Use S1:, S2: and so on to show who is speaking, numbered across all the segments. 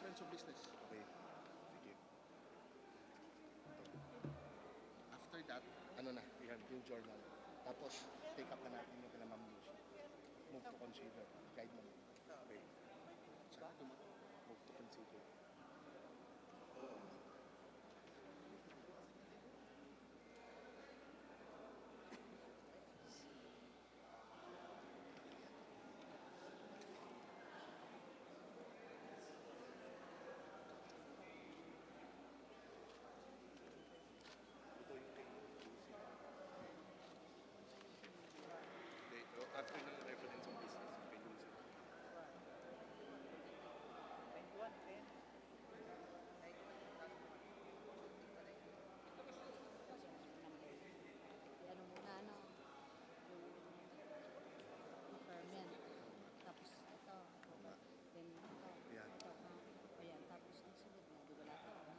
S1: reference of business.
S2: Okay. Sige.
S1: After that, ano na, yung journal. Tapos, take up na natin yung kina Ma'am Lucy. Move to consider. Guide mo.
S2: Okay.
S1: Saka
S2: Move to consider. Ito yung kay Lucy. Hindi, after ng reference of business, yung kay Lucy.
S3: Ano muna, ano, yung ferment. Tapos ito. Then ito.
S2: Ayan.
S3: Ito. Ayan. Tapos ang sunod na, di wala to, no?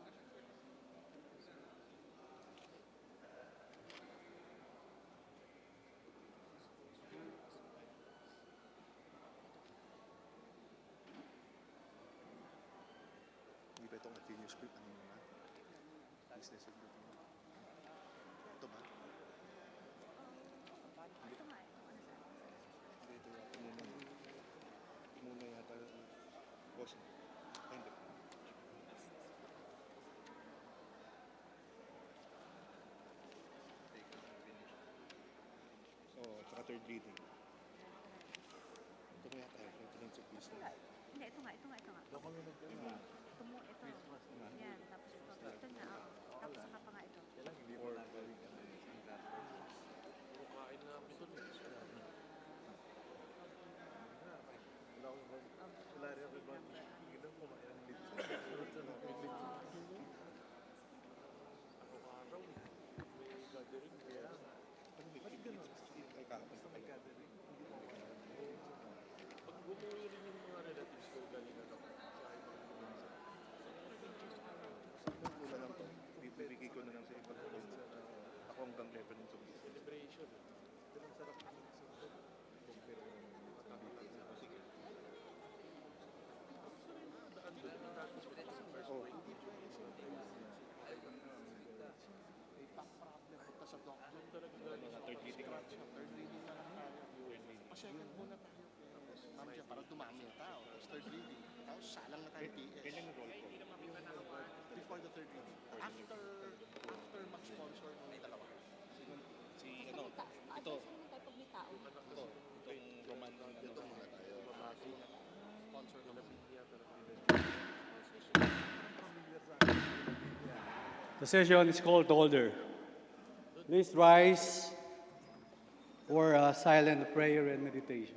S2: Hindi ba itong continuous script? Ano muna? Business agreement. Ito ba?
S3: Ito nga, ito. Ano sa?
S2: Hindi, ito yata muna. Muna yata. Boss. Ay, hindi. Oo, tsaka third reading. Ito nga yata, reference of business.
S3: Hindi, ito nga, ito nga, ito nga.
S2: Doon kami
S3: Hindi.
S2: nagkana.
S3: Ito mo, ito. Yan. Tapos ito. Ito nga, oo. Tapos saka pa nga ito.
S2: Or,
S4: Kain namin doon eh. Wala rin ako ibang inom ko kumain ng litso. Araw-araw eh. May gathering kaya. Ba't ganun?
S2: ay kahapon pa
S4: May
S2: pala.
S4: gathering. Pag bumuwi rin yung mga relatives ko galing sa ibang probinsya.
S2: Wala lang to. Bibigay ko na lang sa ibang probinsya. Ako hanggang reference of business.
S4: Celebration eh. Pero ang sarap ng sundo. Compare mo ng matapos. Sige. Daan doon yung datos ko sa first
S2: Oh.
S4: week.
S1: may back problem. Punta sa doctor.
S4: Doon talaga galing
S2: Mga third reading.
S1: Third reading na lang tayo. Pa-second muna tayo. Tapos, ma'am siya, para dumami yung tao. Tapos third reading. Tapos, salang na tayo PS.
S2: Kailan yung roll call?
S1: Before the third reading. After mag-sponsor ng dalawa.
S2: Si ano? Ito.
S3: Sino tayo pag may tao?
S2: Ito. Itong Roman. Ito muna tayo.
S1: Sponsor ng
S5: The session is called to order. Please rise for a silent prayer and meditation.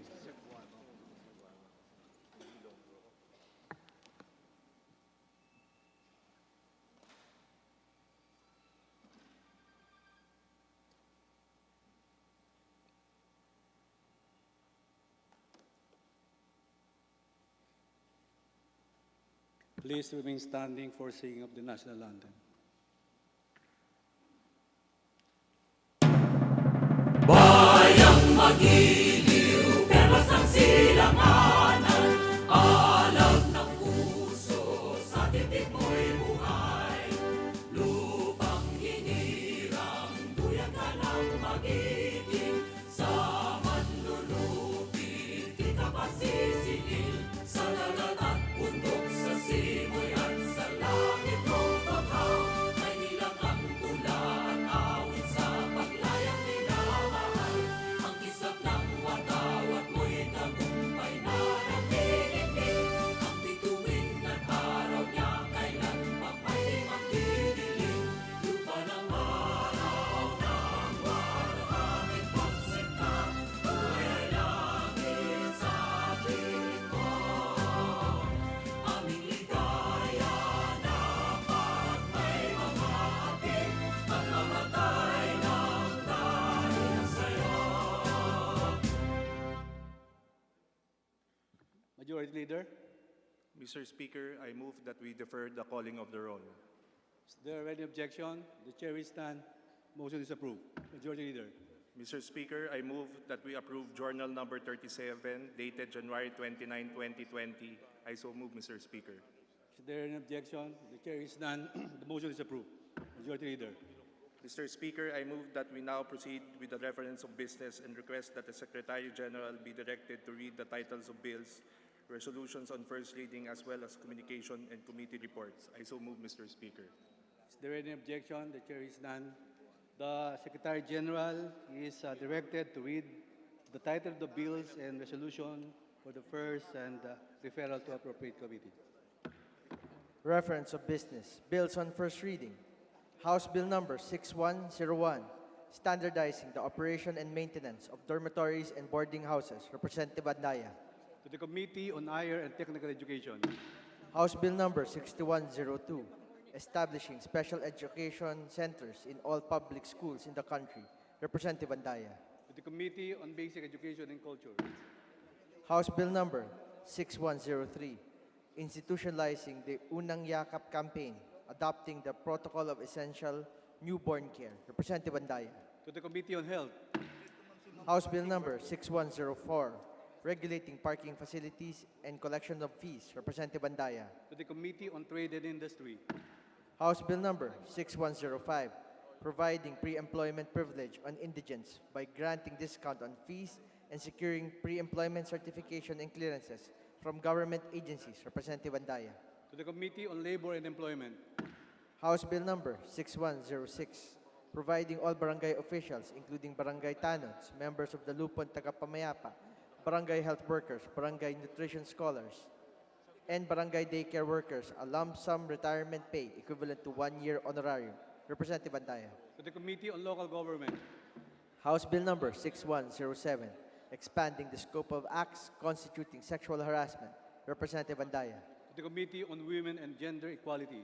S5: Please remain standing for singing of the national anthem.
S6: Magiliw, perlas ng silanganan, alam ng puso, sa titik mo'y buhay. Lupang hinirang, duyan ka ng magiting, sa manlulupit, di ka pasisingil, sa dagat at bundok, sa simoy at sa langit mong bakaw, may nilang ang tula at awit sa paglayang minamahal. Ang kisap ng watawat mo'y tagumpay na nagtitindig. Ang bituin at araw niya kailan pa pa'y magdidilim. Lupa ng araw ng walang pagsinta, buhay ay langit sa piling mo. Aming ligaya dapat may mamahatid at mamatay ng dahil sa'yo.
S5: Majority Leader,
S2: Mr. Speaker, I move that we defer the calling of the roll.
S5: is there any objection? The chair will stand. Motion is approved. Majority Leader.
S2: Mr. Speaker, I move that we approve Journal Number 37, dated January 29, 2020. I so move, Mr. Speaker.
S5: Is Is there any objection? The chair is none. The motion is approved. Majority Leader.
S7: Mr. Speaker, I move that we now proceed with the reference of business and request that the Secretary General be directed to read the titles of bills, resolutions on first reading, as well as communication and committee reports. I so move, Mr. Speaker.
S5: Is there any objection? The chair is none. The Secretary General is directed to read the title of the bills and resolution for the first and referral to appropriate committee.
S8: Reference of business. Bills on first reading. House Bill Number 6101, standardizing the operation and maintenance of dormitories and boarding houses. Representative Andaya.
S5: To the Committee on Higher and Technical Education.
S8: House Bill Number 6102, establishing special education centers in all public schools in the country. Representative Andaya.
S5: To the Committee on Basic Education and Culture.
S8: House Bill Number 6103, institutionalizing the Unang Yakap campaign, adopting the Protocol of Essential Newborn Care. Representative Andaya.
S5: To the Committee on Health.
S8: House Bill Number 6104, regulating parking facilities and collection of fees. Representative Andaya.
S5: To the Committee on Trade and Industry.
S8: House Bill Number 6105, providing pre-employment privilege on indigents by granting discount on fees and securing pre-employment certification and clearances from government agencies. Representative Andaya.
S5: To the Committee on Labor and Employment.
S8: House Bill Number 6106, providing all barangay officials, including barangay tanods, members of the Lupon Tagapamayapa, barangay health workers, barangay nutrition scholars, and barangay daycare workers a lump sum retirement pay equivalent to 1 year honorarium. Representative Andaya.
S5: To the Committee on Local Government.
S8: House Bill Number 6107, expanding the scope of acts constituting sexual harassment. Representative Andaya.
S5: To the Committee on Women and Gender Equality.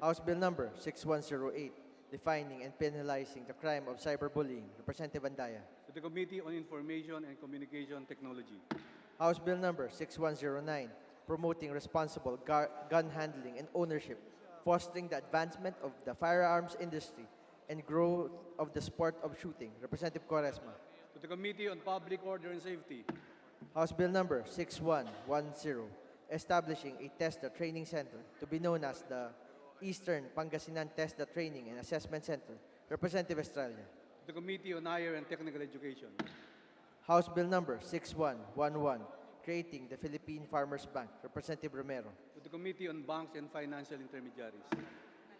S8: House Bill Number 6108, defining and penalizing the crime of cyberbullying. Representative Andaya.
S5: To the Committee on Information and Communication Technology.
S8: House Bill Number 6109, promoting responsible gun handling and ownership, fostering the advancement of the firearms industry and growth of the sport of shooting. Representative Quaresma.
S5: To the Committee on Public Order and Safety.
S8: House Bill Number 6110, establishing a TESDA training center to be known as the Eastern Pangasinan TESDA Training and Assessment Center. Representative Estrella.
S5: To the Committee on Higher and Technical Education.
S8: House Bill Number 6111, creating the Philippine Farmers Bank. Representative Romero.
S5: To the Committee on Banks and Financial Intermediaries.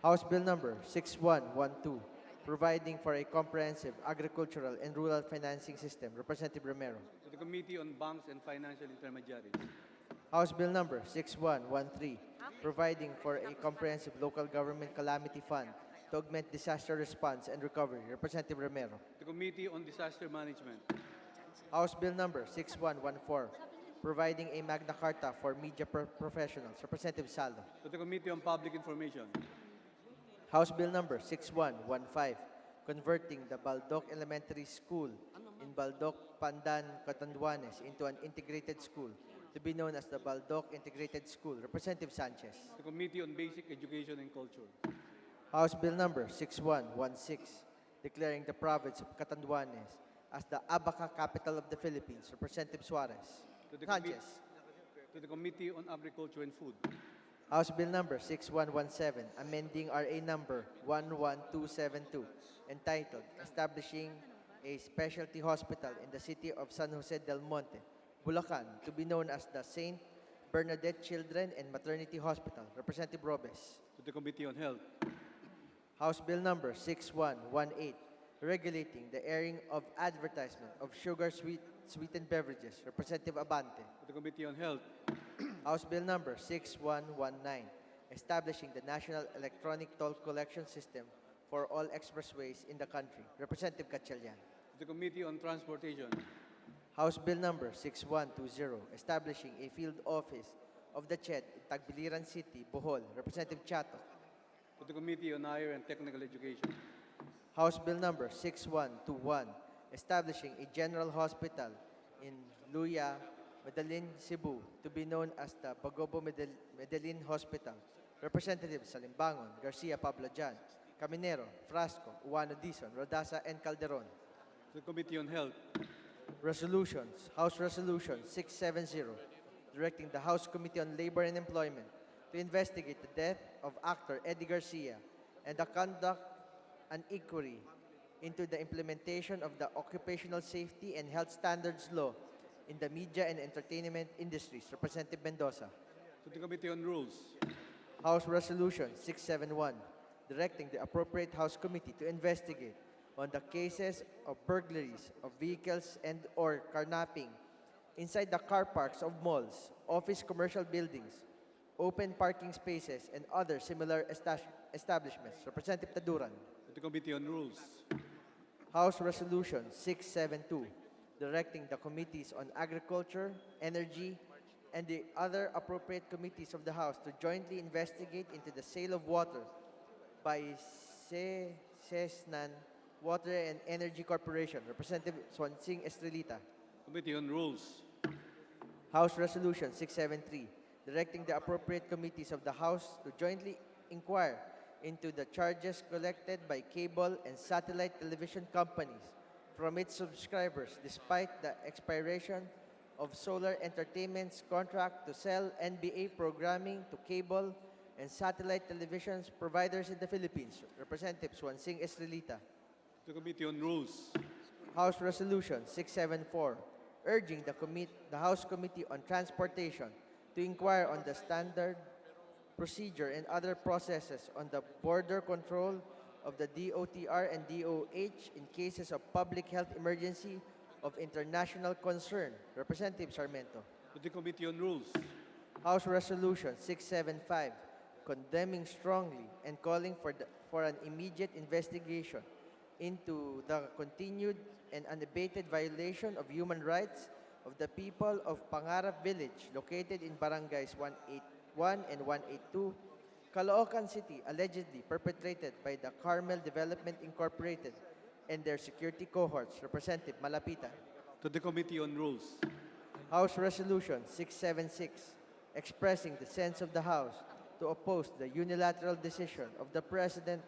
S8: House Bill Number 6112, providing for a comprehensive agricultural and rural financing system. Representative Romero.
S5: To the Committee on Banks and Financial Intermediaries.
S8: House Bill Number 6113, providing for a comprehensive local government calamity fund to augment disaster response and recovery. Representative Romero.
S5: To the Committee on Disaster Management.
S8: House Bill Number 6114, providing a Magna Carta for media professionals. Representative Saldo.
S5: To the Committee on Public Information.
S8: House Bill Number 6115, converting the Baldoc Elementary School in Baldoc, Pandan, Catanduanes into an integrated school to be known as the Baldoc Integrated School. Representative Sanchez.
S5: To the Committee on Basic Education and Culture.
S8: House Bill Number 6116, declaring the province of Catanduanes as the Abaca capital of the Philippines. Representative Suarez.
S5: To the,
S8: Sanchez.
S5: to the Committee on Agriculture and Food.
S8: House Bill Number 6117, amending RA Number 11272, entitled Establishing a Specialty Hospital in the City of San Jose del Monte, Bulacan, to be known as the St. Bernadette Children and Maternity Hospital. Representative Robes.
S5: To the Committee on Health.
S8: House Bill Number 6118, regulating the airing of advertisement of sweetened beverages. Representative Abante.
S5: To the Committee on Health.
S8: House Bill Number 6119, establishing the National Electronic Toll Collection System for all expressways in the country. Representative Gatchalian.
S5: To the Committee on Transportation.
S8: House Bill Number 6120, establishing a field office of the CHED in Tagbiliran City, Bohol. Representative Chato.
S5: To the Committee on Higher and Technical Education.
S8: House Bill Number 6121, establishing a general hospital in Luya, Medellin, Cebu, to be known as the Bagobo Medellin Hospital. Representatives Salimbangon, Garcia Pablajan, Caminero, Frasco, Uano Dizon, Rodasa, and Calderon.
S5: To the Committee on Health.
S8: Resolutions. House Resolution 670, directing the House Committee on Labor and Employment to investigate the death of actor Eddie Garcia and to conduct an inquiry into the implementation of the Occupational Safety and Health Standards Law in the media and entertainment industries. Representative Mendoza.
S5: To the Committee on Rules.
S8: House Resolution 671, directing the appropriate House Committee to investigate on the cases of burglaries of vehicles and or carnapping inside the car parks of malls, office commercial buildings, open parking spaces, and other similar establishments. Representative Taduran.
S5: To the Committee on Rules.
S8: House Resolution 672, directing the Committees on Agriculture, Energy, and the other appropriate committees of the House to jointly investigate into the sale of water by Cesnan Water and Energy Corporation. Representative Swansing Estrelita.
S5: Committee on Rules.
S8: House Resolution 673, directing the appropriate committees of the House to jointly inquire into the charges collected by cable and satellite television companies from its subscribers despite the expiration of Solar Entertainment's contract to sell NBA programming to cable and satellite television providers in the Philippines. Representative Swansing Estrelita.
S5: To the Committee on Rules.
S8: House Resolution 674, urging the House Committee on Transportation to inquire on the standard procedure and other processes on the border control of the DOTR and DOH in cases of public health emergency of international concern. Representative Sarmiento.
S5: To the Committee on Rules.
S8: House Resolution 675, condemning strongly and calling for an immediate investigation into the continued and unabated violation of human rights of the people of Pangarap Village, located in Barangays 181 and 182, Caloocan City, allegedly perpetrated by the Carmel Development Incorporated and their security cohorts. Representative Malapita.
S5: To the Committee on Rules.
S8: House Resolution 676, expressing the sense of the House to oppose the unilateral decision of the President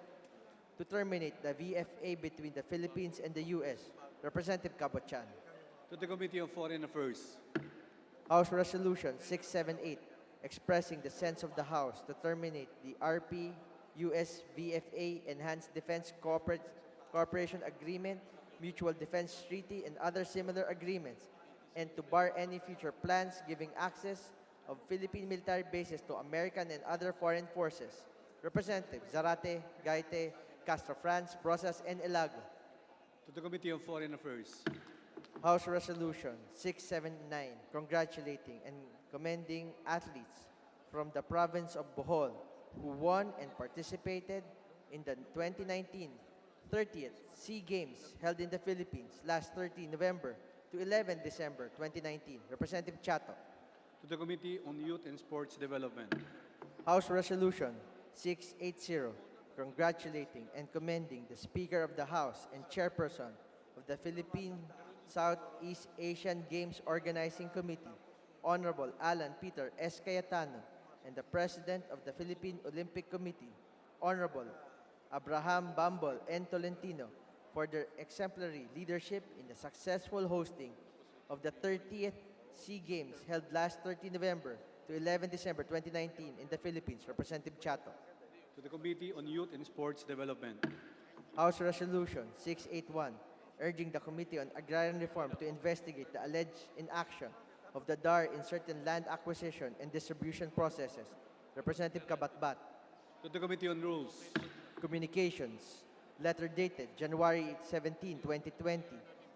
S8: to terminate the VFA between the Philippines and the U.S. Representative Cabochan.
S5: To the Committee on Foreign Affairs.
S8: House Resolution 678, expressing the sense of the House to terminate the RP-US VFA Enhanced Defense Cooperation Agreement, Mutual Defense Treaty, and other similar agreements, and to bar any future plans giving access of Philippine military bases to American and other foreign forces. Representative Zarate, Gaite, Castro France, Brosas, and Elago.
S5: To the Committee on Foreign Affairs.
S8: House Resolution 679, congratulating and commending athletes from the province of Bohol who won and participated in the 2019 30th SEA Games held in the Philippines last 13 November to 11 December 2019. Representative Chato.
S5: To the Committee on Youth and Sports Development.
S8: House Resolution 680, congratulating and commending the Speaker of the House and Chairperson of the Philippine Southeast Asian Games Organizing Committee, Honorable Alan Peter S. Cayetano, and the President of the Philippine Olympic Committee, Honorable Abraham Bambol N. Tolentino, for their exemplary leadership in the successful hosting of the 30th SEA Games held last 13 November to 11 December 2019 in the Philippines. Representative Chato.
S5: To the Committee on Youth and Sports Development.
S8: House Resolution 681, urging the Committee on Agrarian Reform to investigate the alleged inaction of the DAR in certain land acquisition and distribution processes. Representative Kabatbat.
S5: To the Committee on Rules.
S8: Communications, letter dated January 17, 2020,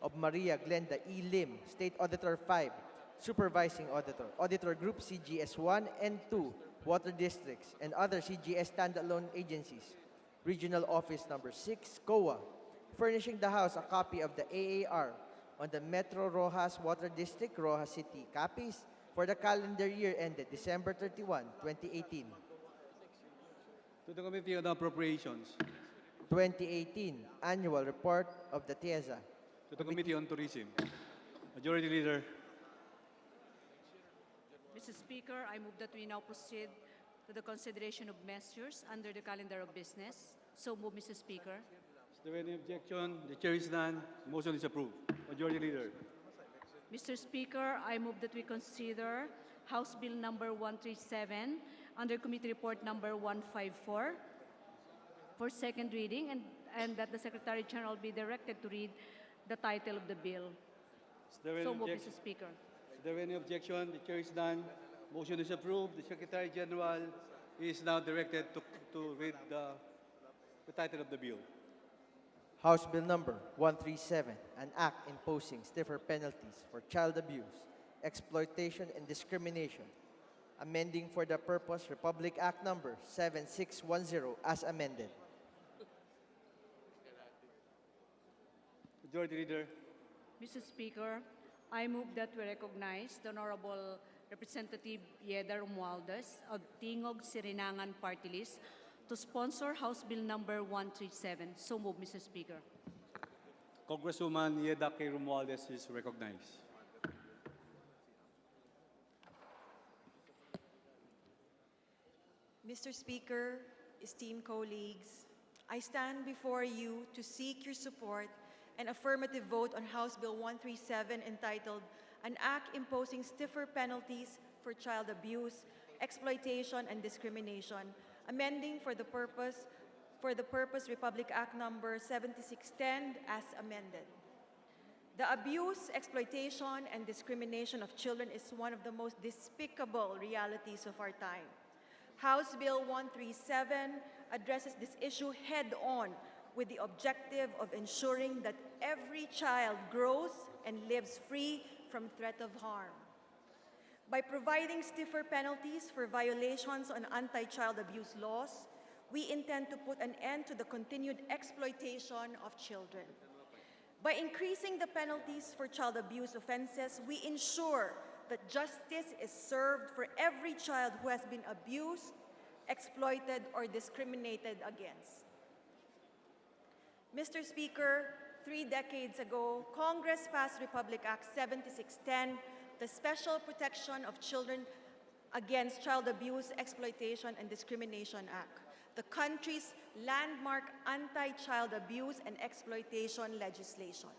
S8: of Maria Glenda E. Lim, State Auditor 5, Supervising Auditor, Auditor Group CGS 1 and 2, Water Districts, and other CGS standalone agencies, Regional Office Number 6, COA, furnishing the House a copy of the AAR on the Metro Rojas Water District, Rojas City, Capiz, for the calendar year ended December 31, 2018.
S5: To the Committee on Appropriations.
S8: 2018 Annual Report of the TIEZA.
S5: To the Committee on Tourism. Majority Leader.
S9: Mr. Speaker, I move that we now proceed to the consideration of measures under the calendar of business. So move, Mr. Speaker.
S5: Is there any objection? The Chair is none. Motion is approved. Majority Leader.
S9: Mr. Speaker, I move that we consider House Bill number 137 under Committee Report number 154 for second reading, and that the Secretary General be directed to read the title of the bill.
S5: Is there any
S9: So moved,
S5: objection?
S9: Mr. Speaker.
S5: Is there any objection? The chair is done. Motion is approved. The Secretary General is now directed to read the title of the bill.
S8: House Bill Number 137, an act imposing stiffer penalties for child abuse, exploitation, and discrimination, amending for the purpose Republic Act Number 7610 as amended.
S5: Majority Leader.
S9: Mr. Speaker, I move that we recognize the Honorable Representative Yeda Romualdez of Tingog Sirinangan Party List to sponsor House Bill number 137. So move, Mr. Speaker.
S5: Congresswoman Yeda K. Romualdez is recognized.
S10: Mr. Speaker, esteemed colleagues, I stand before you to seek your support and affirmative vote on House Bill 137 entitled An Act Imposing Stiffer Penalties for Child Abuse, Exploitation, and Discrimination, amending for the purpose Republic Act Number 7610 as amended. The abuse, exploitation, and discrimination of children is one of the most despicable realities of our time. House Bill 137 addresses this issue head-on with the objective of ensuring that every child grows and lives free from threat of harm. By providing stiffer penalties for violations on anti-child abuse laws, we intend to put an end to the continued exploitation of children. By increasing the penalties for child abuse offenses, we ensure that justice is served for every child who has been abused, exploited, or discriminated against. Mr. Speaker, 3 decades ago, Congress passed Republic Act 7610, the Special Protection of Children Against Child Abuse, Exploitation, and Discrimination Act, the country's landmark anti-child abuse and exploitation legislation.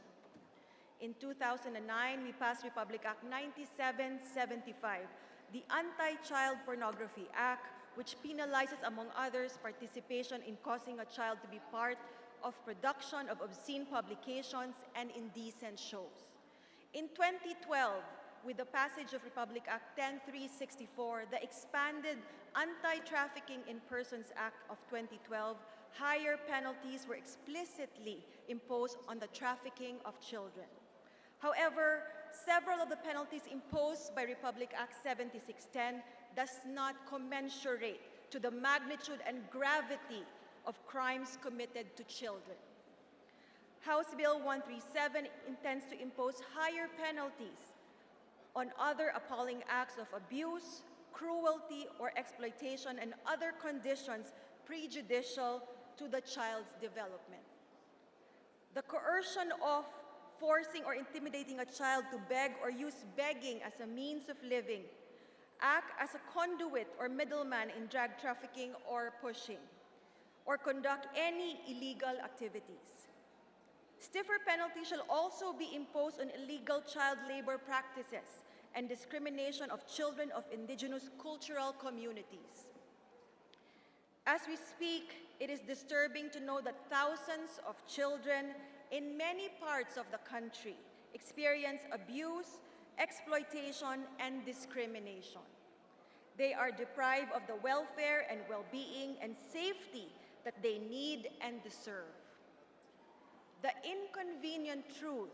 S10: In 2009, we passed Republic Act 9775, the Anti-Child Pornography Act, which penalizes, among others, participation in causing a child to be part of production of obscene publications and indecent shows. In 2012, with the passage of Republic Act 10364, the expanded Anti-Trafficking in Persons Act of 2012, higher penalties were explicitly imposed on the trafficking of children. However, several of the penalties imposed by Republic Act 7610 does not commensurate to the magnitude and gravity of crimes committed to children. House Bill 137 intends to impose higher penalties on other appalling acts of abuse, cruelty, or exploitation and other conditions prejudicial to the child's development. The coercion of forcing or intimidating a child to beg or use begging as a means of living, act as a conduit or middleman in drug trafficking or pushing, or conduct any illegal activities. Stiffer penalties shall also be imposed on illegal child labor practices and discrimination of children of indigenous cultural communities. As we speak, it is disturbing to know that thousands of children in many parts of the country experience abuse, exploitation, and discrimination. They are deprived of the welfare and well-being and safety that they need and deserve. The inconvenient truth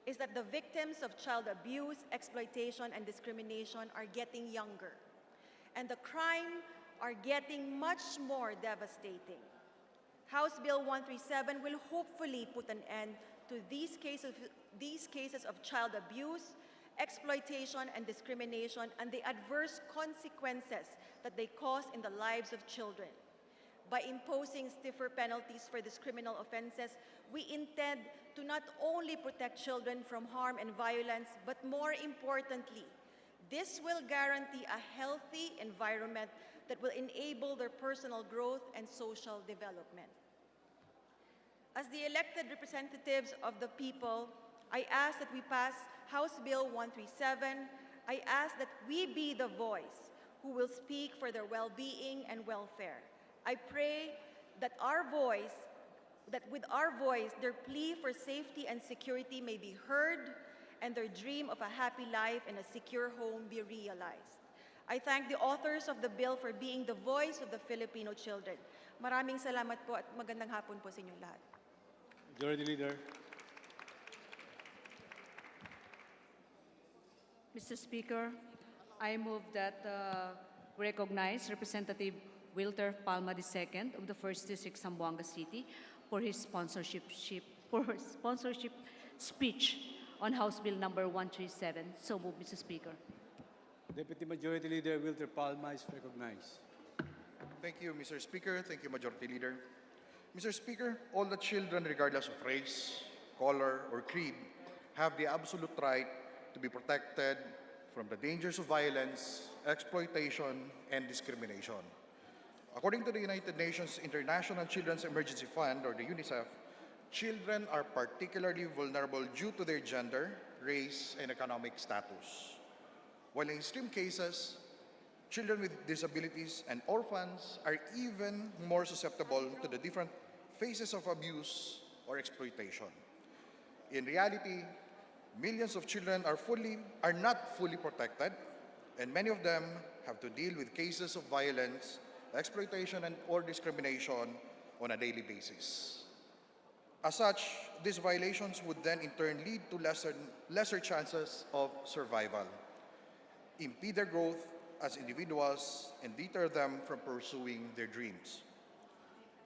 S10: is that the victims of child abuse, exploitation, and discrimination are getting younger, and the crime are getting much more devastating. House Bill 137 will hopefully put an end to these cases of child abuse, exploitation, and discrimination, and the adverse consequences that they cause in the lives of children. By imposing stiffer penalties for these criminal offenses, we intend to not only protect children from harm and violence, but more importantly, this will guarantee a healthy environment that will enable their personal growth and social development. As the elected representatives of the people, I ask that we pass House Bill 137. I ask that we be the voice who will speak for their well-being and welfare. I pray that with our voice, their plea for safety and security may be heard and their dream of a happy life and a secure home be realized. I thank the authors of the bill for being the voice of the Filipino children. Maraming salamat po at magandang hapon po sa inyong lahat.
S5: Majority Leader.
S9: Mr. Speaker, I move that we recognize Representative Wilter Palma II of the 1st District, Zamboanga City, for his sponsorship speech on House Bill number 137. So move, Mr. Speaker.
S5: Deputy Majority Leader Wilter Palma is recognized.
S11: Thank you, Mr. Speaker. Thank you, Majority Leader. Mr. Speaker, all the children, regardless of race, color, or creed, have the absolute right to be protected from the dangers of violence, exploitation, and discrimination. According to the United Nations International Children's Emergency Fund, or the UNICEF, children are particularly vulnerable due to their gender, race, and economic status. While in extreme cases, children with disabilities and orphans are even more susceptible to the different phases of abuse or exploitation. In reality, millions of children are not fully protected, and many of them have to deal with cases of violence, exploitation, or discrimination on a daily basis. As such, these violations would then in turn lead to lesser chances of survival, impede their growth as individuals, and deter them from pursuing their dreams.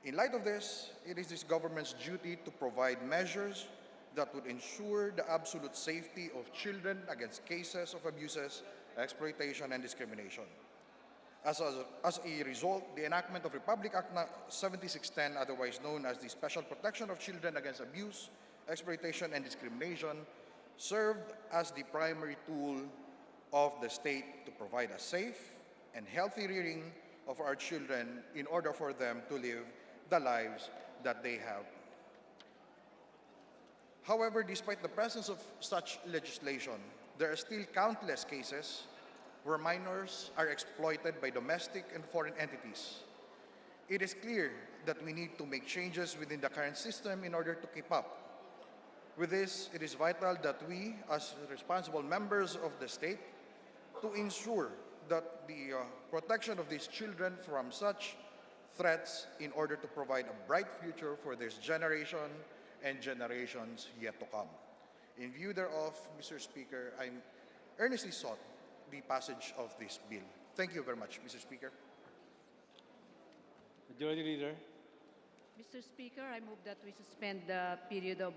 S11: In light of this, it is this government's duty to provide measures that would ensure the absolute safety of children against cases of abuses, exploitation, and discrimination. As a result, the enactment of Republic Act 7610, otherwise known as the Special Protection of Children Against Abuse, Exploitation, and Discrimination, served as the primary tool of the state to provide a safe and healthy rearing of our children in order for them to live the lives that they have. However, despite the presence of such legislation, there are still countless cases where minors are exploited by domestic and foreign entities. It is clear that we need to make changes within the current system in order to keep up. With this, it is vital that we, as responsible members of the state, to ensure that the protection of these children from such threats in order to provide a bright future for this generation and generations yet to come. In view thereof, Mr. Speaker, I earnestly sought the passage of this bill. Thank you very much, Mr. Speaker.
S5: Majority Leader.
S9: Mr. Speaker, I move that we suspend the period of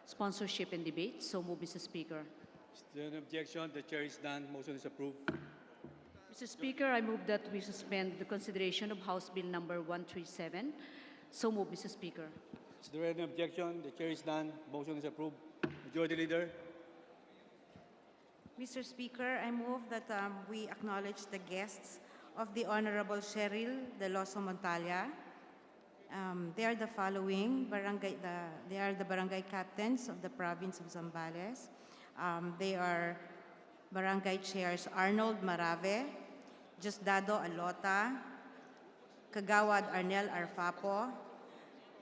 S9: sponsorship and debate. So move, Mr. Speaker.
S5: Is there an objection? The chair is done. Motion is approved.
S9: Mr. Speaker, I move that we suspend the consideration of House Bill number 137. So move, Mr. Speaker.
S5: Is there any objection? The chair is done. Motion is approved. Majority Leader.
S3: Mr. Speaker, I move that we acknowledge the guests of the Honorable Cheryl De Loso Montalia. They are the following: they are the barangay captains of the province of Zambales. They are barangay chairs Arnold Marave, Diosdado Alota, Kagawad Arnel Arfapo,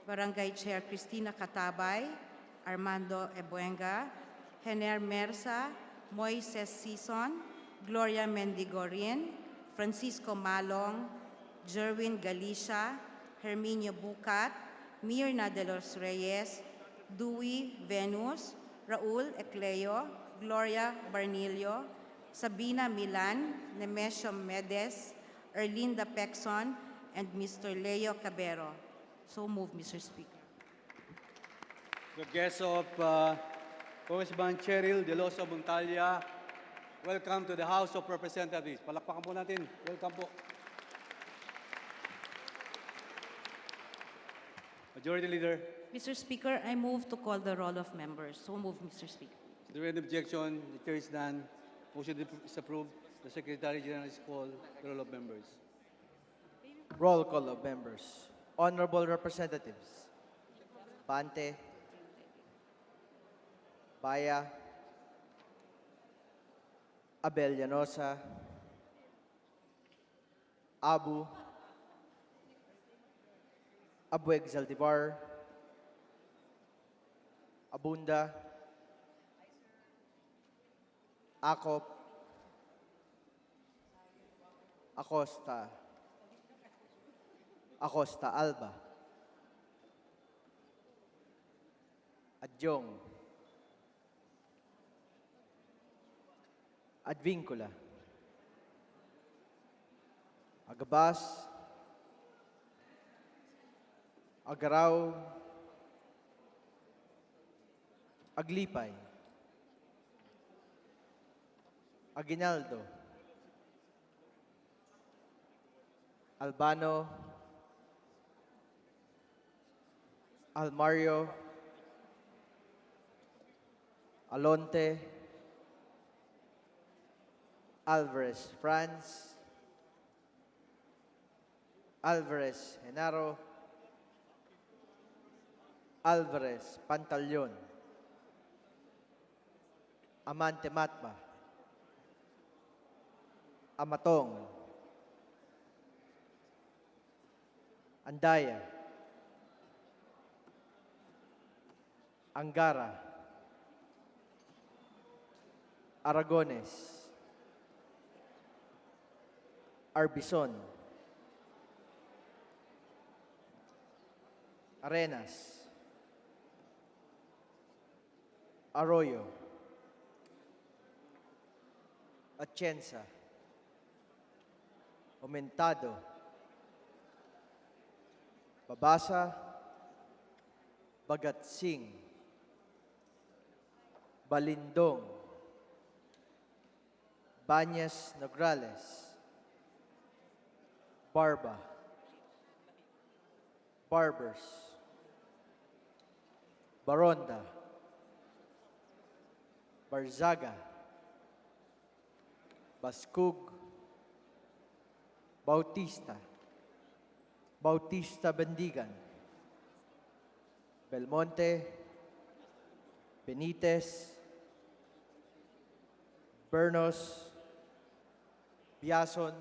S3: barangay chair Cristina Katabay, Armando Ebuenga, Hener Mersa, Moises Sison, Gloria Mendigorin, Francisco Malong, Jerwin Galicia, Herminio Bucat, Mirna de los Reyes, Dewey Venus, Raul Ecleo, Gloria Barnillo, Sabina Milan, Nemesio Medes, Erlinda Pexon, and Mr. Leo Cabero. So move, Mr. Speaker.
S5: The guests of Congressman Cheryl De Loso Montalia, welcome to the House of Representatives. Palakpakan po natin. Welcome po. Majority Leader.
S3: Mr. Speaker, I move to call the roll of members. So move, Mr. Speaker.
S5: Is there any objection? The chair is done. Motion is approved. The Secretary General is called the roll of members.
S8: Roll call of members. Honorable Representatives Bante, Baya, Abel Llanosa, Abu, Abueg Zaldivar, Abunda, Acop, Acosta, Acosta Alba, Adjong, Advincula, Agabas, Agaraw, Aglipay, Aguinaldo, Albano, Almario, Alonte, Alvarez Franz, Alvarez Genaro, Alvarez Pantaleon, Amante Matba, Amatong, Andaya, Angara, Aragones, Arbison, Arenas, Arroyo, Atienza, Aumentado, Babasa, Bagatsing, Balindong, Bañas Nograles, Barba, Barbers, Baronda, Barzaga, Baskug, Bautista, Bautista Bendigan, Belmonte, Benitez, Bernos, Biason,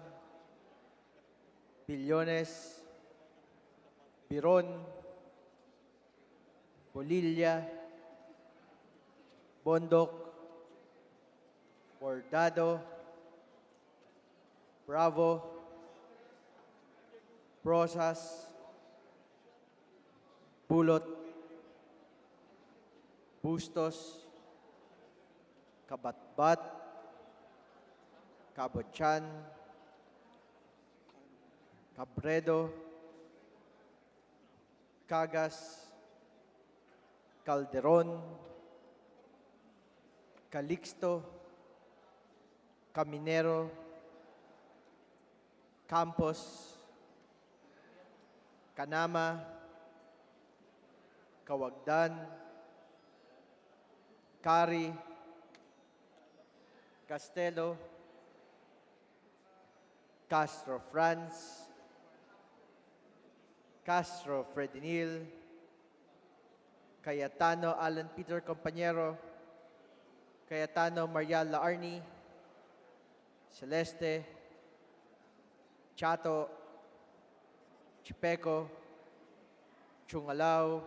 S8: Billones, Biron, Bolilla, Bondok, Bordado, Bravo, Rosas, Bulot, Bustos, Kabatbat, Kabochan, Cabredo, Cagas, Calderon, Calixto, Caminero, Campos, Kanama, Kawagdan, Kari, Castelo, Castro Franz, Castro Fredinil, Cayetano Alan Peter Compañero, Cayetano Mariala Arni, Celeste, Chato, Chipeco, Chungalao,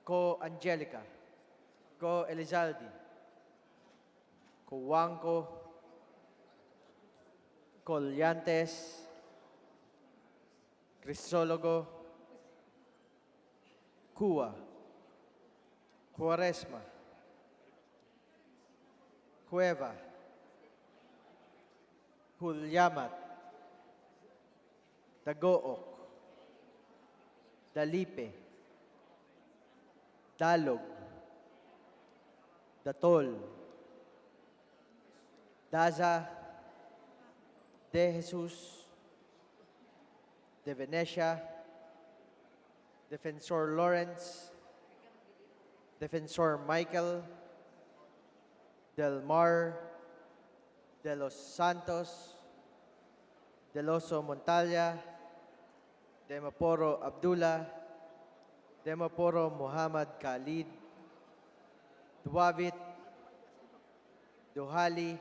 S8: Co Angelica, Co Elizalde, Co Wanco, Colliantes, Crisólogo, Cua, Cuaresma, Cueva, Hulyamat, Dagook, Dalipe, Dalog, Datol, Daza, De Jesus, De Venecia, Defensor Lawrence, Defensor Michael, Del Mar, De Los Santos, Del Oso Montalia, Demaporo Abdullah, Demaporo Muhammad Khalid, Duwavit, Duhali,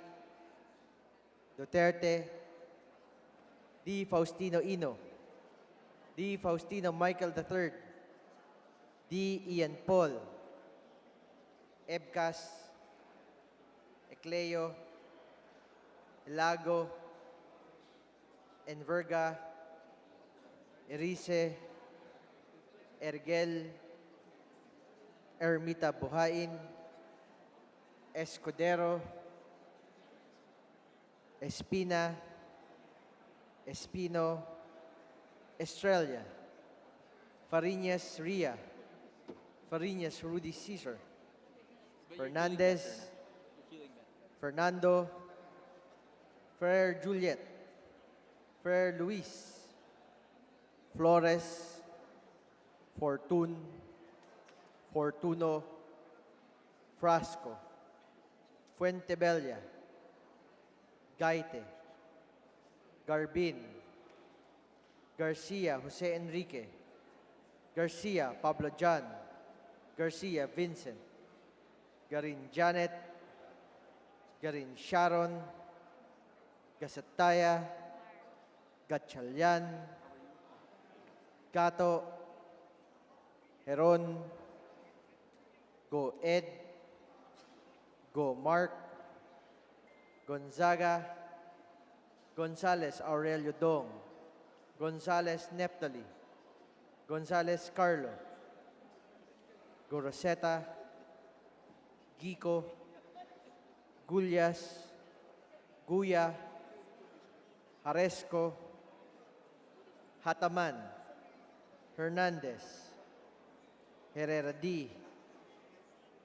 S8: Duterte, D. Faustino Ino, D. Faustino Michael III, D. Ian Paul, Ebcas, Ecleo, Elago, Enverga, Erice, Ergel, Ermita Buhain, Escudero, Espina, Espino, Estrella, Fariñas Ria, Fariñas Rudy Caesar, Fernandez, Fernando, Ferrer Juliet, Ferrer Luis, Flores, Fortun, Fortuno, Frasco, Fuentebella, Gaite, Garbin, Garcia Jose Enrique, Garcia Pablo John, Garcia Vincent, Garin Janet, Garin Sharon, Gasataya, Gatchalian, Gato, Heron, Go Ed, Go Mark, Gonzaga, Gonzales Aurelio Dong, Gonzales Neptali, Gonzales Carlo, Go Rosetta, Gico, Gullias, Guya, Haresco, Hataman, Hernandez, Herrera D,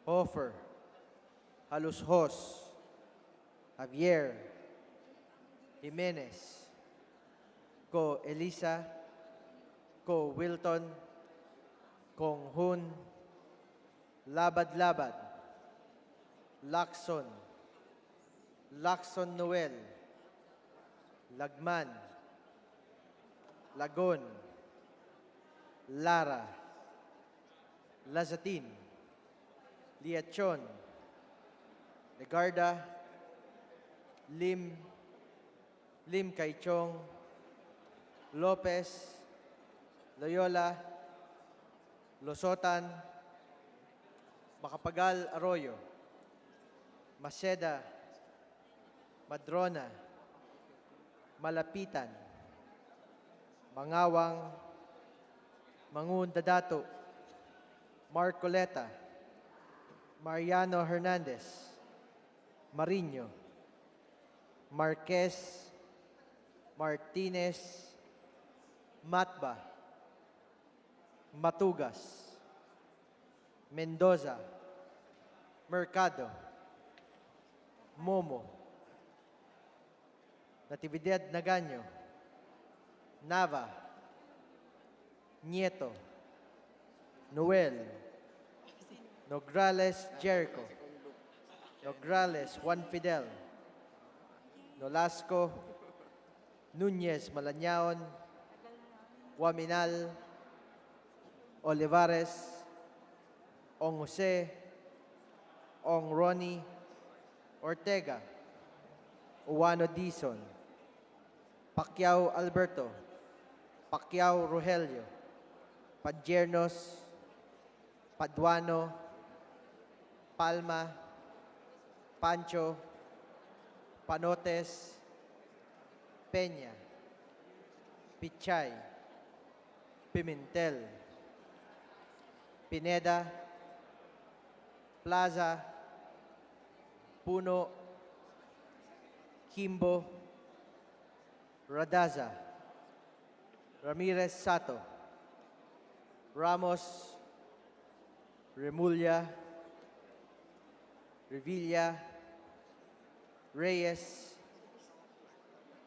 S8: Hofer, Halushos, Javier, Jimenez, Ko Elisa, Ko Wilton, Kong Hun, Labad Labad, Lacson, Lacson Noel, Lagman, Lagon, Lara, Lazatin, Liachon, Legarda, Lim, Lim Kaichong, Lopez, Loyola, Losotan, Macapagal Arroyo, Maceda, Madrona, Malapitan, Mangawang, Mangun Dadato, Marcoleta, Mariano Hernandez, Mariño, Marquez, Martinez, Matba, Matugas, Mendoza, Mercado, Momo, Natividad Nagaño, Nava, Nieto, Noel, Nograles Jericho, Nograles Juan Fidel, Nolasco, Núñez Malañaon, Guaminal, Olivares, Ong Jose, Ong Ronnie, Ortega, Uwano Dizon, Pacquiao Alberto, Pacquiao Rogelio, Padjernos, Paduano, Palma, Pancho, Panotes, Peña, Pichay, Pimentel, Pineda, Plaza, Puno, Kimbo, Radaza, Ramirez Sato, Ramos, Remulla, Revilla, Reyes,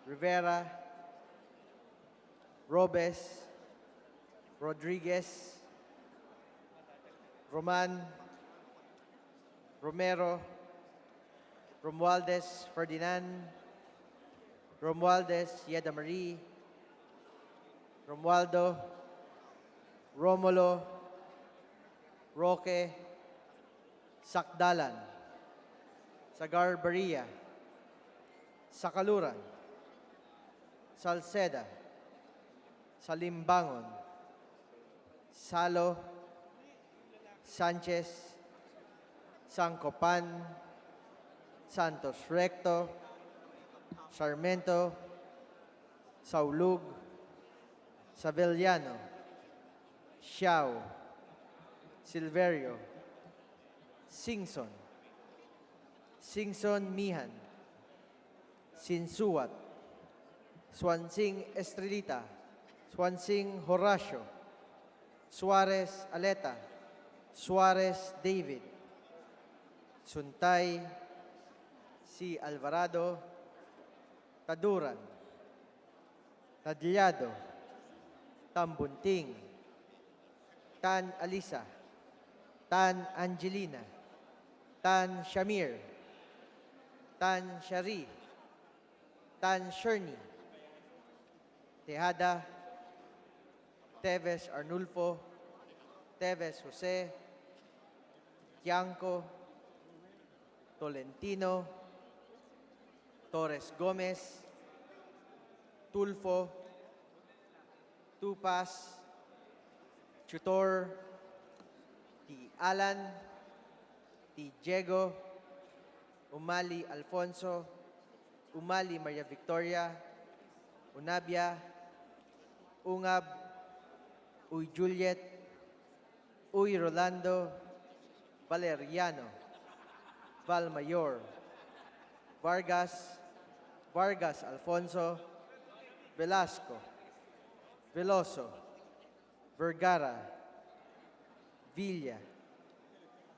S8: Rivera, Robes, Rodriguez, Roman, Romero, Romualdez Ferdinand, Romualdez Yeda Marie, Romualdo, Romulo, Roque, Sakdalan, Sagar Baria, Sakaluran, Salceda, Salimbangon, Salo, Sanchez, Sancopan, Santos Recto, Sarmento, Saulug, Sabelliano, Xiao, Silverio, Singson, Singson Mihan, Sinsuat, Swansing Estrelita, Swansing Horacio, Suarez Aleta, Suarez David, Suntay, C. Alvarado, Taduran, Tadllado, Tambunting, Tan Alisa, Tan Angelina, Tan Shamir, Tan Shari, Tan Sherni, Tejada, Teves Arnulfo, Teves Jose, Tiangco, Tolentino, Torres Gomez, Tulfo, Tupas, Tutor, T. Alan, T. Diego, Umali Alfonso, Umali Maria Victoria, Unabia, Ungab, Uy Juliet, Uy Rolando, Valeriano, Valmayor, Vargas, Vargas Alfonso, Velasco, Veloso, Vergara, Villa,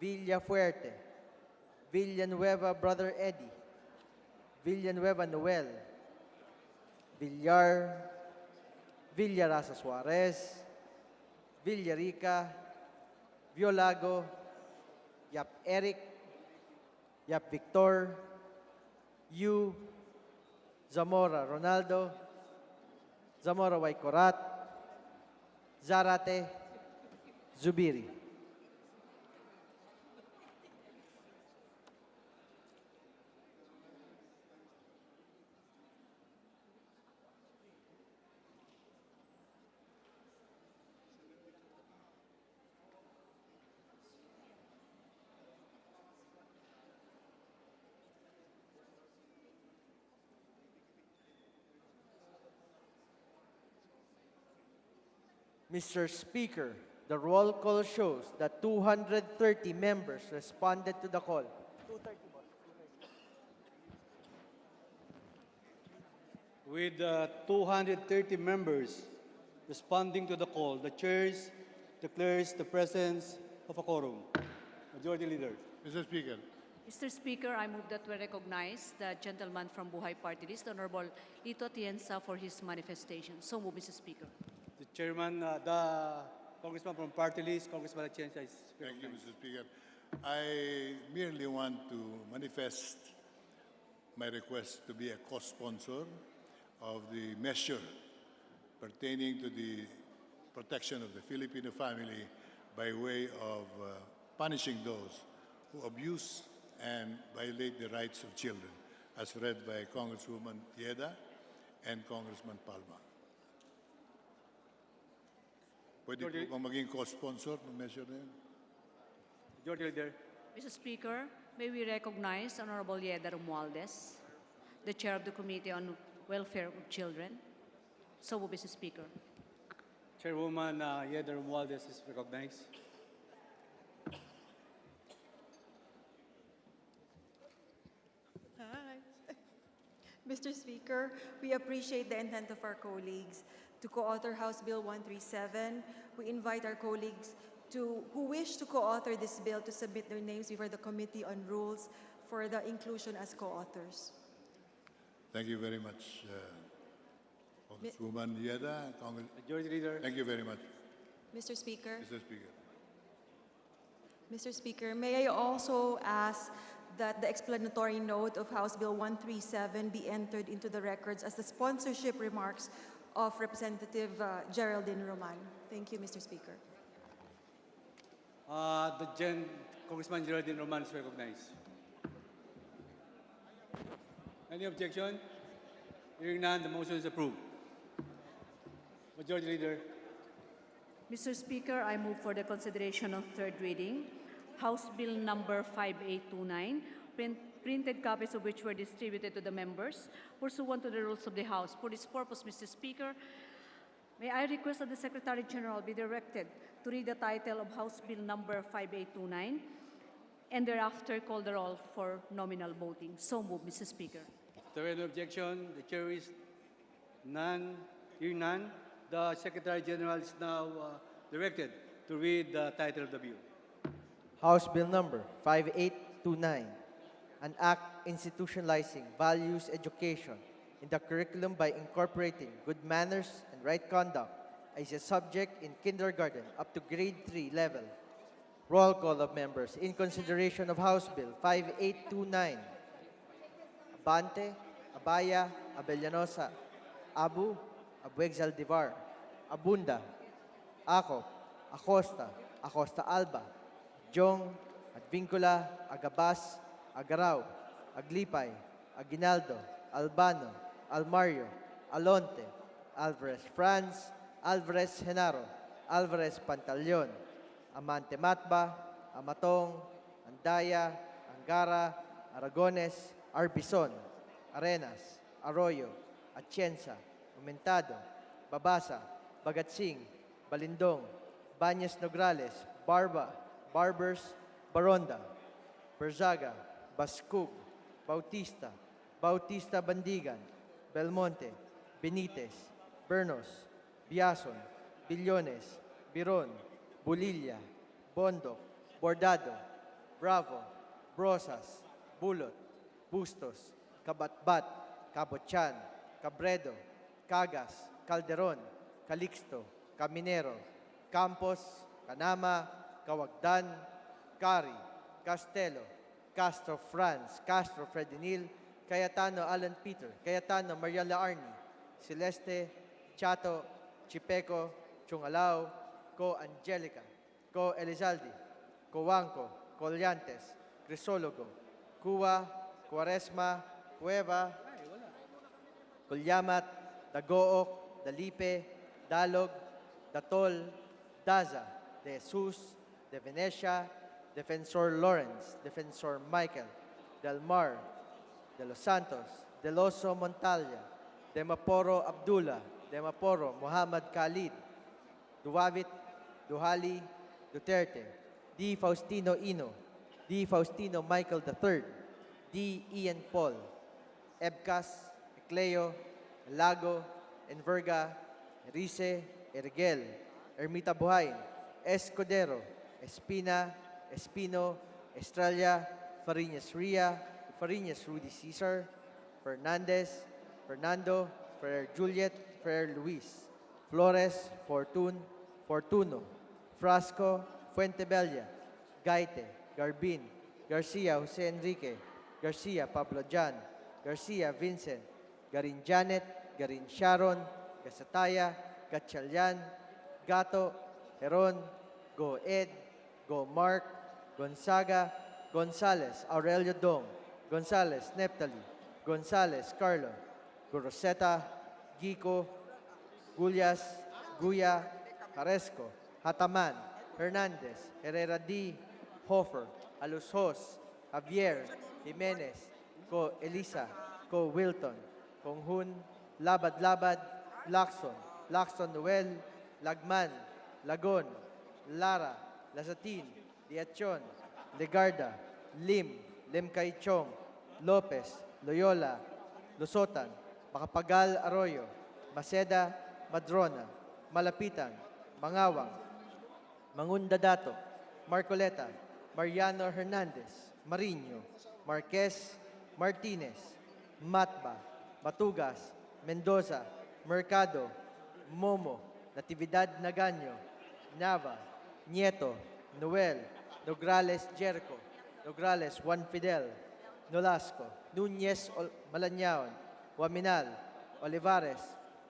S8: Villafuerte, Villanueva Brother Eddie, Villanueva Noel, Villar, Villarasa Suarez, Villarica, Violago, Yap Eric, Yap Victor, Yu, Zamora Ronaldo, Zamora Waikorat, Zarate, Zubiri. Mr. Speaker, the roll call shows that 230 members responded to the call.
S5: With 230 members responding to the call, the chair declares the presence of a quorum. Majority Leader.
S4: Mr. Speaker,
S9: Mr. Speaker, I move that we recognize the gentleman from Buhay Party List, Honorable Lito Tienza, for his manifestation. So move, Mr. Speaker.
S5: The chairman, the congressman from party list, Congressman Atienza, is
S4: thank you,
S5: recognized.
S4: Mr. Speaker. I merely want to manifest my request to be a co-sponsor of the measure pertaining to the protection of the Filipino family by way of punishing those who abuse and violate the rights of children, as read by Congresswoman Yeda and Congressman Palma. Pwede po bang maging co-sponsor ng measure na yun?
S5: Majority Leader.
S9: Mr. Speaker, may we recognize Honorable Yeda Romualdez, the Chair of the Committee on Welfare of Children. So move, Mr. Speaker.
S5: Chairwoman Yeda Romualdez is recognized.
S10: Hi. Mr. Speaker, we appreciate the intent of our colleagues to co-author House Bill 137. We invite our colleagues who wish to co-author this bill to submit their names before the Committee on Rules for the inclusion as co-authors.
S4: Thank you very much, Congresswoman Yeda.
S5: Majority Leader.
S4: Thank you very much,
S10: Mr. Speaker,
S4: Mr. Speaker.
S10: Mr. Speaker, may I also ask that the explanatory note of House Bill 137 be entered into the records as the sponsorship remarks of Representative Geraldine Roman. Thank you, Mr. Speaker.
S5: Congressman Geraldine Roman is recognized. Any objection? Hearing none, the motion is approved. Majority Leader.
S9: Mr. Speaker, I move for the consideration of third reading, House Bill number 5829, printed copies of which were distributed to the members pursuant to the rules of the House. For this purpose, Mr. Speaker, may I request that the Secretary General be directed to read the title of House Bill number 5829 and thereafter call the roll for nominal voting. So move, Mr. Speaker.
S5: If there are no objection, the chair is none. Hearing none, the Secretary General is now directed to read the title of the bill.
S8: House Bill Number 5829, an act institutionalizing values education in the curriculum by incorporating good manners and right conduct as a subject in kindergarten up to grade 3 level. Roll call of members in consideration of House Bill 5829. Abante, Abaya, Abellanosa, Abu, Abueg-Zaldivar, Abunda, Ako, Acosta, Acosta Alba, Jong, Advincula, Agabas, Agaraw, Aglipay, Aguinaldo, Albano, Almario, Alonte, Alvarez Franz, Alvarez Genaro, Alvarez Pantaleon, Amante Matba, Amatong, Andaya, Angara, Aragones, Arbison, Arenas, Arroyo, Atienza, Umentado, Babasa, Bagatsing, Balindong, Banyas Nograles, Barba, Barbers, Baronda, Berzaga, Bascug, Bautista, Bautista Bandigan, Belmonte, Benitez, Bernos, Biason, Billones, Biron, Bulilla, Bondo, Bordado, Bravo, Brosas, Bulot, Bustos, Kabatbat, Cabochan, Cabredo, Cagas, Calderon, Calixto, Caminero, Campos, Canama, Cawagdan, Cari, Castelo, Castro Franz, Castro Fredinil, Cayetano Alan Peter, Cayetano Mariela Arni, Celeste, Chato, Chipeco, Chungalao, Co Angelica, Co Elizalde, Coanco, Collantes, Crisologo, Cuba, Cuaresma, Cueva, Culyamat, Dagook, Dalipe, Dalog, Datol, Daza, De Jesus, De Venecia, Defensor Lawrence, Defensor Michael, Del Mar, De Los Santos, Del Oso Montalya, De Maporo Abdullah, De Maporo Muhammad Khalid, Duwavit, Duhali, Duterte, D. Faustino Ino, D. Faustino Michael III, D. Ian Paul, Ebcas, Ecleo, Lago, Enverga, Erice, Ergel, Ermita Buhayin, Escudero, Espina, Espino, Estrella, Fariñas Ria, Fariñas Rudy Cesar, Fernandez, Fernando, Ferrer Juliet, Ferrer Luis, Flores, Fortun, Fortuno, Frasco, Fuentebella, Gaite, Garbin, Garcia Jose Enrique, Garcia Pablo Jan, Garcia Vincent, Garin Janet, Garin Sharon, Gasataya, Gatchalian, Gato, Heron, Go Ed, Go Mark, Gonzaga, Gonzales, Aurelio Dong, Gonzales, Neptali, Gonzales, Carlo, Goroseta, Gico, Gullas, Guya, Caresco, Hataman, Hernandez, Herrera D, Hofer, Alushos, Javier, Jimenez, Ko Elisa, Ko Wilton, Konghun, Labad-Labad, Lacson, Lacson Noel, Lagman, Lagon, Lara, Lasatin, Diachon, Legarda, Lim, Lim Kay Chong, Lopez, Loyola, Lusotan, Macapagal Arroyo, Maceda, Madrona, Malapitan, Mangawang, Mangunda Dato, Marcoleta, Mariano Hernandez, Mariño, Marquez, Martinez, Matba, Matugas, Mendoza, Mercado, Momo, Natividad Naganyo, Nava, Nieto, Noel, Nograles Jericho, Nograles Juan Fidel, Nolasco, Nunez Malanyaon, Waminal, Olivares,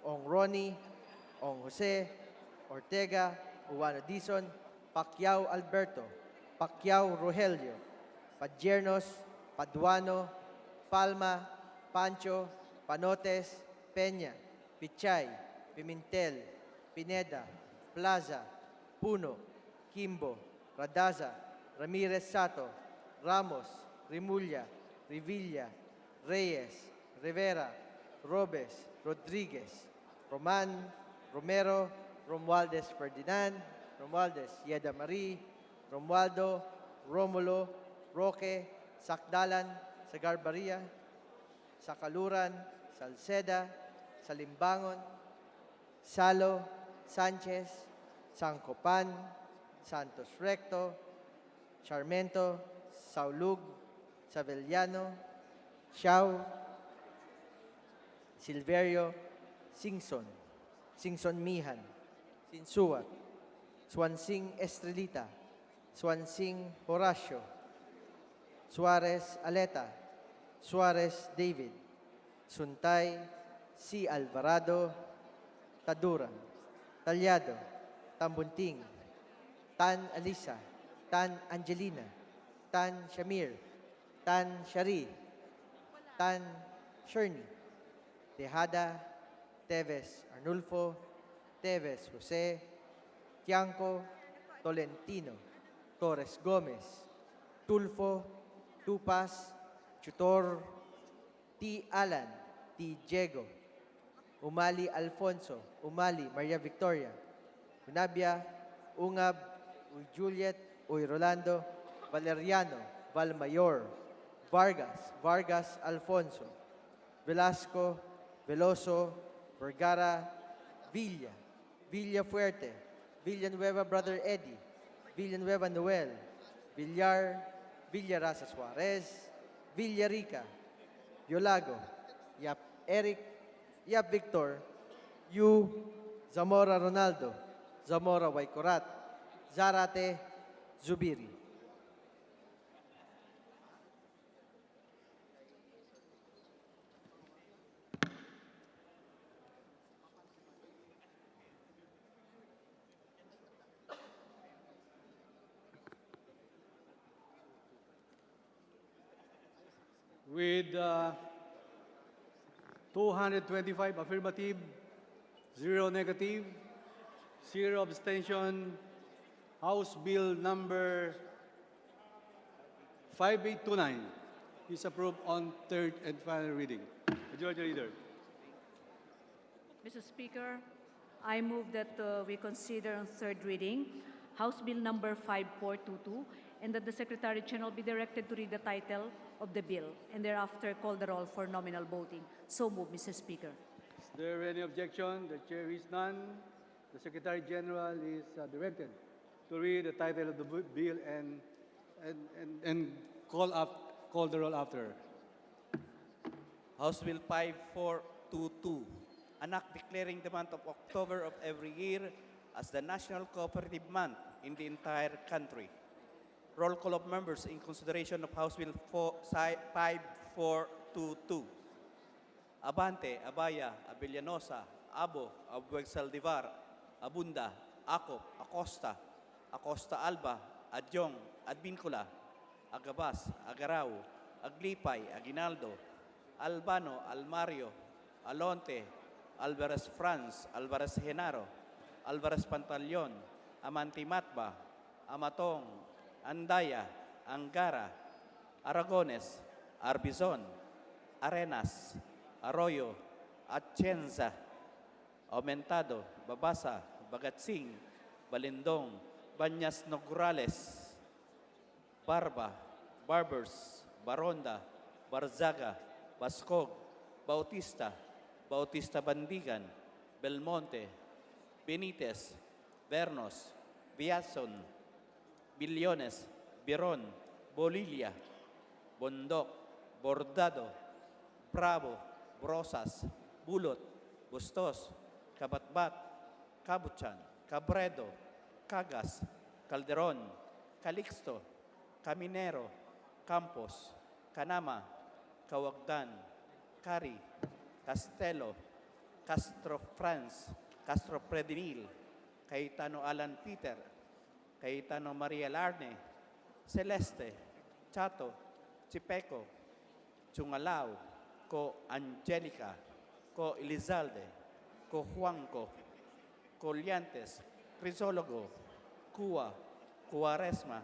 S8: Ong Ronnie, Ong Jose, Ortega, Uwano Dizon, Pacquiao Alberto, Pacquiao Rogelio, Padiernos, Paduano, Palma, Pancho, Panotes, Peña, Pichay, Pimentel, Pineda, Plaza, Puno, Kimbo, Radaza, Ramirez Sato, Ramos, Rimulya, Revilla, Reyes, Rivera, Robes, Rodriguez, Roman, Romero, Romualdez Ferdinand, Romualdez Yeda Marie, Romualdo, Romulo, Roque, Sakdalan, Sagarbaria, Sakaluran, Salceda, Salimbangon, Salo, Sanchez, Sangcopan, Santos Recto, Charmento, Saulug, Savellano, Xiao, Silverio, Singson, Singson Mihan, Sinsuat, Swansing Estrelita, Swansing Horacio, Suarez Aleta, Suarez David, Suntay, C. Alvarado, Taduran, Talyado, Tambunting, Tan Alisa, Tan Angelina, Tan Shamir, Tan Shari, Tan Sherny, Tejada, Teves Arnulfo, Teves Jose, Tianco, Tolentino, Torres Gomez, Tulfo, Tupas, Chutor, T. Alan, T. Diego, Umali Alfonso, Umali Maria Victoria, Unabia, Ungab, Uy Juliet, Uy Rolando, Valeriano, Valmayor, Vargas, Vargas Alfonso, Velasco, Veloso, Vergara, Villa, Villa Fuerte, Villanueva Brother Eddie, Villanueva Noel, Villar, Villarasa Suarez, Villarica, Yolago, Yap Eric, Yap Victor, Yu, Zamora Ronaldo, Zamora Waikorat, Zarate, Zubiri.
S5: With 225 affirmative, 0 negative, 0 abstention, House Bill number 5829 is approved on third and final reading. Majority Leader.
S9: Mr. Speaker, I move that we consider on third reading House Bill number 5422 and that the Secretary General be directed to read the title of the bill and thereafter call the roll for nominal voting. So move, Mr. Speaker.
S5: Is there any objection? The chair is none. The Secretary General is directed to read the title of the bill and call the roll after.
S12: House Bill 5422, an act declaring the month of October of every year as the National Cooperative Month in the entire country. Roll call of members in consideration of House Bill 5422. Abante, Abaya, Abellanosa, Abo, Abueg Saldivar, Abunda, Acop, Acosta, Acosta Alba, Adyong, Advincula, Agabas, Agarao, Aglipay, Aguinaldo, Albano, Almario, Alonte, Alvarez Franz, Alvarez Genaro, Alvarez Pantaleon, Amanti Matba, Amatong, Andaya, Angara, Aragones, Arbizon, Arenas, Arroyo, Atienza, Aumentado, Babasa, Bagatsing, Balindong, Banyas Nograles, Barba, Barbers, Baronda, Barzaga, Bascog, Bautista, Bautista Bandigan, Belmonte, Benitez, Bernos, Viason, Billones, Biron, Bolilla, Bondok, Bordado, Bravo, Brosas, Bulot, Bustos, Kabatbat, Kabuchan, Cabredo, Cagas, Calderon, Calixto, Caminero, Campos, Canama, Cawagdan, Cari, Castelo, Castro Franz, Castro Predinil, Cayetano Alan Peter, Cayetano Maria Larne, Celeste, Chato, Chipeco, Chungalao, Co Angelica, Co Elizalde, Co Juanco, Colliantes, Crisologo, Cua, Cuaresma,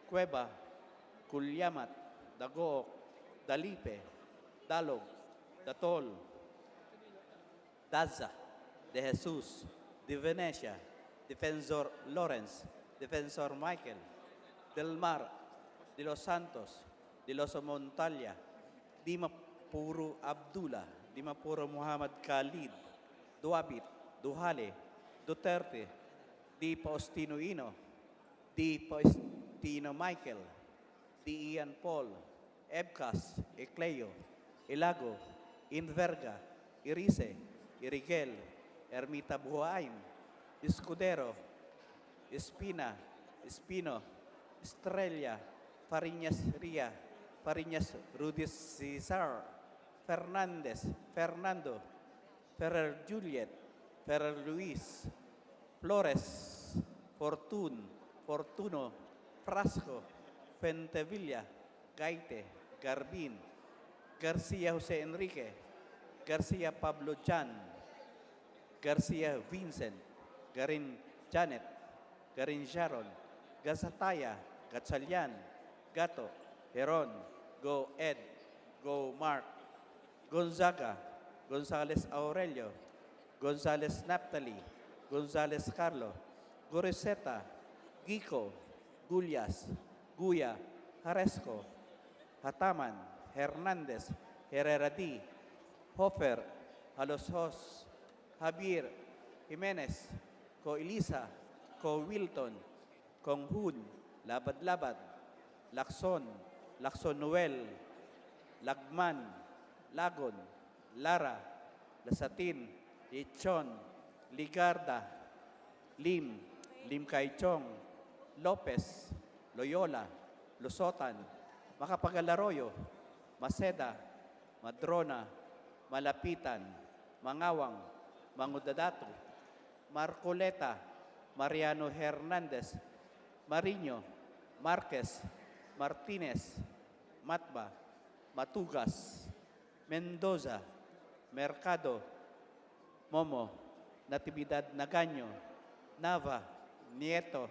S12: Cueva, Culyamat, Dagook, Dalipe, Dalog, Datol, Daza, De Jesus, De Venecia, Defensor Lawrence, Defensor Michael, Del Mar, De Los Santos, De Los Montalia, Dimapuro Abdullah, Dimapuro Muhammad Khalid, Duabit, Duhale, Duterte, Di Faustino Ino, Di Faustino Michael, Di Ian Paul, Ebcas, Ecleo, Ilago, Inverga, Irice, Irigel, Ermita Buhaim, Escudero, Espina, Espino, Estrella, Fariñas Ria, Fariñas Rudis Cesar, Fernandez, Fernando, Ferrer Juliet, Ferrer Luis, Flores, Fortun, Fortuno, Frasco, Fentevilla, Gaite, Garbin, Garcia Jose Enrique, Garcia Pablo Jan, Garcia Vincent, Garin Janet, Garin Sharon, Gazataya, Gatchalian, Gato, Heron, Go Ed, Go Mark, Gonzaga, Gonzales Aurelio, Gonzales Naphtali, Gonzales Carlo, Goriseta, Gico, Gulyas, Guya, Haresco, Hataman, Hernandez, Herrera D, Hofer, Halosos, Javier, Jimenez, Ko Elisa, Ko Wilton, Kong Hun, Labad-Labad, Lacson, Lacson Noel, Lagman, Lagon, Lara, Lasatin, Ichon, Ligarda, Lim, Lim Kaichong, Lopez, Loyola, Lusotan, Makapagalaroyo, Maceda, Madrona, Malapitan, Mangawang, Mangudadato, Marcoleta, Mariano Hernandez, Mariño, Marquez, Martinez, Matba, Matugas, Mendoza, Mercado, Momo, Natividad Nagaño, Nava, Nieto,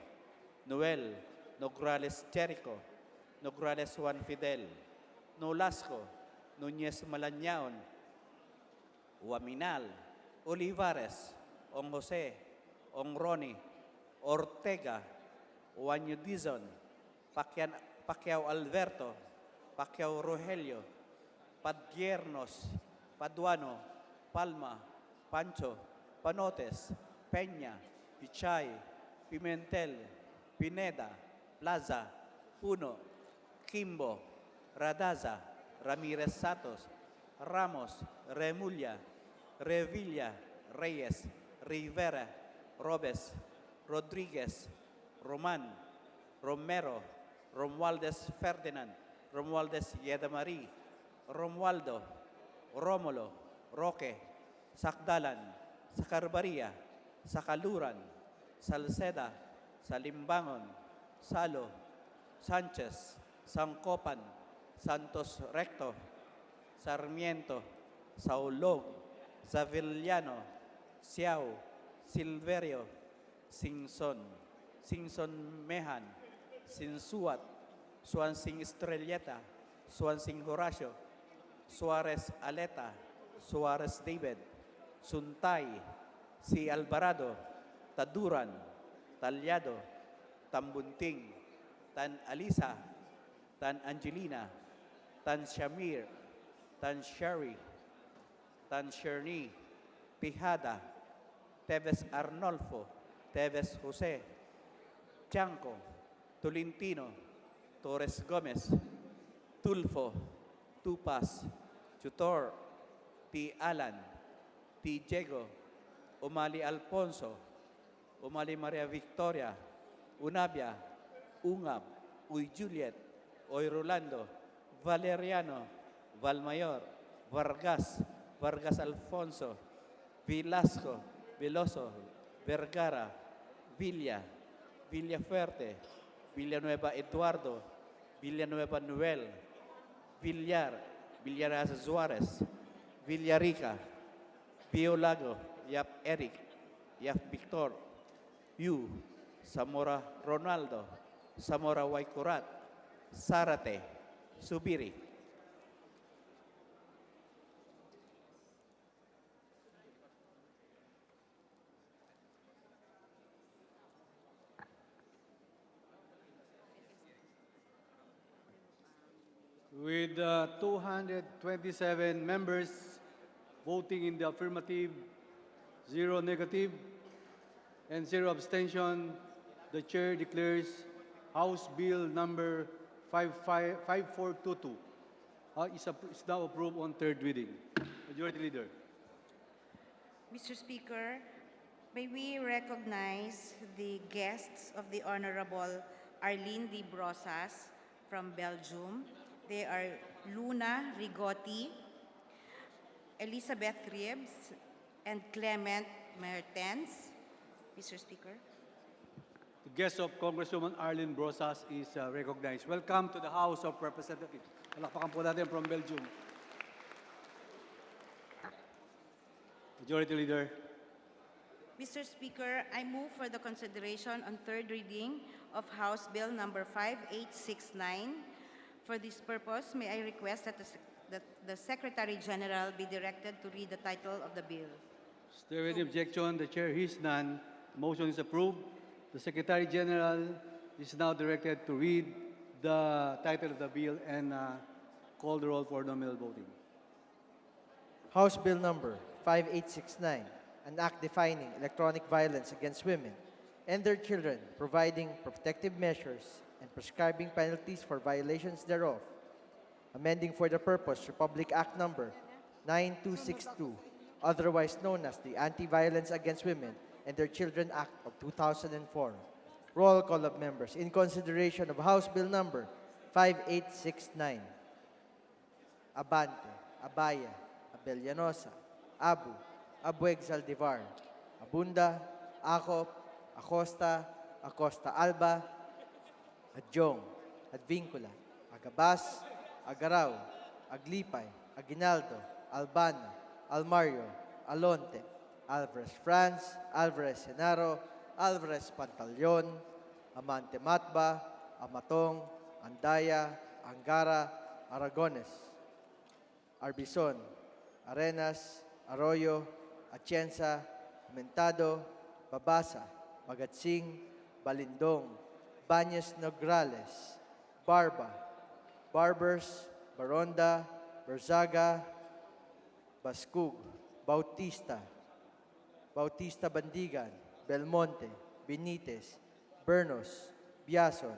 S12: Noel, Nograles Jericho, Nograles Juan Fidel, Nolasco, Núñez Malanyaon, Huaminal, Olivares, Ong Jose, Ong Ronnie, Ortega, Juanyo Dizon, Pacquiao Alberto, Pacquiao Rogelio, Padiernos, Paduano, Palma, Pancho, Panotes, Peña, Pichay, Pimentel, Pineda, Plaza, Puno, Kimbo, Radaza, Ramirez Satos, Ramos, Remulla, Revilla, Reyes, Rivera, Robes, Rodriguez, Roman, Romero, Romualdez Ferdinand, Romualdez Yedamari, Romualdo, Romulo, Roque, Sakdalan, Sakarbaria, Sakaluran, Salceda, Salimbangon, Salo, Sanchez, Sangkopan, Santos Recto, Sarmiento, Saulog, Savillano, Siao, Silverio, Singson, Singson Mehan, Sinsuat, Swansing Estrelleta, Swansing Horacio, Suarez Aleta, Suarez David, Suntay, Si Alvarado, Taduran, Talyado, Tambunting, Tan Alisa, Tan Angelina, Tan Shamir, Tan Sherry, Tan Sherni, Pijada, Teves Arnolfo, Teves Jose, Chanco, Tolentino, Torres Gomez, Tulfo, Tupas, Tutor, T. Alan, T. Diego, Umali Alfonso, Umali Maria Victoria, Unabia, Ungab, Uy Juliet, Oy Rolando, Valeriano, Valmayor, Vargas, Vargas Alfonso, Velasco, Veloso, Vergara, Villa, Villafuerte, Villanueva Eduardo, Villanueva Noel, Villar, Villaraza Suarez, Villarica, Biolago, Yap Eric, Yaf Victor, Yu, Zamora Ronaldo, Zamora Waikurat, Sarate, Subiri.
S5: With 227 members voting in the affirmative, 0 negative, and 0 abstention, the chair declares House Bill number 5422 is now approved on third reading. Majority Leader.
S3: Mr. Speaker, may we recognize the guests of the Honorable Arlene D. Brosas from Belgium. They are Luna Rigotti, Elizabeth Riebs, and Clement Mertens. Mr. Speaker.
S5: The guest of Congresswoman Arlene Brosas is recognized. Welcome to the House of Representatives. Palakpakan po natin from Belgium. Majority Leader.
S3: Mr. Speaker, I move for the consideration on third reading of House Bill number 5869. For this purpose, may I request that the Secretary General be directed to read the title of the bill.
S5: Is there any objection? The chair hears none. The motion is approved. The Secretary General is now directed to read the title of the bill and call the roll for nominal voting.
S8: House Bill number 5869, an act defining electronic violence against women and their children, providing protective measures and prescribing penalties for violations thereof, amending for the purpose Republic Act number 9262, otherwise known as the Anti-Violence Against Women and Their Children Act of 2004. Roll call of members in consideration of House Bill number 5869. Abante, Abaya, Abellanosa, Abu, Abueg Zaldivar, Abunda, Acop, Acosta, Acosta Alba, Adjong, Advincula, Agabas, Agaraw, Aglipay, Aguinaldo, Albano, Almario, Alonte, Alvarez Franz, Alvarez Senaro, Alvarez Pantaleon, Amante Matba, Amatong, Andaya, Angara, Aragones, Arbizon, Arenas, Arroyo, Atienza, Mentado, Babasa, Bagatsing, Balindong, Bañez Nograles, Barba, Barbers, Baronda, Berzaga, Bascug, Bautista, Bautista Bandigan, Belmonte, Benitez, Bernos, Biason,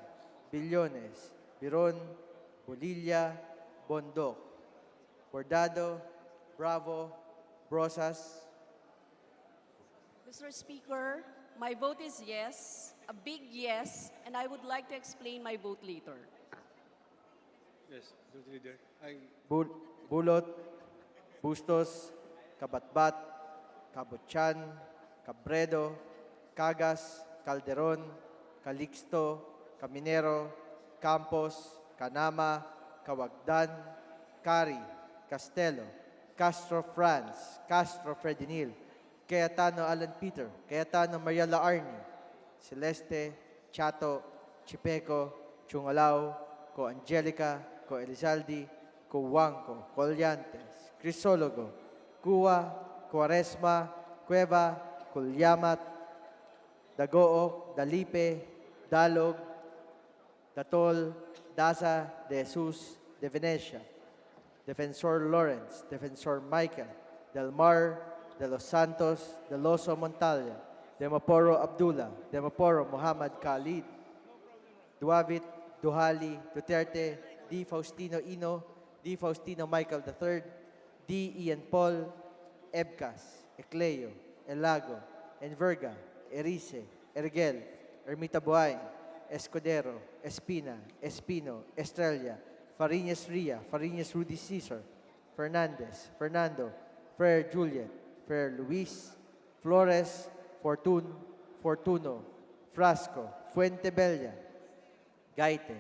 S8: Billones, Biron, Bolilla, Bondoc, Bordado, Bravo, Brosas.
S9: Mr. Speaker, my vote is yes, a big yes, and I would like to explain my vote later.
S5: Yes, Majority Leader.
S8: Bulot, Bustos, Kabatbat, Kabutchan, Cabredo, Cagas, Calderon, Calixto, Caminero, Campos, Canama, Cawagdan, Cari, Castelo, Castro Franz, Castro Fredinil, Cayetano Alan Peter, Cayetano Mariela Arni, Celeste, Chato, Chipeco, Chungalao, Co Angelica, Co Elizaldi, Co Huanco, Colliantes, Crisologo, Cua, Cuaresma, Cueva, Culyamat, Dagook, Dalipe, Dalog, Datol, Daza, De Jesus, De Venecia, Defensor Lawrence, Defensor Michael, Del Mar, De Los Santos, De Loso Montalya, Demaporo Abdullah, Demaporo Muhammad Khalid, Duavit, Duhali, Duterte, D. Faustino Ino, D. Faustino Michael III, D. Ian Paul, Ebcas, Ecleo, Elago, Enverga, Erice, Ergel, Ermita Buhay, Escudero, Espina, Espino, Estrella, Fariñas Ria, Fariñas Rudy Cesar, Fernandez, Fernando, Fer Juliet, Fer Luis, Flores, Fortun, Fortuno, Frasco, Fuente Bella, Gaite,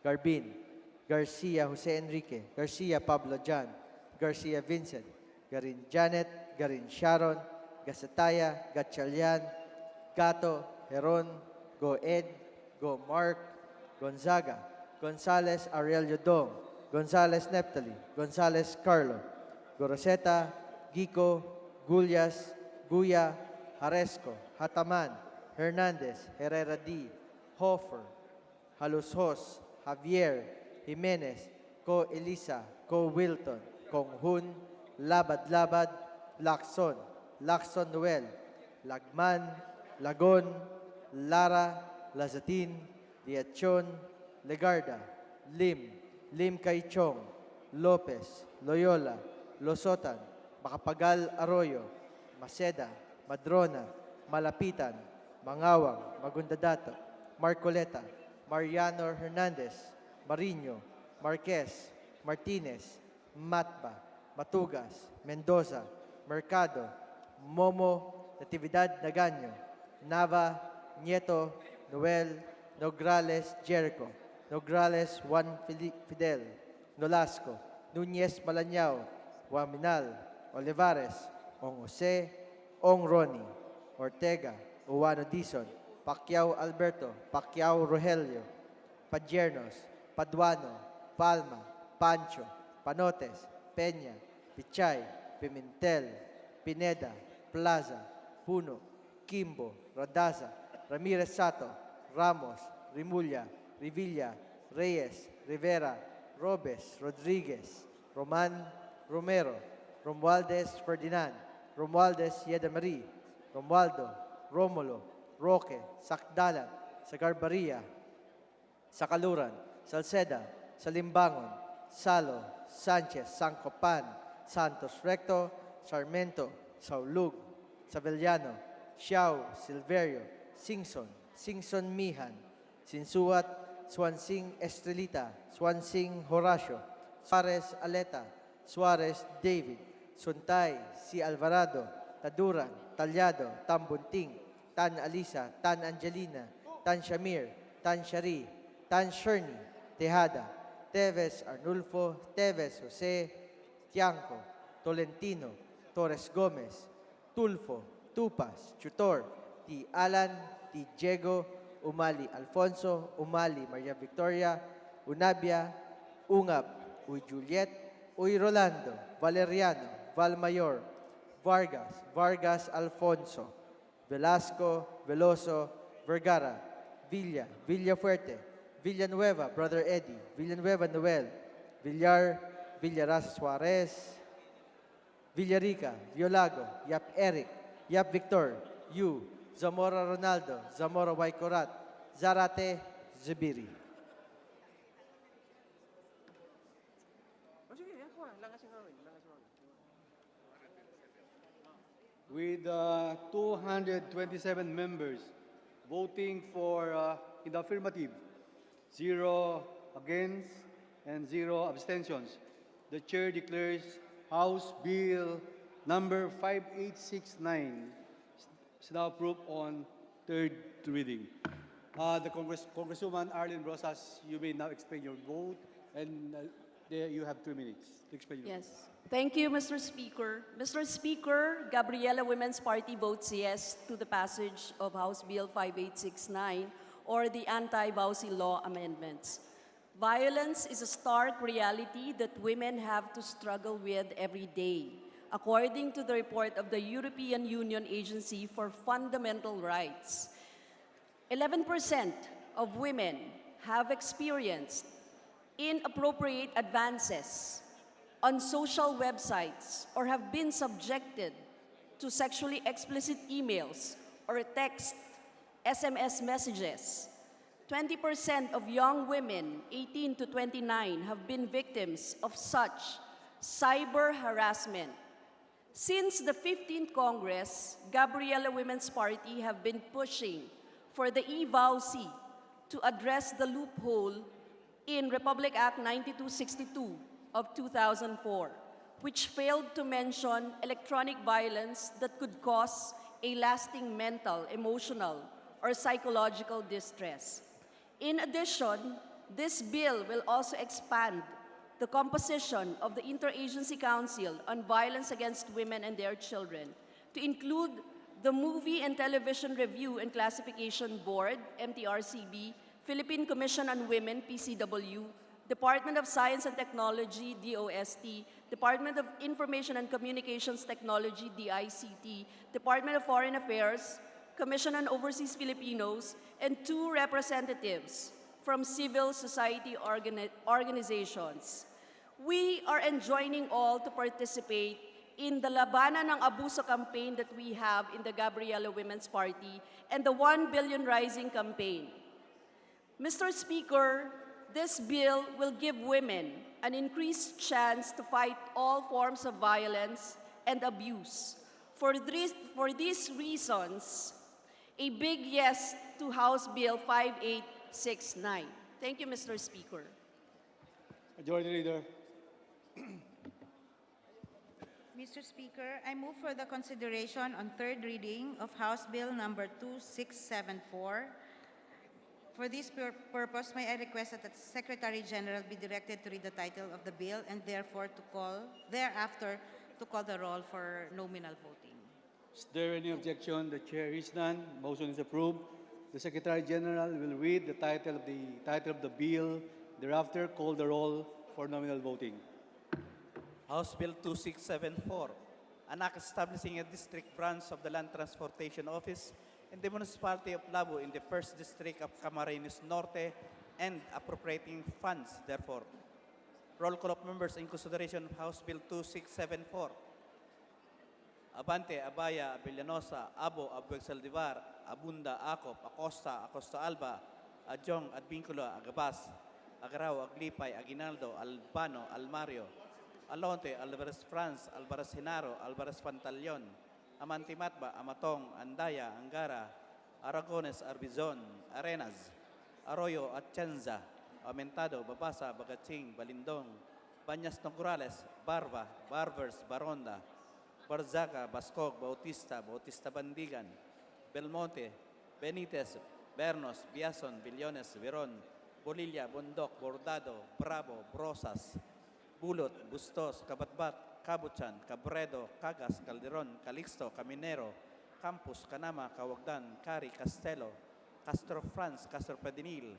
S8: Garbin, Garcia Jose Enrique, Garcia Pablo John, Garcia Vincent, Garin Janet, Garin Sharon, Gasataya, Gatchalian, Gato, Heron, Go Ed, Go Mark, Gonzaga, Gonzales Aurelio Dong, Gonzales Neptali, Gonzales Carlo, Goroseta, Gico, Gullas, Guya, Haresco, Hataman, Hernandez, Herrera D, Hofer, Halushos, Javier, Jimenez, Ko Elisa, Ko Wilton, Kong Hun, Labad-Labad, Lacson, Lacson Noel, Lagman, Lagon, Lara, Lazatin, Diachon, Legarda, Lim, Lim Kaichong, Lopez, Loyola, Losotan, Makapagal Arroyo, Maceda, Madrona, Malapitan, Mangawang, Magundadato, Marcoleta, Mariano Hernandez, Marino, Marquez, Martinez, Matba, Matugas, Mendoza, Mercado, Momo, Natividad Nagaño, Nava, Nieto, Noel, Nograles Jericho, Nograles Juan Fidel, Nolasco, Nunez Malanyao, Waminal, Olivares, Ong Jose, Ong Ronnie, Ortega, Uwano Dizon, Pacquiao Alberto, Pacquiao Rogelio, Padiernos, Paduano, Palma, Pancho, Panotes, Peña, Pichay, Pimentel, Pineda, Plaza, Puno, Kimbo, Radaza, Ramirez Sato, Ramos, Rimulya, Revilla, Reyes, Rivera, Robes, Rodriguez, Roman, Romero, Romualdez Ferdinand, Romualdez Yedamarie, Romualdo, Romulo, Roque, Sakdalan, Sagarbaria, Sakaluran, Salceda, Salimbangon, Salo, Sanchez, Sancopan, Santos Recto, Sarmento, Saulug, Savellano, Xiao, Silverio, Singson, Singson Mihan, Sinsuat, Swansing Estrelita, Swansing Horacio, Suarez Aleta, Suarez David, Suntay, Si Alvarado, Taduran, Talyado, Tambunting, Tan Alisa, Tan Angelina, Tan Shamir, Tan Shari, Tan Sherny, Tejada, Teves Arnulfo, Teves Jose, Tianco, Tolentino, Torres Gomez, Tulfo, Tupas, Chutor, T. Alan, T. Diego, Umali Alfonso, Umali Maria Victoria, Unabia, Ungab, Uy Juliet, Uy Rolando, Valeriano, Valmayor, Vargas, Vargas Alfonso, Velasco, Veloso, Vergara, Villa, Villafuerte, Villanueva, Brother Eddie, Villanueva Noel, Villar, Villarasa Suarez, Villarica, Violago, Yap Eric, Yap Victor, Yu, Zamora Ronaldo, Zamora Waikorat, Zarate, Zubiri.
S5: With 227 members voting for in the affirmative, 0 against, and 0 abstentions, the Chair declares House Bill number 5869 is now approved on third reading. The Congresswoman Arlene Rosas, you may now explain your vote, and there you have 2 minutes to explain your vote.
S9: Yes. Thank you, Mr. Speaker. Mr. Speaker, Gabriela Women's Party votes yes to the passage of House Bill 5869 or the anti-VAUSI law amendments. Violence is a stark reality that women have to struggle with every day, according to the report of the European Union Agency for Fundamental Rights. 11% of women have experienced inappropriate advances on social websites or have been subjected to sexually explicit emails or text, SMS messages. 20% of young women, 18 to 29, have been victims of such cyber harassment. Since the 15th Congress, Gabriela Women's Party have been pushing for the eVAUSI to address the loophole in Republic Act 9262 of 2004, which failed to mention electronic violence that could cause a lasting mental, emotional, or psychological distress. In addition, this bill will also expand the composition of the Interagency Council on Violence Against Women and Their Children, to include the Movie and Television Review and Classification Board, MTRCB, Philippine Commission on Women, PCW, Department of Science and Technology, DOST, Department of Information and Communications Technology, DICT, Department of Foreign Affairs, Commission on Overseas Filipinos, and 2 representatives from civil society organizations. We are enjoining all to participate in the Labanan ng Abuso campaign that we have in the Gabriela Women's Party and the 1 Billion Rising campaign. Mr. Speaker, this bill will give women an increased chance to fight all forms of violence and abuse. For these reasons, a big yes to House Bill 5869. Thank you, Mr. Speaker.
S5: Majority Leader.
S3: Mr. Speaker, I move for the consideration on third reading of House Bill number 2674. For this purpose, may I request that the Secretary General be directed to read the title of the bill and thereafter to call the roll for nominal voting.
S5: Is there any objection? The chair is none. Motion is approved. The Secretary General will read the title of the bill. Thereafter, call the roll for nominal voting.
S12: House Bill 2674, an act establishing a district branch of the Land Transportation Office in the Municipality of Labo in the 1st District of Camarines Norte and appropriating funds, therefore. Roll call of members in consideration of House Bill 2674. Abante, Abaya, Abellanosa, Abo, Abueg Saldivar, Abunda, Acop, Acosta, Acosta Alba, Adjong, Advincula, Agabas, Agarao, Aglipay, Aguinaldo, Albano, Almario, Alonte, Alvarez France, Alvarez Genaro, Alvarez Pantaleon, Amante Matba, Amatong, Andaya, Angara, Aragones, Arbizon, Arenas, Arroyo, Atienza, Aumentado, Babasa, Bagatsing, Balindong, Banyas Nograles, Barba, Barbers, Baronda, Barzaga, Bascog, Bautista, Bautista Bandigan, Belmonte, Benitez, Bernos, Biason, Billones, Veron, Bolilla, Bondok, Bordado, Bravo, Brosas, Bulot, Bustos, Kabatbat, Kabuchan, Cabredo, Cagas, Calderon, Calixto, Caminero, Campus, Canama, Cawagdan, Cari, Castelo, Castro France, Castro Pedinil,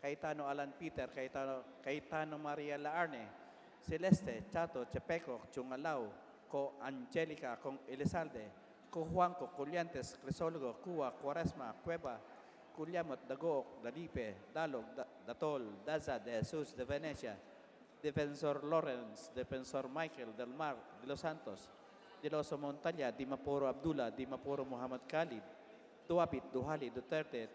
S12: Cayetano Alan Peter, Cayetano Maria Laarne, Celeste, Chato, Chepeco, Chungalao, Co Angelica, Con Elizalde, Co Juanco, Coliantes, Crisologo, Cua, Quaresma, Cueva, Culiamot, Dagoc, Dalipe, Dalog, Datol, Daza, De Jesus, De Venecia, Defensor Lawrence, Defensor Michael, Del Mar, De Los Santos, De Los Montaña, Di Mapuro Abdullah, Di Mapuro Muhammad Khalid, Duapit, Duhali, Duterte,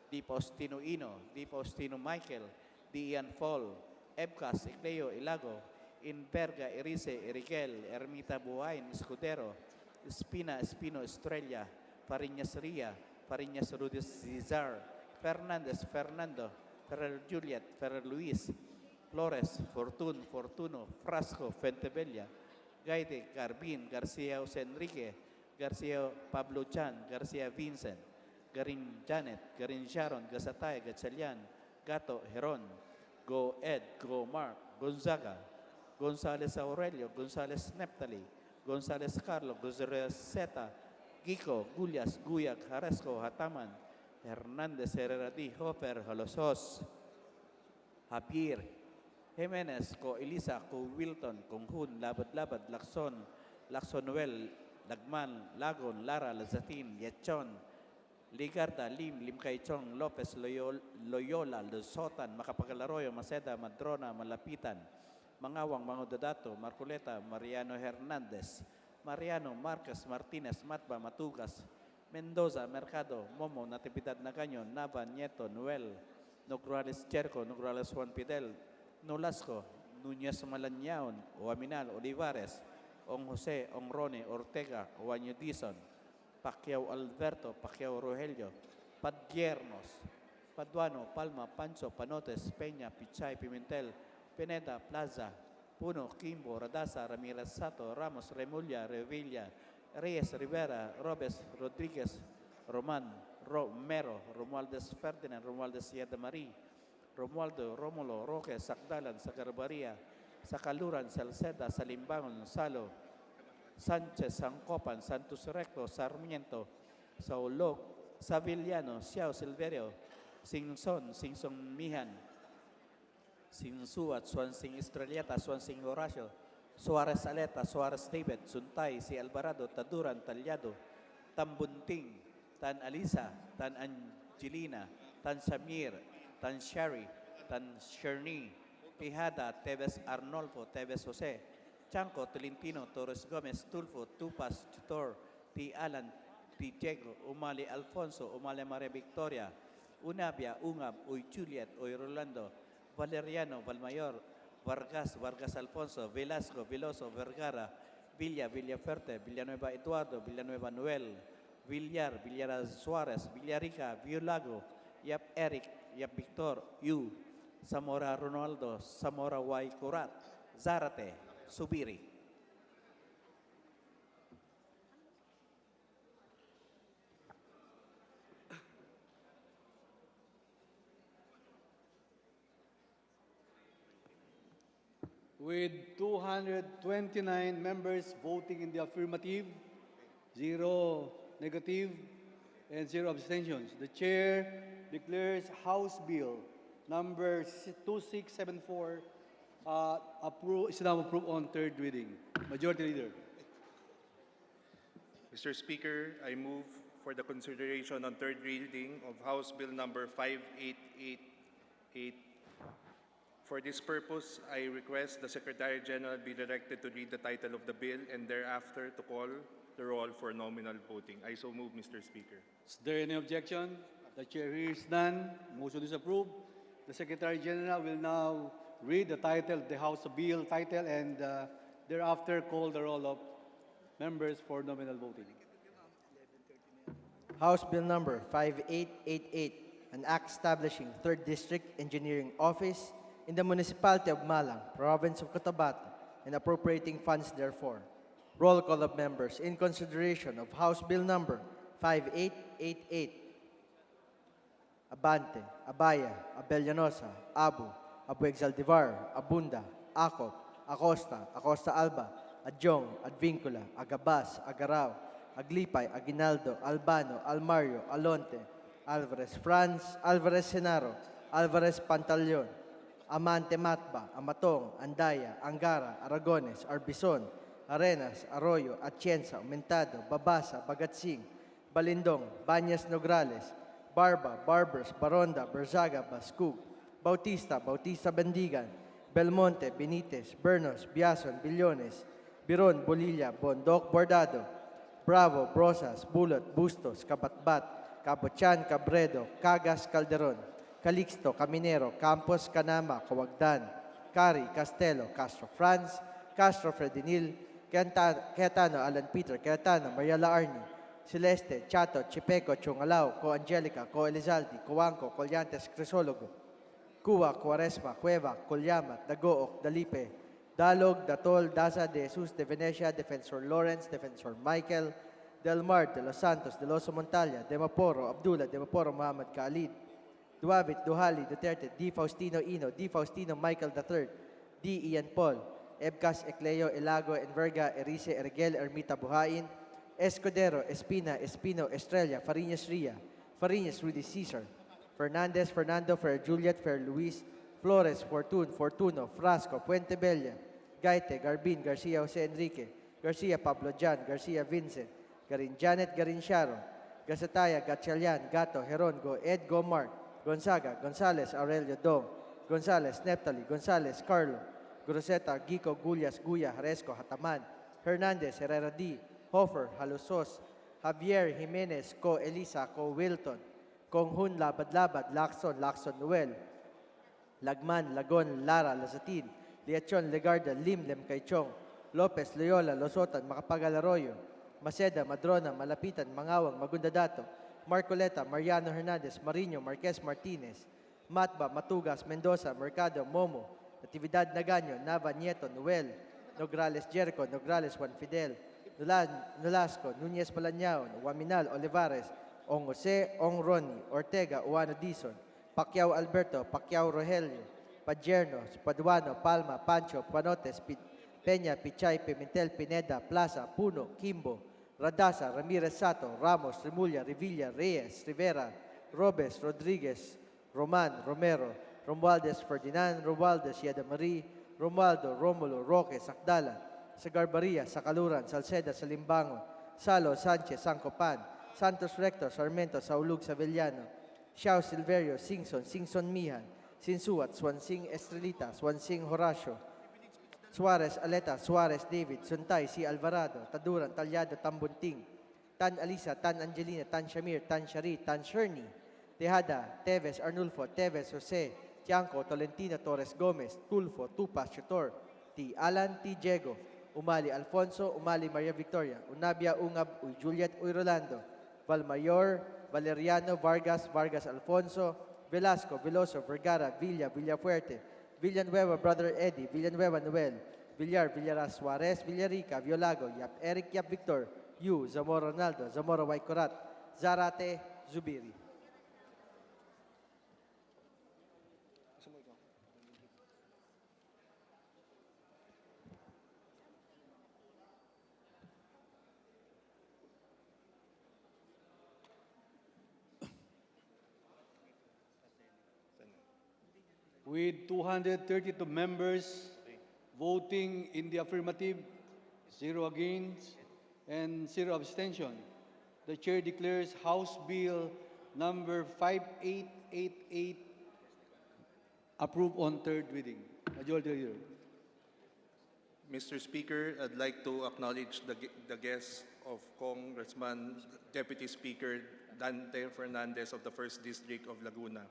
S12: Di Faustino Ino, Di Faustino Michael, Di Ian Fall, Ebcas, Icleo, Ilago, Inverga, Erice, Erigel, Ermita Buhain, Escudero, Espina, Espino, Estrella, Fariñas Ria, Fariñas Rudis Cesar, Fernandez, Fernando, Ferrer Juliet, Ferrer Luis, Flores, Fortun, Fortuno, Frasco, Fentebella, Gaide, Garbin, Garcia Jose Enrique, Garcia Pablo Chan, Garcia Vincent, Garin Janet, Garin Sharon, Gasatay, Gatchalian, Gato, Heron, Go Ed, Go Mark, Gonzaga, Gonzales Aurelio, Gonzales Neptali, Gonzales Carlo, Gonzales Zeta, Gico, Gullias, Guyac, Jaresco, Hataman, Hernández, Herrera Di, Hopper, Holosos, Javier, Jimenez, Ko Elisa, Ko Wilton, Konghun, Labad-Labad, Lacson, Lacson Noel, Lagman, Lagon, Lara, Lazatin, Yechon, Ligarda, Lim, Lim Kaichong, Lopez, Loyola, Lusotan, Macapagalaroyo, Maceda, Madrona, Malapitan, Mangawang, Mangudadato, Marcoleta, Mariano Hernandez, Mariano, Marcos, Martinez, Matba, Matugas, Mendoza, Mercado, Momo, Natividad Nagaño, Nava, Nieto, Noel, Nograles Cherco, Nograles Juan Pidel, Nolasco, Núñez Malanyaon, Oaminal, Olivares, Ong Jose, Ong Rone, Ortega, Oaño Dizon, Pacquiao Alberto, Pacquiao Rogelio, Padiernos, Paduano, Palma, Pancho, Panotes, Peña, Pichay, Pimentel, Pineda, Plaza, Puno, Kimbo, Radasa, Ramirez Sato, Ramos, Remulla, Revilla, Reyes, Rivera, Robes, Rodríguez, Roman, Romero, Romualdez Ferdinand, Romualdez Yadamarí, Romualdo, Romulo, Roque, Sacdalan, Sacarbaria, Sacaluran, Salceda, Salimbangon, Salo, Sanchez, Sancopan, Santos Recto, Sarmiento, Saulog, Savillano, Xiao Silverio, Singson, Singson Mihan, Sinsuat, Swansing Estrelleta, Swansing Horacio, Suarez Aleta, Suarez David, Suntay, Si Alvarado, Taduran, Talyado, Tambunting, Tan Alisa, Tan Angelina, Tan Samir, Tan Sherry, Tan Sherny, Tejada, Teves Arnolfo, Teves Jose, Chanco, Tolentino, Torres Gomez, Tulfo, Tupas, Tutor, T. Alan, T. Diego, Umali Alfonso, Umali Maria Victoria, Unabia, Ungab, Uy Juliet, Uy Rolando, Valeriano, Valmayor, Vargas, Vargas Alfonso, Velasco, Veloso, Vergara, Villa, Villaferte, Villanueva Eduardo, Villanueva Noel, Villar, Villar Suarez, Villarica, Violago, Yap Eric, Yap Victor, Yu, Zamora Ronaldo, Zamora Y. Curat, Zarate, Subiri.
S5: With 229 members voting in the affirmative, 0 negative, and 0 abstentions, the chair declares House Bill number 2674 is now approved on third reading. Majority Leader.
S7: Mr. Speaker, I move for the consideration on third reading of House Bill number 5888. For this purpose, I request the Secretary General be directed to read the title of the bill and thereafter to call the roll for nominal voting. I so move, Mr. Speaker.
S5: Is there any objection? The chair hears none. Motion is approved. The Secretary General will now read the title, the House Bill title, and thereafter call the roll of members for nominal voting.
S8: House Bill number 5888, an act establishing 3rd District Engineering Office in the Municipality of Malang, Province of Cotabato, and appropriating funds therefore. Roll call of members in consideration of House Bill number 5888. Abante, Abaya, Abellanosa, Abu, Abueg Zaldivar, Abunda, Acop, Acosta, Acosta Alba, Adjong, Advincula, Agabas, Agarao, Aglipay, Aguinaldo, Albano, Almario, Alonte, Alvarez Franz, Alvarez Senaro, Alvarez Pantaleon, Amante Matba, Amatong, Andaya, Angara, Aragones, Arbison, Arenas, Arroyo, Atienza, Aumentado, Babasa, Bagatsing, Balindong, Banyas Nograles, Barba, Barbers, Baronda, Berzaga, Bascug, Bautista, Bautista Bendigan, Belmonte, Benitez, Bernos, Biason, Billones, Biron, Bolilla, Bondoc, Bordado, Bravo, Brosas, Bulot, Bustos, Kabatbat, Cabochan, Cabredo, Cagas, Calderon, Calixto, Caminero, Campos, Canama, Kawagdan, Cari, Castelo, Castro Franz, Castro Fredinil, Cayetano, Alan Peter, Cayetano, Mariela Arni, Celeste, Chato, Chipeco, Chungalao, Co Angelica, Co Elizaldi, Coanco, Collantes, Crisologo, Cuba, Cuaresma, Cueva, Colyama, Dagook, Dalipe, Dalog, Datol, Daza, De Jesus, De Venecia, Defensor Lawrence, Defensor Michael, Del Mar, De Los Santos, De Loso Montalia, De Maporo, Abdullah, De Maporo, Muhammad Khalid, Duavit, Duhali, Duterte, D. Faustino Ino, D. Faustino Michael III, D. Ian Paul, Ebcas, Ecleo, Elago, Enverga, Erice, Ergel, Ermita Buhain, Escudero, Espina, Espino, Estrella, Fariñas Ria, Fariñas Rudy Cesar, Fernandez, Fernando, Fer Juliet, Fer Luis, Flores, Fortun, Fortuno, Frasco, Puente Bella, Gaite, Garbin, Garcia Jose Enrique, Garcia Pablo Jan, Garcia Vincent, Garin Janet, Garin Sharon, Gazataya, Gatchalian, Gato, Heron, Go, Ed, Go Mark, Gonzaga, Gonzales, Aurelio Dong, Gonzales, Neptali, Gonzales, Carlo, Groseta, Gico, Gullas, Guya, Haresco, Hataman, Hernandez, Herrera D, Hofer, Halusos, Javier Jimenez, Co Elisa, Co Wilton, Konghun, Labad-Labad, Lacson, Noel, Lagman, Lagon, Lara, Lazatin, Liachon, Legarda, Lim, Kaichong, Lopez, Loyola, Losotan, Macapagal Arroyo, Maceda, Madrona, Malapitan, Mangawang, Magundadato, Marcoleta, Mariano Hernandez, Marino, Marquez Martinez, Matba, Matugas, Mendoza, Mercado, Momo, Natividad Nagaño, Nava, Nieto, Noel, Nograles Jericho, Nograles Juan Fidel, Nolasco, Nunez Balanyao, Waminal, Olivares, Ong Jose, Ong Ronnie, Ortega, Uano Dizon, Pacquiao Alberto, Pacquiao Rogelio, Padierno, Paduano, Palma, Pancho, Panotes, Peña, Pichay, Pimentel, Pineda, Plaza, Puno, Kimbo, Radasa, Ramirez Sato, Ramos, Remulla, Revilla, Reyes, Rivera, Robes, Rodriguez, Roman, Romero, Romualdez Ferdinand, Romualdez Yadamari, Romualdo, Romulo, Roque, Sakdala, Sagarbaria, Sakaluran, Salceda, Salimbangon, Salo, Sanchez, Sancopan, Santos Recto, Sarmiento, Saulug, Savellano, Xiao Silverio, Singson, Singson Mihan, Sinsuat, Swansing Estrelita, Swansing Horacio, Suarez Aleta, Suarez David, Suntay, Si Alvarado, Taduran, Talyado, Tambunting, Tan Alisa, Tan Angelina, Tan Shamir, Tan Shari, Tan Sherny, Tejada, Teves, Arnulfo, Teves, Jose, Tiangco, Tolentino, Torres Gomez, Tulfo, Tupas, Chutor, T. Alan, T. Diego, Umali Alfonso, Umali Maria Victoria, Unabia Ungab, Uy Juliet, Uy Rolando, Valmayor, Valeriano, Vargas, Vargas Alfonso, Velasco, Veloso, Vergara, Villa, Villafuerte, Villanueva, Brother Eddie, Villanueva Noel, Villar, Villaras Suarez, Villarica, Violago, Yap Eric, Yap Victor, Yu, Zamora Ronaldo, Zamora Waikorat, Zarate, Zubiri.
S5: With 232 members voting in the affirmative, 0 against, and 0 abstention, the Chair declares House Bill number 5888 approved on third reading. Majority Leader.
S7: Mr. Speaker, I'd like to acknowledge the guests of Congressman Deputy Speaker Dante Fernandez of the 1st District of Laguna.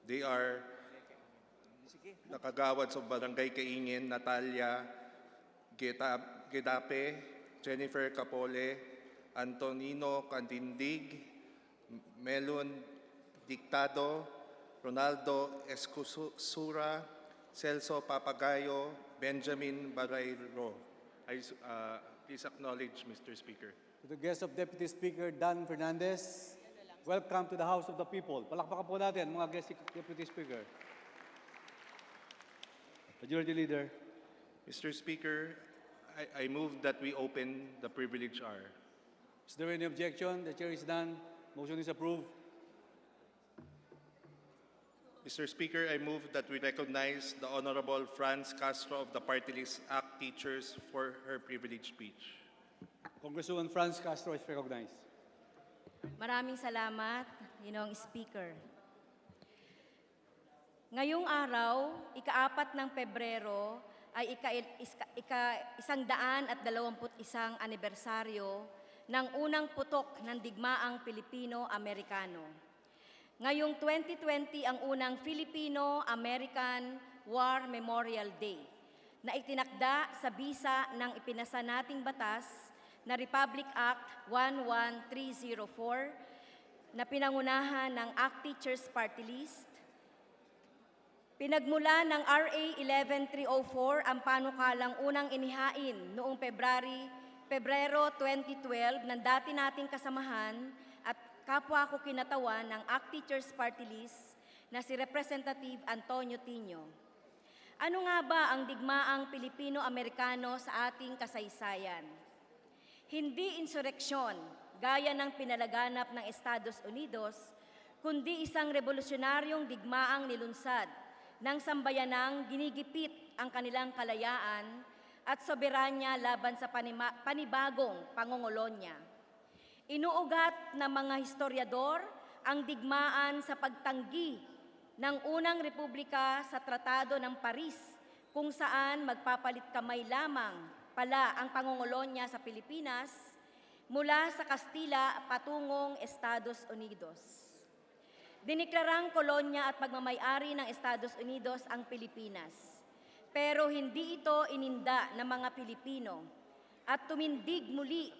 S7: They are nakagawad sa Barangay Kaingin, Natalia Gedape, Jennifer Capole, Antonino Cantindig, Melon Dictado, Ronaldo Escusura, Celso Papagayo, Benjamin Barreiro. Please acknowledge, Mr. Speaker.
S5: To the guest of Deputy Speaker Dan Fernandez, welcome to the House of the People. Palakpakan po natin mga guest Deputy Speaker. Majority Leader.
S7: Mr. Speaker, I move that we open the privilege hour.
S5: Is there any objection? The Chair is done. Motion is approved.
S7: Mr. Speaker, I move that we recognize the Honorable Franz Castro of the Party List ACT Teachers for her privileged speech.
S5: Congresswoman Franz Castro is recognized.
S13: Maraming salamat, Ginoong Speaker. Ngayong araw, ika-4 ng Pebrero, ay ika-121 anibersaryo ng unang putok ng digmaang Pilipino-Amerikano. Ngayong 2020 ang unang Filipino-American War Memorial Day na itinakda sa bisa ng ipinasa nating batas na Republic Act 11304 na pinangunahan ng ACT Teachers Party List. Pinagmula ng RA 11304 ang panukalang unang inihain noong Pebrero 2012 ng dati nating kasamahan at kapwa ko kinatawan ng ACT Teachers Party List na si Representative Antonio Tino. Ano nga ba ang digmaang Pilipino-Amerikano sa ating kasaysayan? Hindi insureksyon gaya ng pinalaganap ng Estados Unidos, kundi isang revolusyonaryong digmaang nilunsad ng sambayanang ginigipit ang kanilang kalayaan at soberanya laban sa panibagong pangongolonya. Inuugat ng mga historiador ang digmaan sa pagtanggi ng unang republika sa Tratado ng Paris, kung saan magpapalit kamay lamang pala ang pangongolonya sa Pilipinas mula sa Kastila patungong Estados Unidos. Diniklarang kolonya at pagmamayari ng Estados Unidos ang Pilipinas. Pero hindi ito ininda ng mga Pilipino at tumindig muli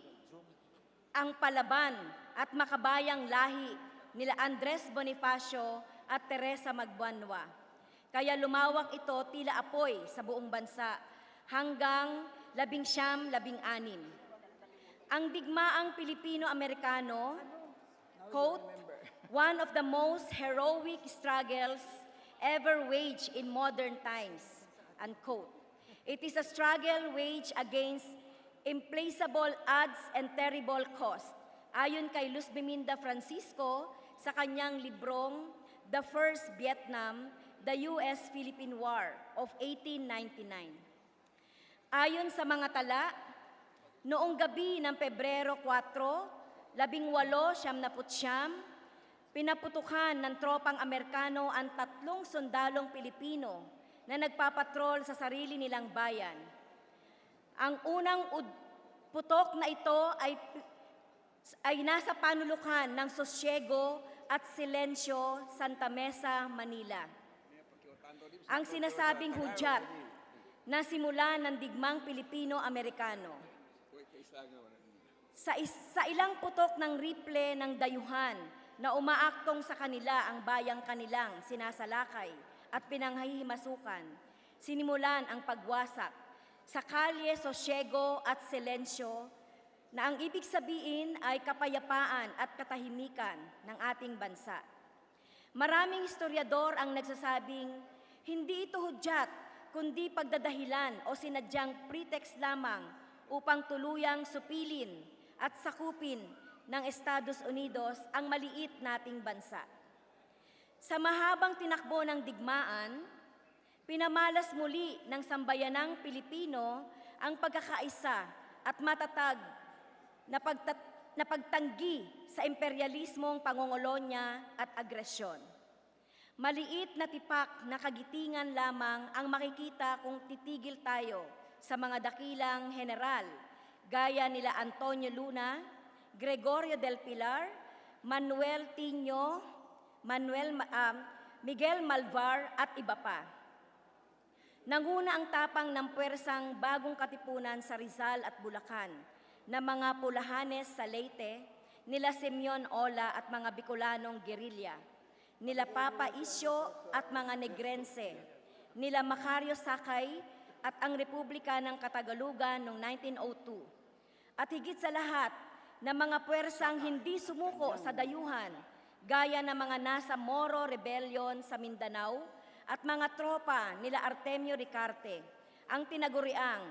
S13: ang palaban at makabayang lahi nila Andres Bonifacio at Teresa Magbanwa. Kaya lumawak ito tila apoy sa buong bansa hanggang 1916. Ang digmaang Pilipino-Amerikano, quote, one of the most heroic struggles ever waged in modern times, unquote. It is a struggle waged against implacable odds and terrible cost. Ayon kay Luz Biminda Francisco sa kanyang librong The First Vietnam, The U.S.-Philippine War of 1899. Ayon sa mga tala, noong gabi ng Pebrero 4, 1899, pinaputukan ng tropang Amerikano ang 3 sundalong Pilipino na nagpapatrol sa sarili nilang bayan. Ang unang putok na ito ay nasa panulukan ng Sosiego at Silensyo, Santa Mesa, Manila. Ang sinasabing hudyat na simula ng digmang Pilipino-Amerikano. Sa ilang putok ng rifle ng dayuhan na umaaktong sa kanila ang bayang kanilang sinasalakay at pinanghihimasukan, sinimulan ang pagwasak sa kalye Sosiego at Silensyo na ang ibig sabihin ay kapayapaan at katahimikan ng ating bansa. Maraming historiador ang nagsasabing hindi ito hudyat kundi pagdadahilan o sinadyang pretext lamang upang tuluyang supilin at sakupin ng Estados Unidos ang maliit nating bansa. Sa mahabang tinakbo ng digmaan, pinamalas muli ng sambayanang Pilipino ang pagkakaisa at matatag na pagtanggi sa imperialismong pangongolonya at agresyon. Maliit na tipak na kagitingan lamang ang makikita kung titigil tayo sa mga dakilang general gaya nila Antonio Luna, Gregorio del Pilar, Manuel Tiño, Miguel Malvar at iba pa. Nanguna ang tapang ng puwersang bagong katipunan sa Rizal at Bulacan na mga Pulahanes sa Leyte, nila Simeon Ola at mga Bicolanong gerilya, nila Papa Isyo at mga Negrense, nila Macario Sakay at ang Republika ng Katagalugan noong 1902. At higit sa lahat, na mga puwersang hindi sumuko sa dayuhan, gaya ng mga nasa Moro Rebellion sa Mindanao at mga tropa nila Artemio Ricarte, ang tinaguriang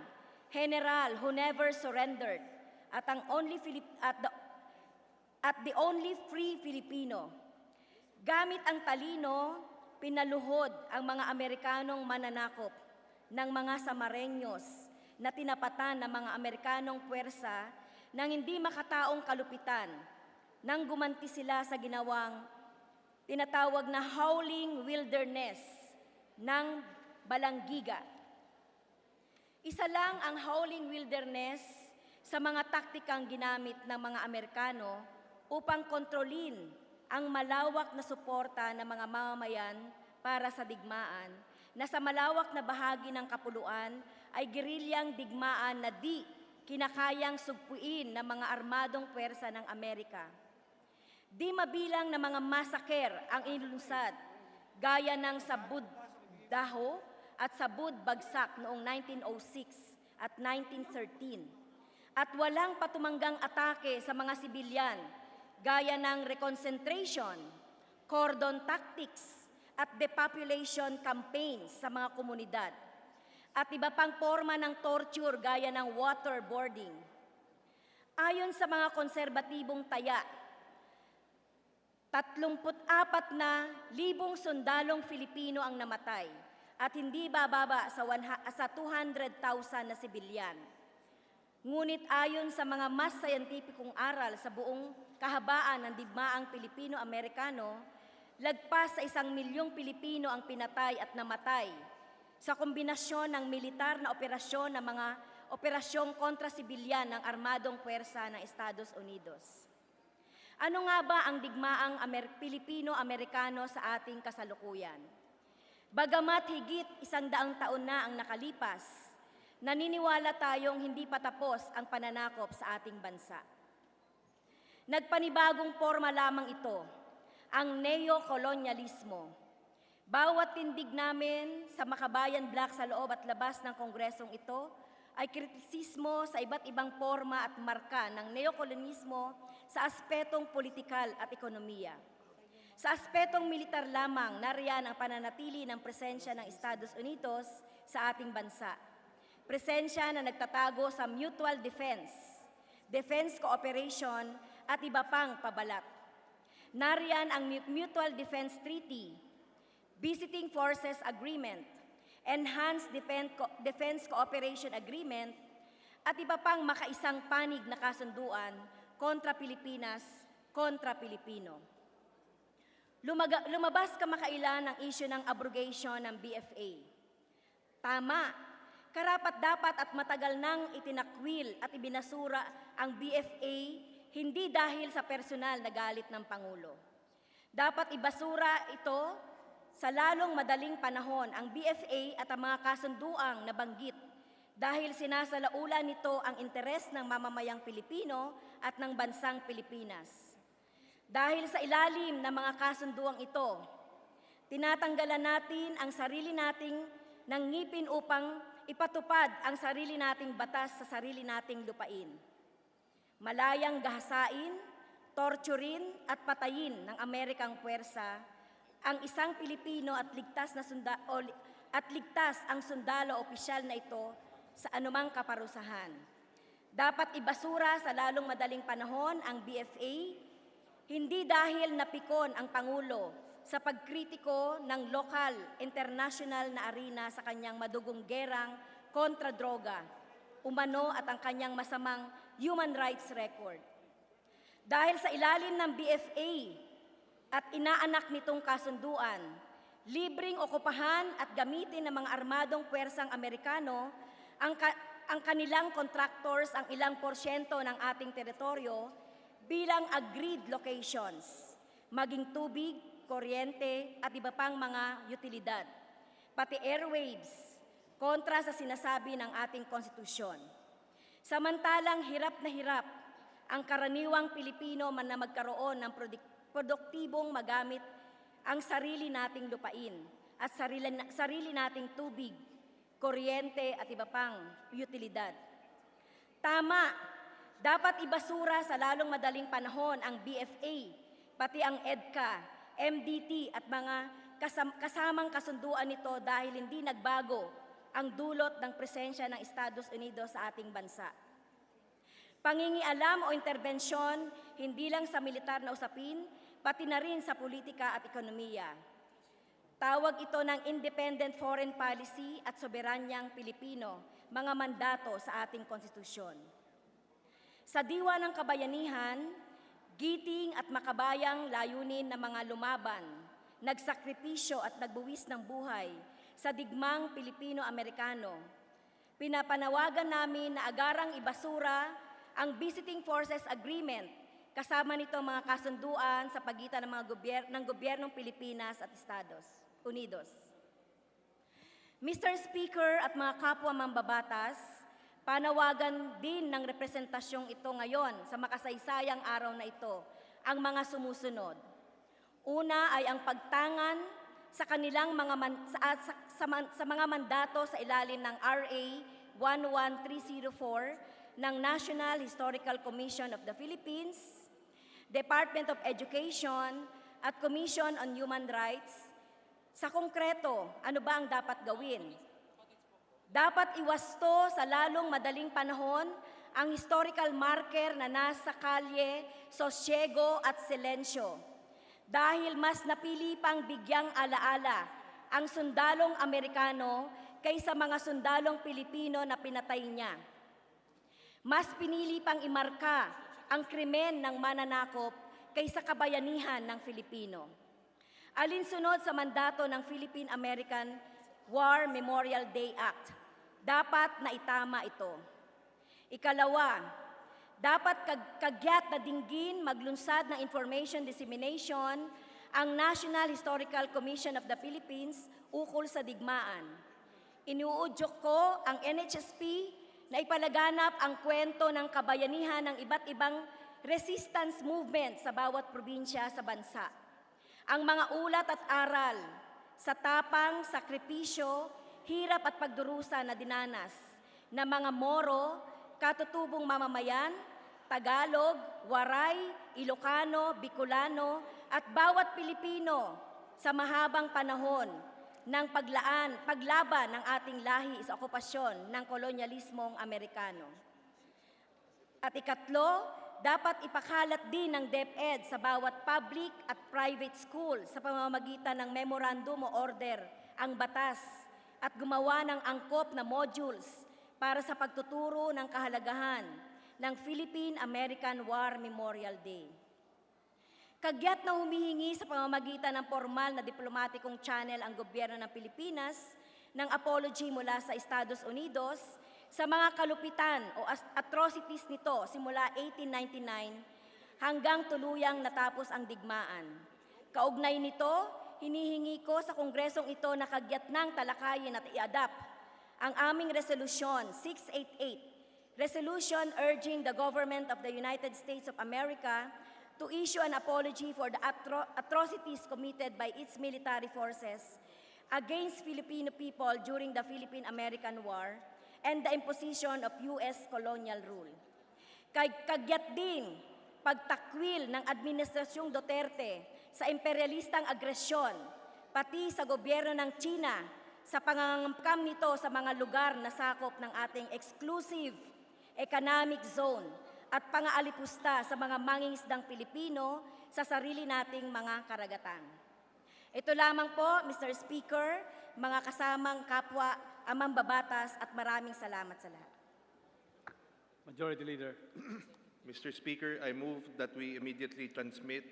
S13: General who never surrendered at ang the only free Filipino. Gamit ang talino, pinaluhod ang mga Amerikanong mananakop ng mga Samareños na tinapatan ng mga Amerikanong puwersa nang hindi makataong kalupitan nang gumanti sila sa ginawang tinatawag na howling wilderness ng Balanggiga. Isa lang ang howling wilderness sa mga taktikang ginamit ng mga Amerikano upang kontrolin ang malawak na suporta ng mga mamamayan para sa digmaan na sa malawak na bahagi ng kapuluan ay gerilyang digmaan na di kinakayang sugpuin ng mga armadong puwersa ng Amerika. Di mabilang na mga masaker ang inlunsad gaya ng Sabud Daho at Sabud Bagsak noong 1906 at 1913. At walang patumanggang atake sa mga sibilyan gaya ng reconcentration, cordon tactics at depopulation campaigns sa mga komunidad at iba pang forma ng torture gaya ng waterboarding. Ayon sa mga konserbatibong taya, 34,000 sundalong Filipino ang namatay at hindi bababa sa 200,000 na sibilyan. Ngunit ayon sa mga mas sayantipikong aral sa buong kahabaan ng digmaang Pilipino-Amerikano, lagpas sa 1 milyong Pilipino ang pinatay at namatay sa kombinasyon ng militar na operasyon ng mga operasyong kontrasibilyan ng armadong puwersa ng Estados Unidos. Ano nga ba ang digmaang Pilipino-Amerikano sa ating kasalukuyan? Bagamat higit 100 taon na ang nakalipas, naniniwala tayong hindi pa tapos ang pananakop sa ating bansa. Nagpanibagong forma lamang ito, ang neo-kolonyalismo. Bawat tindig namin sa Makabayan Black sa loob at labas ng kongresong ito ay kritisismo sa iba't ibang forma at marka ng neokolonismo sa aspetong politikal at ekonomiya. Sa aspetong militar lamang, nariyan ang pananatili ng presensya ng Estados Unidos sa ating bansa. presensya na nagtatago sa mutual defense, defense cooperation at iba pang pabalat. Nariyan ang Mutual Defense Treaty, Visiting Forces Agreement, Enhanced Defense Cooperation Agreement, at iba pang makaisang panig na kasunduan kontra Pilipinas, kontra Pilipino. Lumabas kamakailan ang issue ng abrogation ng BFA. Tama, karapat-dapat at matagal nang itinakwil at ibinasura ang BFA hindi dahil sa personal na galit ng Pangulo. Dapat ibasura ito sa lalong madaling panahon ang BFA at ang mga kasunduang nabanggit dahil sinasalaula nito ang interes ng mamamayang Pilipino at ng bansang Pilipinas. Dahil sa ilalim ng mga kasunduang ito, tinatanggalan natin ang sarili nating ng ngipin upang ipatupad ang sarili nating batas sa sarili nating lupain. Malayang gahasain, torturin at patayin ng Amerikang puwersa ang isang Pilipino at ligtas ang sundalo opisyal na ito sa anumang kaparusahan. Dapat ibasura sa lalong madaling panahon ang BFA, hindi dahil napikon ang Pangulo sa pagkritiko ng lokal, international na arena sa kanyang madugong gerang kontra droga, umano at ang kanyang masamang human rights record. Dahil sa ilalim ng BFA at inaanak nitong kasunduan, libreng okupahan at gamitin ng mga armadong puwersang Amerikano ang kanilang contractors ang ilang porsyento ng ating teritoryo bilang agreed locations, maging tubig, kuryente at iba pang mga utilidad, pati airwaves, kontra sa sinasabi ng ating konstitusyon. Samantalang hirap na hirap ang karaniwang Pilipino man na magkaroon ng produktibong magamit ang sarili nating lupain at sarili nating tubig, kuryente at iba pang utilidad. Tama, dapat ibasura sa lalong madaling panahon ang BFA, pati ang EDCA, MDT at mga kasamang kasunduan nito dahil hindi nagbago ang dulot ng presensya ng Estados Unidos sa ating bansa. Pangingialam o interbensyon hindi lang sa militar na usapin, pati na rin sa politika at ekonomiya. Tawag ito ng independent foreign policy at soberanyang Pilipino, mga mandato sa ating konstitusyon. Sa diwa ng kabayanihan, giting at makabayang layunin ng mga lumaban, nagsakripisyo at nagbuwis ng buhay sa digmang Pilipino-Amerikano. Pinapanawagan namin na agarang ibasura ang Visiting Forces Agreement, kasama nito mga kasunduan sa pagitan ng gobyernong Pilipinas at Estados Unidos. Mr. Speaker at mga kapwa mambabatas, panawagan din ng representasyong ito ngayon sa makasaysayang araw na ito ang mga sumusunod. Una ay ang pagtangan sa kanilang sa mga mandato sa ilalim ng RA 11304 ng National Historical Commission of the Philippines, Department of Education at Commission on Human Rights. Sa konkreto, ano ba ang dapat gawin? Dapat iwasto sa lalong madaling panahon ang historical marker na nasa kalye, sosiego at silensyo. Dahil mas napili pang bigyang alaala ang sundalong Amerikano kaysa mga sundalong Pilipino na pinatay niya. Mas pinili pang imarka ang krimen ng mananakop kaysa kabayanihan ng Filipino. Alinsunod sa mandato ng Philippine-American War Memorial Day Act, dapat na itama ito. Ikalawa, dapat kagyat na dinggin maglunsad ng information dissemination ang National Historical Commission of the Philippines ukol sa digmaan. Inuudyok ko ang NHSP na ipalaganap ang kwento ng kabayanihan ng iba't ibang resistance movement sa bawat probinsya sa bansa. Ang mga ulat at aral sa tapang, sakripisyo, hirap at pagdurusa na dinanas ng mga Moro, katutubong mamamayan, Tagalog, Waray, Ilocano, Bicolano at bawat Pilipino sa mahabang panahon ng paglaban ng ating lahi sa okupasyon ng kolonyalismong Amerikano. At ikatlo, dapat ipakalat din ng DepEd sa bawat public at private school sa pamamagitan ng memorandum o order ang batas at gumawa ng angkop na modules para sa pagtuturo ng kahalagahan ng Philippine-American War Memorial Day. Kagyat na humihingi sa pamamagitan ng formal na diplomatikong channel ang gobyerno ng Pilipinas ng apology mula sa Estados Unidos sa mga kalupitan o atrocities nito simula 1899 hanggang tuluyang natapos ang digmaan. Kaugnay nito, hinihingi ko sa Kongresong ito na kagyat ng talakayin at i-adapt ang aming Resolution 688, Resolution urging the government of the United States of America to issue an apology for the atrocities committed by its military forces against Filipino people during the Philippine-American War and the imposition of U.S. colonial rule. Kagyat din pagtakwil ng Administrasyong Duterte sa imperialistang agresyon, pati sa gobyerno ng China sa pangangambkam nito sa mga lugar na sakop ng ating exclusive economic zone at pangaalipusta sa mga mangingisdang Pilipino sa sarili nating mga karagatan. Ito lamang po, Mr. Speaker, mga kasamang kapwa, amang babatas, at maraming salamat sa lahat.
S5: Majority Leader.
S7: Mr. Speaker, I move that we immediately transmit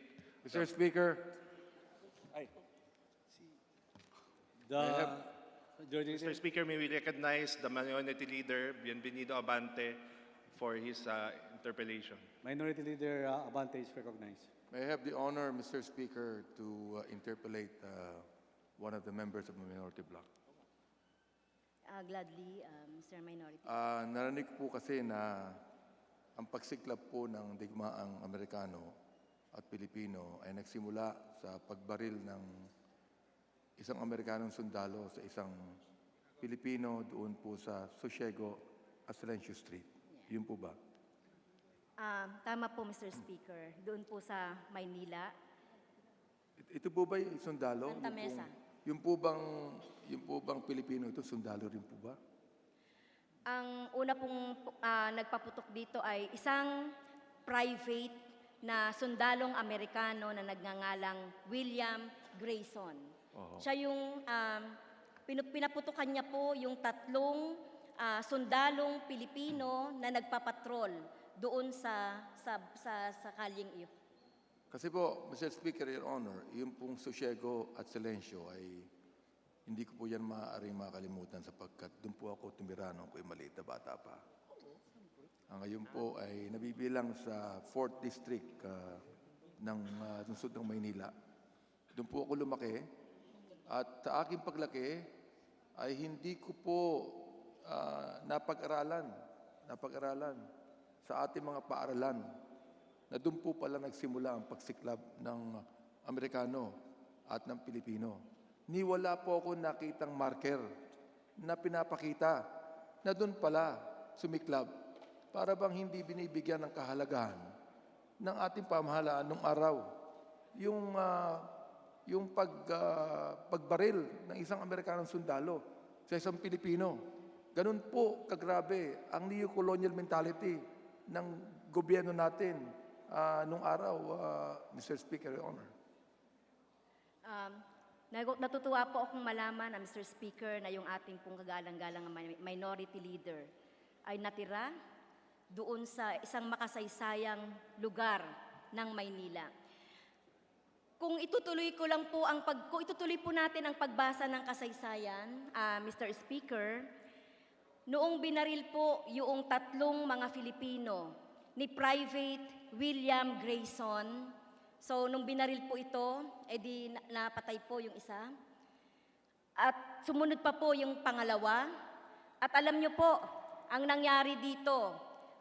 S14: Mr. Speaker,
S5: The Majority
S7: Mr.
S5: Leader.
S7: Speaker, may we recognize the Minority Leader, Bienvenido Abante, for his interpellation.
S5: Minority Leader Abante is recognized.
S14: may I have the honor, Mr. Speaker, to interpolate one of the members of the minority bloc.
S13: Gladly, Mr. Minority.
S14: Narinig po kasi na ang pagsiklab po ng digmaang Amerikano at Pilipino ay nagsimula sa pagbaril ng isang Amerikanong sundalo sa isang Pilipino doon po sa Sosiego at Silencio Street. Yun po ba?
S13: Tama po, Mr. Speaker. Doon po sa Maynila.
S14: Ito po ba yung sundalo?
S13: Santa Mesa.
S14: Yung po bang Pilipino ito, sundalo rin po ba?
S13: Ang una pong nagpaputok dito ay isang private na sundalong Amerikano na nagngangalang William Grayson. Siya yung pinaputukan niya po yung tatlong sundalong Pilipino na nagpapatrol doon sa kalyeng iyo.
S14: Kasi po, Mr. Speaker, Your Honor, yung pong Sosiego at Silencio ay hindi ko po yan maaaring makalimutan sapagkat doon po ako tumira nung ako'y maliit na bata pa. Ngayon po ay nabibilang sa 4th District ng lungsod ng Maynila. Doon po ako lumaki at sa aking paglaki ay hindi ko po napag-aralan sa ating mga paaralan na doon po pala nagsimula ang pagsiklab ng Amerikano at ng Pilipino. Wala po ako nakitang marker na pinapakita na doon pala sumiklab para bang hindi binibigyan ng kahalagahan ng ating pamahalaan nung araw. Yung pagbaril ng isang Amerikanong sundalo sa isang Pilipino. Ganun po kagrabe ang neo-colonial mentality ng gobyerno natin nung araw, Mr. Speaker, Your Honor.
S13: Natutuwa po akong malaman, Mr. Speaker, na yung ating pong kagalang-galang minority leader ay natira doon sa isang makasaysayang lugar ng Maynila. Kung itutuloy po natin ang pagbasa ng kasaysayan, Mr. Speaker, noong binaril po yung tatlong mga Filipino ni Private William Grayson. So, nung binaril po ito, edi napatay po yung isa. At sumunod pa po yung pangalawa. At alam nyo po, ang nangyari dito,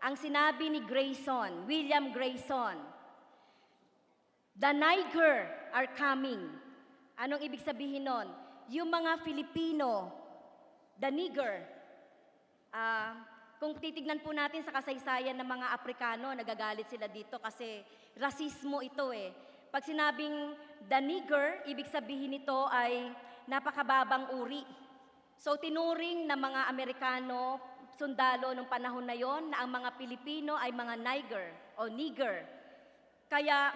S13: ang sinabi ni Grayson, William Grayson, "The Niger are coming." Anong ibig sabihin nun? Yung mga Filipino, the Niger, kung titignan po natin sa kasaysayan ng mga Aprikano, nagagalit sila dito kasi rasismo ito eh. Pag sinabing the Niger, ibig sabihin nito ay napakababang uri. So tinuring ng mga Amerikano, sundalo nung panahon na yon, na ang mga Pilipino ay mga Niger o nigger. Kaya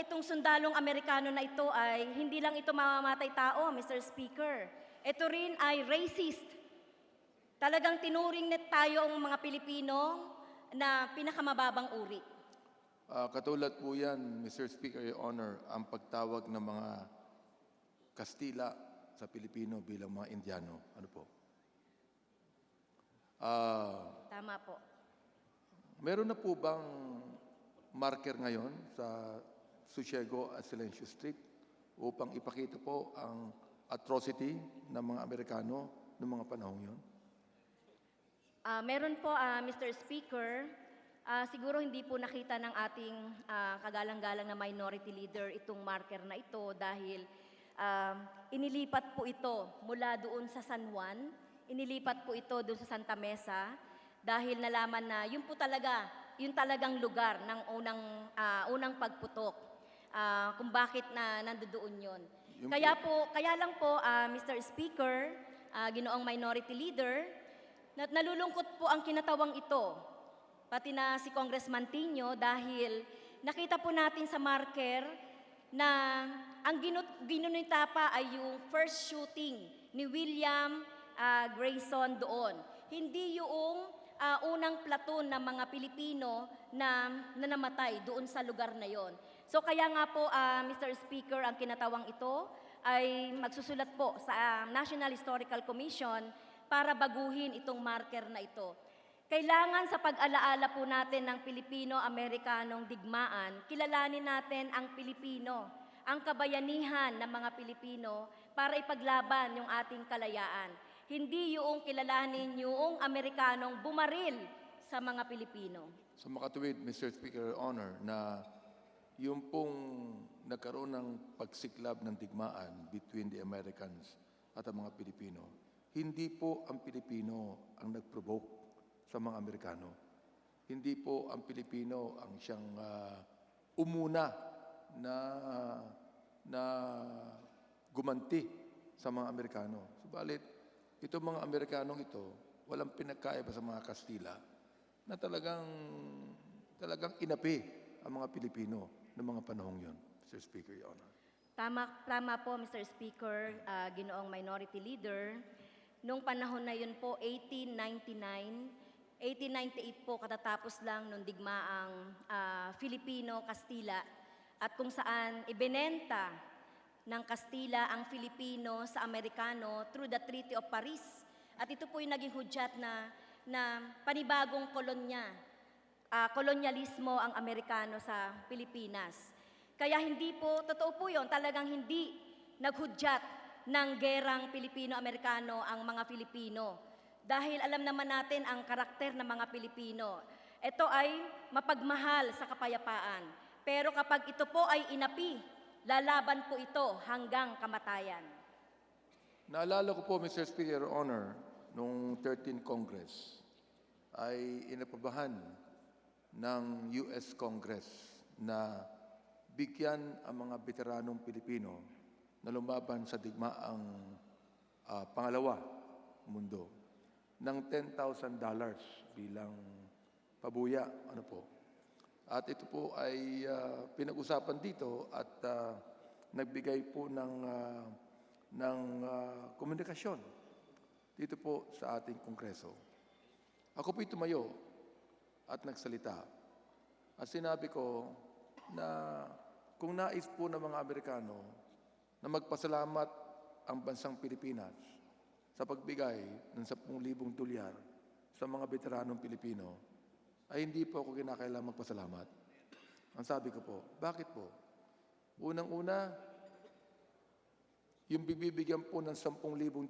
S13: itong sundalong Amerikano na ito ay hindi lang ito mamamatay tao, Mr. Speaker. Ito rin ay racist. Talagang tinuring na tayo ang mga Pilipino na pinakamababang uri.
S14: Katulad po yan, Mr. Speaker, Your Honor, ang pagtawag ng mga Kastila sa Pilipino bilang mga Indiano. Ano po?
S13: Tama po.
S14: Meron na po bang marker ngayon sa Susiego at Silencio Street upang ipakita po ang atrocity ng mga Amerikano noong mga panahong yon?
S13: Meron po, Mr. Speaker, siguro hindi po nakita ng ating kagalang-galang na minority leader itong marker na ito dahil inilipat po ito mula doon sa San Juan, inilipat po ito doon sa Santa Mesa dahil nalaman na yun po talaga, yun talagang lugar ng unang pagputok kung bakit na nandoon yun. Kaya lang po, Mr. Speaker, Ginoong Minority Leader, nalulungkot po ang kinatawang ito, pati na si Congressman Tino, dahil nakita po natin sa marker na ang ginunita pa ay yung first shooting ni William Grayson doon. Hindi yung unang platoon ng mga Pilipino na namatay doon sa lugar na yon. So kaya nga po, Mr. Speaker, ang kinatawang ito ay magsusulat po sa National Historical Commission para baguhin itong marker na ito. Kailangan sa pag-alaala po natin ng Pilipino-Amerikanong digmaan, kilalanin natin ang Pilipino, ang kabayanihan ng mga Pilipino para ipaglaban yung ating kalayaan. Hindi yung kilalanin yung Amerikanong bumaril sa mga Pilipino.
S14: Sa makatuwid, Mr. Speaker, Your Honor, na yung pong nagkaroon ng pagsiklab ng digmaan between the Americans at ang mga Pilipino, hindi po ang Pilipino ang nag-provoke sa mga Amerikano. Hindi po ang Pilipino ang siyang umuna na gumanti sa mga Amerikano. Subalit, itong mga Amerikanong ito, walang pinagkaiba sa mga Kastila na talagang inapi ang mga Pilipino ng mga panahong yon, Mr. Speaker, Your Honor.
S13: Tama po, Mr. Speaker, Ginoong Minority Leader. Noong panahon na yun po, 1898 po, katatapos lang nung digmaang Filipino-Kastila at kung saan ibinenta ng Kastila ang Filipino sa Amerikano through the Treaty of Paris. At ito po yung naging hudyat na panibagong kolonyalismo ang Amerikano sa Pilipinas. Kaya hindi po, totoo po yun, talagang hindi naghudyat ng gerang Pilipino-Amerikano ang mga Filipino. Dahil alam naman natin ang karakter ng mga Pilipino. Ito ay mapagmahal sa kapayapaan. Pero kapag ito po ay inapi, lalaban po ito hanggang kamatayan.
S14: Naalala ko po, Mr. Speaker, Your Honor, noong 13th Congress ay inaprobahan ng US Congress na bigyan ang mga veteranong Pilipino na lumaban sa digmaang pangalawa mundo ng $10,000 bilang pabuya. Ano po? At ito po ay pinag-usapan dito at nagbigay po ng komunikasyon dito po sa ating Kongreso. Ako po'y tumayo at nagsalita. At sinabi ko na kung nais po ng mga Amerikano na magpasalamat ang bansang Pilipinas sa pagbigay ng $10,000 sa mga veteranong Pilipino, ay hindi po ako kinakailangan magpasalamat. Ang sabi ko po, bakit po? Unang-una, yung bibigyan po ng $10,000,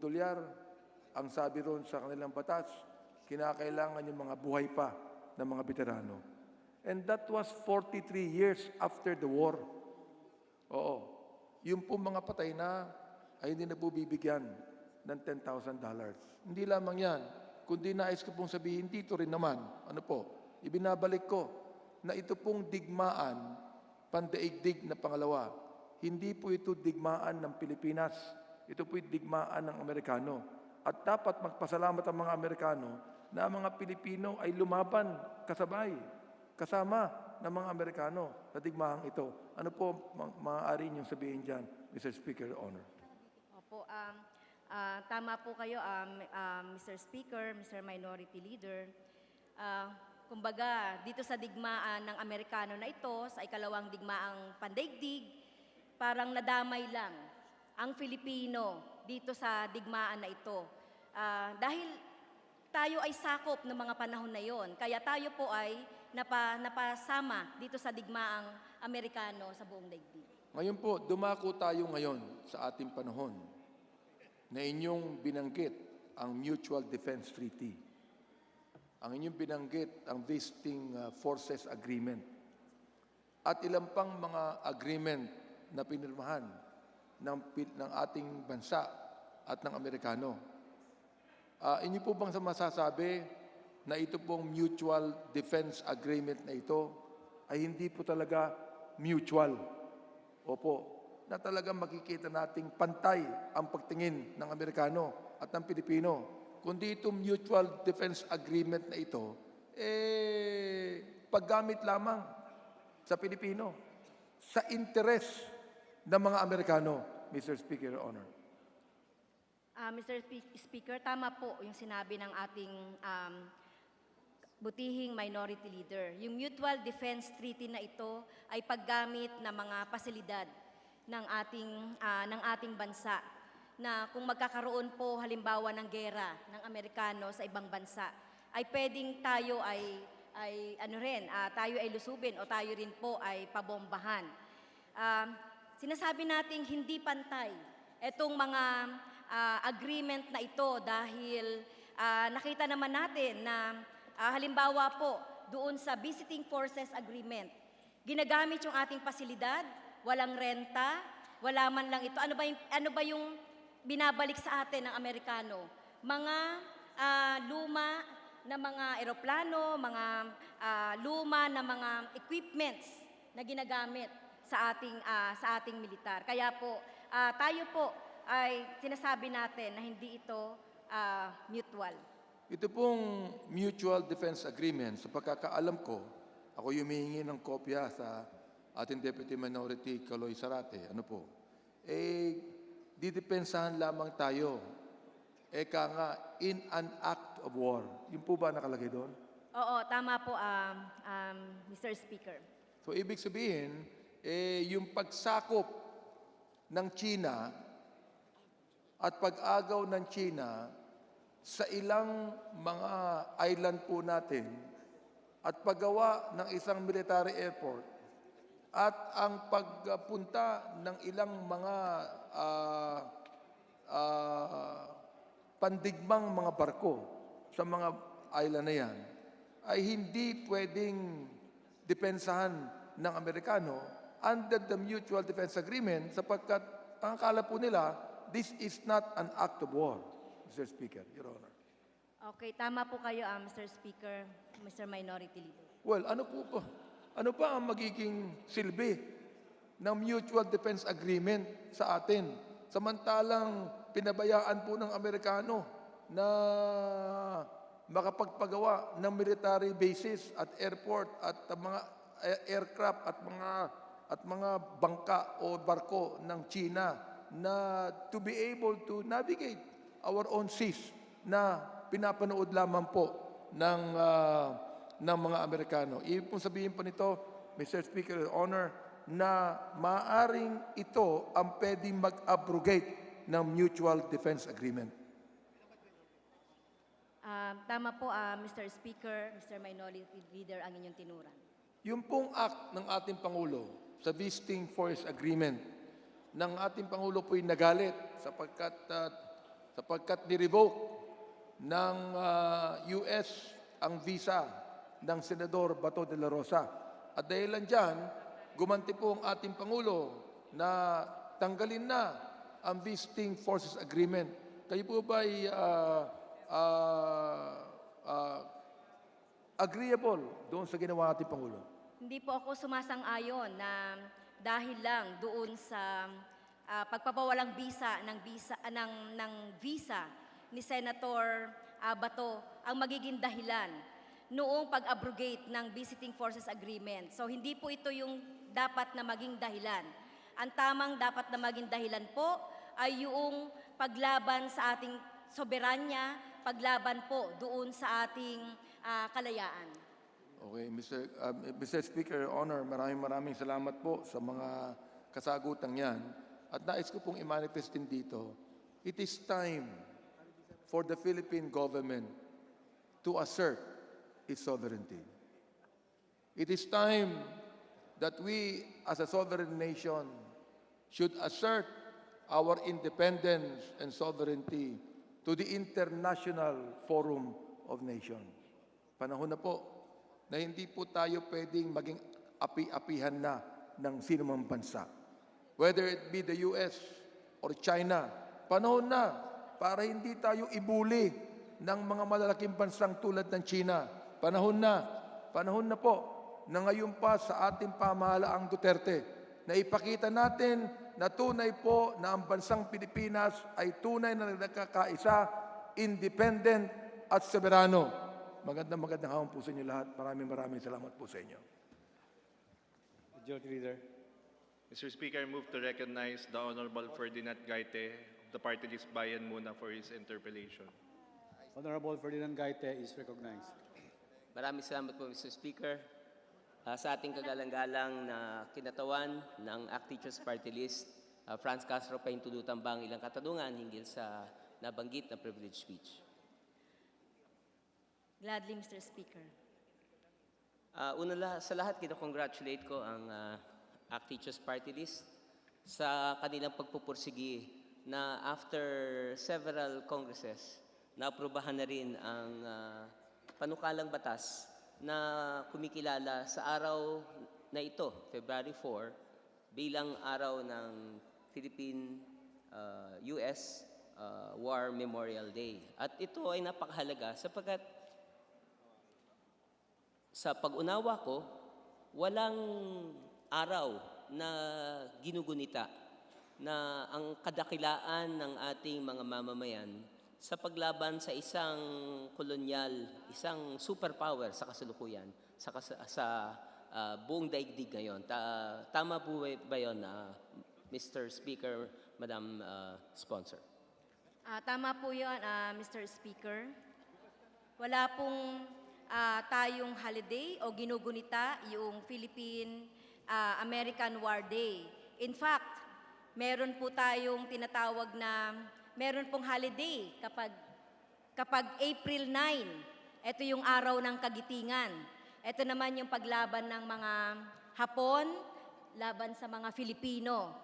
S14: ang sabi ron sa kanilang batas, kinakailangan yung mga buhay pa ng mga veterano. And that was 43 years after the war. Oo. Yung po mga patay na ay hindi na po bibigyan ng $10,000. Hindi lamang yan, kundi nais ko pong sabihin dito rin naman, ano po, ibinabalik ko na ito pong digmaan, pandaigdig na pangalawa, hindi po ito digmaan ng Pilipinas. Ito po digmaan ng Amerikano. At dapat magpasalamat ang mga Amerikano na ang mga Pilipino ay lumaban kasabay, kasama ng mga Amerikano sa digmaang ito. Ano po maaari niyong sabihin dyan, Mr. Speaker, Your Honor?
S13: Opo, tama po kayo, Mr. Speaker, Mr. Minority Leader. Kumbaga, dito sa digmaan ng Amerikano na ito, sa ikalawang digmaang pandaigdig, parang nadamay lang ang Filipino dito sa digmaan na ito. Dahil tayo ay sakop ng mga panahon na yon, kaya tayo po ay napasama dito sa digmaang Amerikano sa buong daigdig.
S14: Ngayon po, dumako tayo ngayon sa ating panahon na inyong binanggit ang Mutual Defense Treaty. Ang inyong binanggit ang Visiting Forces Agreement. At ilang pang mga agreement na pinirmahan ng ating bansa at ng Amerikano. Inyo po bang masasabi na ito pong Mutual Defense Agreement na ito ay hindi po talaga mutual? Opo, na talagang makikita nating pantay ang pagtingin ng Amerikano at ng Pilipino. Kundi itong Mutual Defense Agreement na ito, paggamit lamang sa Pilipino, sa interes ng mga Amerikano, Mr. Speaker, Your Honor.
S13: Mr. Speaker, tama po yung sinabi ng ating butihing minority leader. Yung Mutual Defense Treaty na ito ay paggamit ng mga pasilidad ng ating bansa na kung magkakaroon po halimbawa ng gera ng Amerikano sa ibang bansa, ay pwedeng tayo tayo ay lusubin o tayo rin po ay pabombahan. Sinasabi nating hindi pantay itong mga agreement na ito dahil nakita naman natin na halimbawa po doon sa Visiting Forces Agreement, ginagamit yung ating pasilidad, walang renta, wala man lang ito. Ano ba yung binabalik sa atin ng Amerikano? Mga luma na mga eroplano, mga luma na mga equipments na ginagamit sa ating militar. Kaya po, tayo po ay sinasabi natin na hindi ito mutual.
S14: Ito pong Mutual Defense Agreement, sa pagkakaalam ko, ako humihingi ng kopya sa ating Deputy Minority Caloy Sarate. Ano po? Didepensahan lamang tayo. Eka nga, in an act of war. Yun po ba nakalagay doon?
S13: Oo, tama po, Mr. Speaker.
S14: So, ibig sabihin, yung pagsakop ng China at pag-agaw ng China sa ilang mga island po natin at paggawa ng isang military airport at ang pagpunta ng ilang mga pandigmang mga barko sa mga island na yan ay hindi pwedeng depensahan ng Amerikano under the Mutual Defense Agreement sapagkat ang akala po nila, this is not an act of war, Mr. Speaker, Your Honor.
S13: Okay, tama po kayo, Mr. Speaker, Mr. Minority Leader.
S14: Well, ano pa ang magiging silbi ng Mutual Defense Agreement sa atin? Samantalang pinabayaan po ng Amerikano na makapagpagawa ng military bases at airport at mga aircraft at mga bangka o barko ng China na to be able to navigate our own seas na pinapanood lamang po ng mga Amerikano. Ibig pong sabihin po nito, Mr. Speaker, Your Honor, na maaring ito ang pwedeng mag-abrogate ng Mutual Defense Agreement.
S13: Tama po, Mr. Speaker, Mr. Minority Leader, ang inyong tinuran.
S14: Yung pong act ng ating Pangulo sa Visiting Force Agreement ng ating Pangulo po'y nagalit sapagkat ni-revoke ng US ang visa ng Senador Bato de la Rosa. At dahilan dyan, gumanti po ang ating Pangulo na tanggalin na ang Visiting Forces Agreement. Kayo po ba'y agreeable doon sa ginawa ating Pangulo?
S13: Hindi po ako sumasang-ayon na dahil lang doon sa pagpapawalang ng visa ni Senator Bato ang magiging dahilan noong pag-abrogate ng Visiting Forces Agreement. So hindi po ito yung dapat na maging dahilan. Ang tamang dapat na maging dahilan po ay yung paglaban sa ating soberanya, paglaban po doon sa ating kalayaan.
S14: Okay, Mr. Speaker, Your Honor, maraming salamat po sa mga kasagutang yan. At nais ko pong i-manifest din dito, it is time for the Philippine government to assert its sovereignty. It is time that we, as a sovereign nation, should assert our independence and sovereignty to the International Forum of Nations. Panahon na po na hindi po tayo pwedeng maging api-apihan na ng sinumang bansa. Whether it be the US or China, panahon na para hindi tayo ibuli ng mga malalaking bansang tulad ng China. Panahon na po na ngayon pa sa ating pamahalaang Duterte na ipakita natin na tunay po na ang bansang Pilipinas ay tunay na nagkakaisa, independent at soberano. Magandang hapon po sa inyo lahat. Maraming salamat po sa inyo.
S5: Majority Leader.
S7: Mr. Speaker, I move to recognize the Honorable Ferdinand Gaite of the party list Bayan Muna for his interpellation.
S5: Honorable Ferdinand Gaite is recognized.
S15: Maraming salamat po, Mr. Speaker. Sa ating kagalang-galang na kinatawan ng ACT Teachers Party List, Franz Castro pahintulutan ba ang ilang katanungan hinggil sa nabanggit na privilege speech?
S13: Gladly, Mr. Speaker.
S15: Sa lahat, kinakongratulate ko ang ACT Teachers Party List sa kanilang pagpupursigi na after several congresses, naaprubahan na rin ang panukalang batas na kumikilala sa araw na ito, February 4, bilang araw ng Philippine-US War Memorial Day. At ito ay napakahalaga sapagkat sa pag-unawa ko, walang araw na ginugunita na ang kadakilaan ng ating mga mamamayan sa paglaban sa isang kolonyal, isang superpower sa kasalukuyan, sa buong daigdig ngayon. Tama po ba yun, Mr. Speaker, Madam Sponsor?
S13: Tama po yun, Mr. Speaker. Wala pong tayong holiday o ginugunita yung Philippine-American War Day. In fact, meron po tayong tinatawag na meron pong holiday kapag April 9. Ito yung araw ng kagitingan. Ito naman yung paglaban ng mga Hapon laban sa mga Filipino.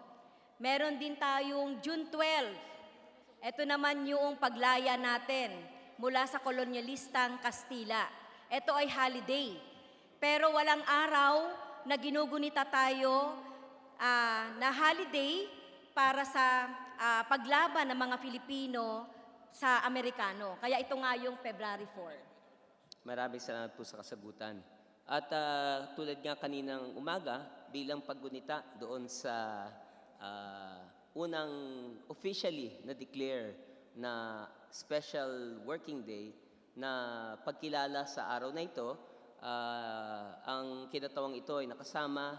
S13: Meron din tayong June 12. Ito naman yung paglaya natin mula sa kolonyalistang Kastila. Ito ay holiday. Pero walang araw na ginugunita tayo na holiday para sa paglaban ng mga Filipino sa Amerikano. Kaya ito nga yung February 4.
S15: Maraming salamat po sa kasagutan. At tulad nga kaninang umaga, bilang paggunita doon sa unang officially na-declare na special working day na pagkilala sa araw na ito, ang kinatawang ito ay kasama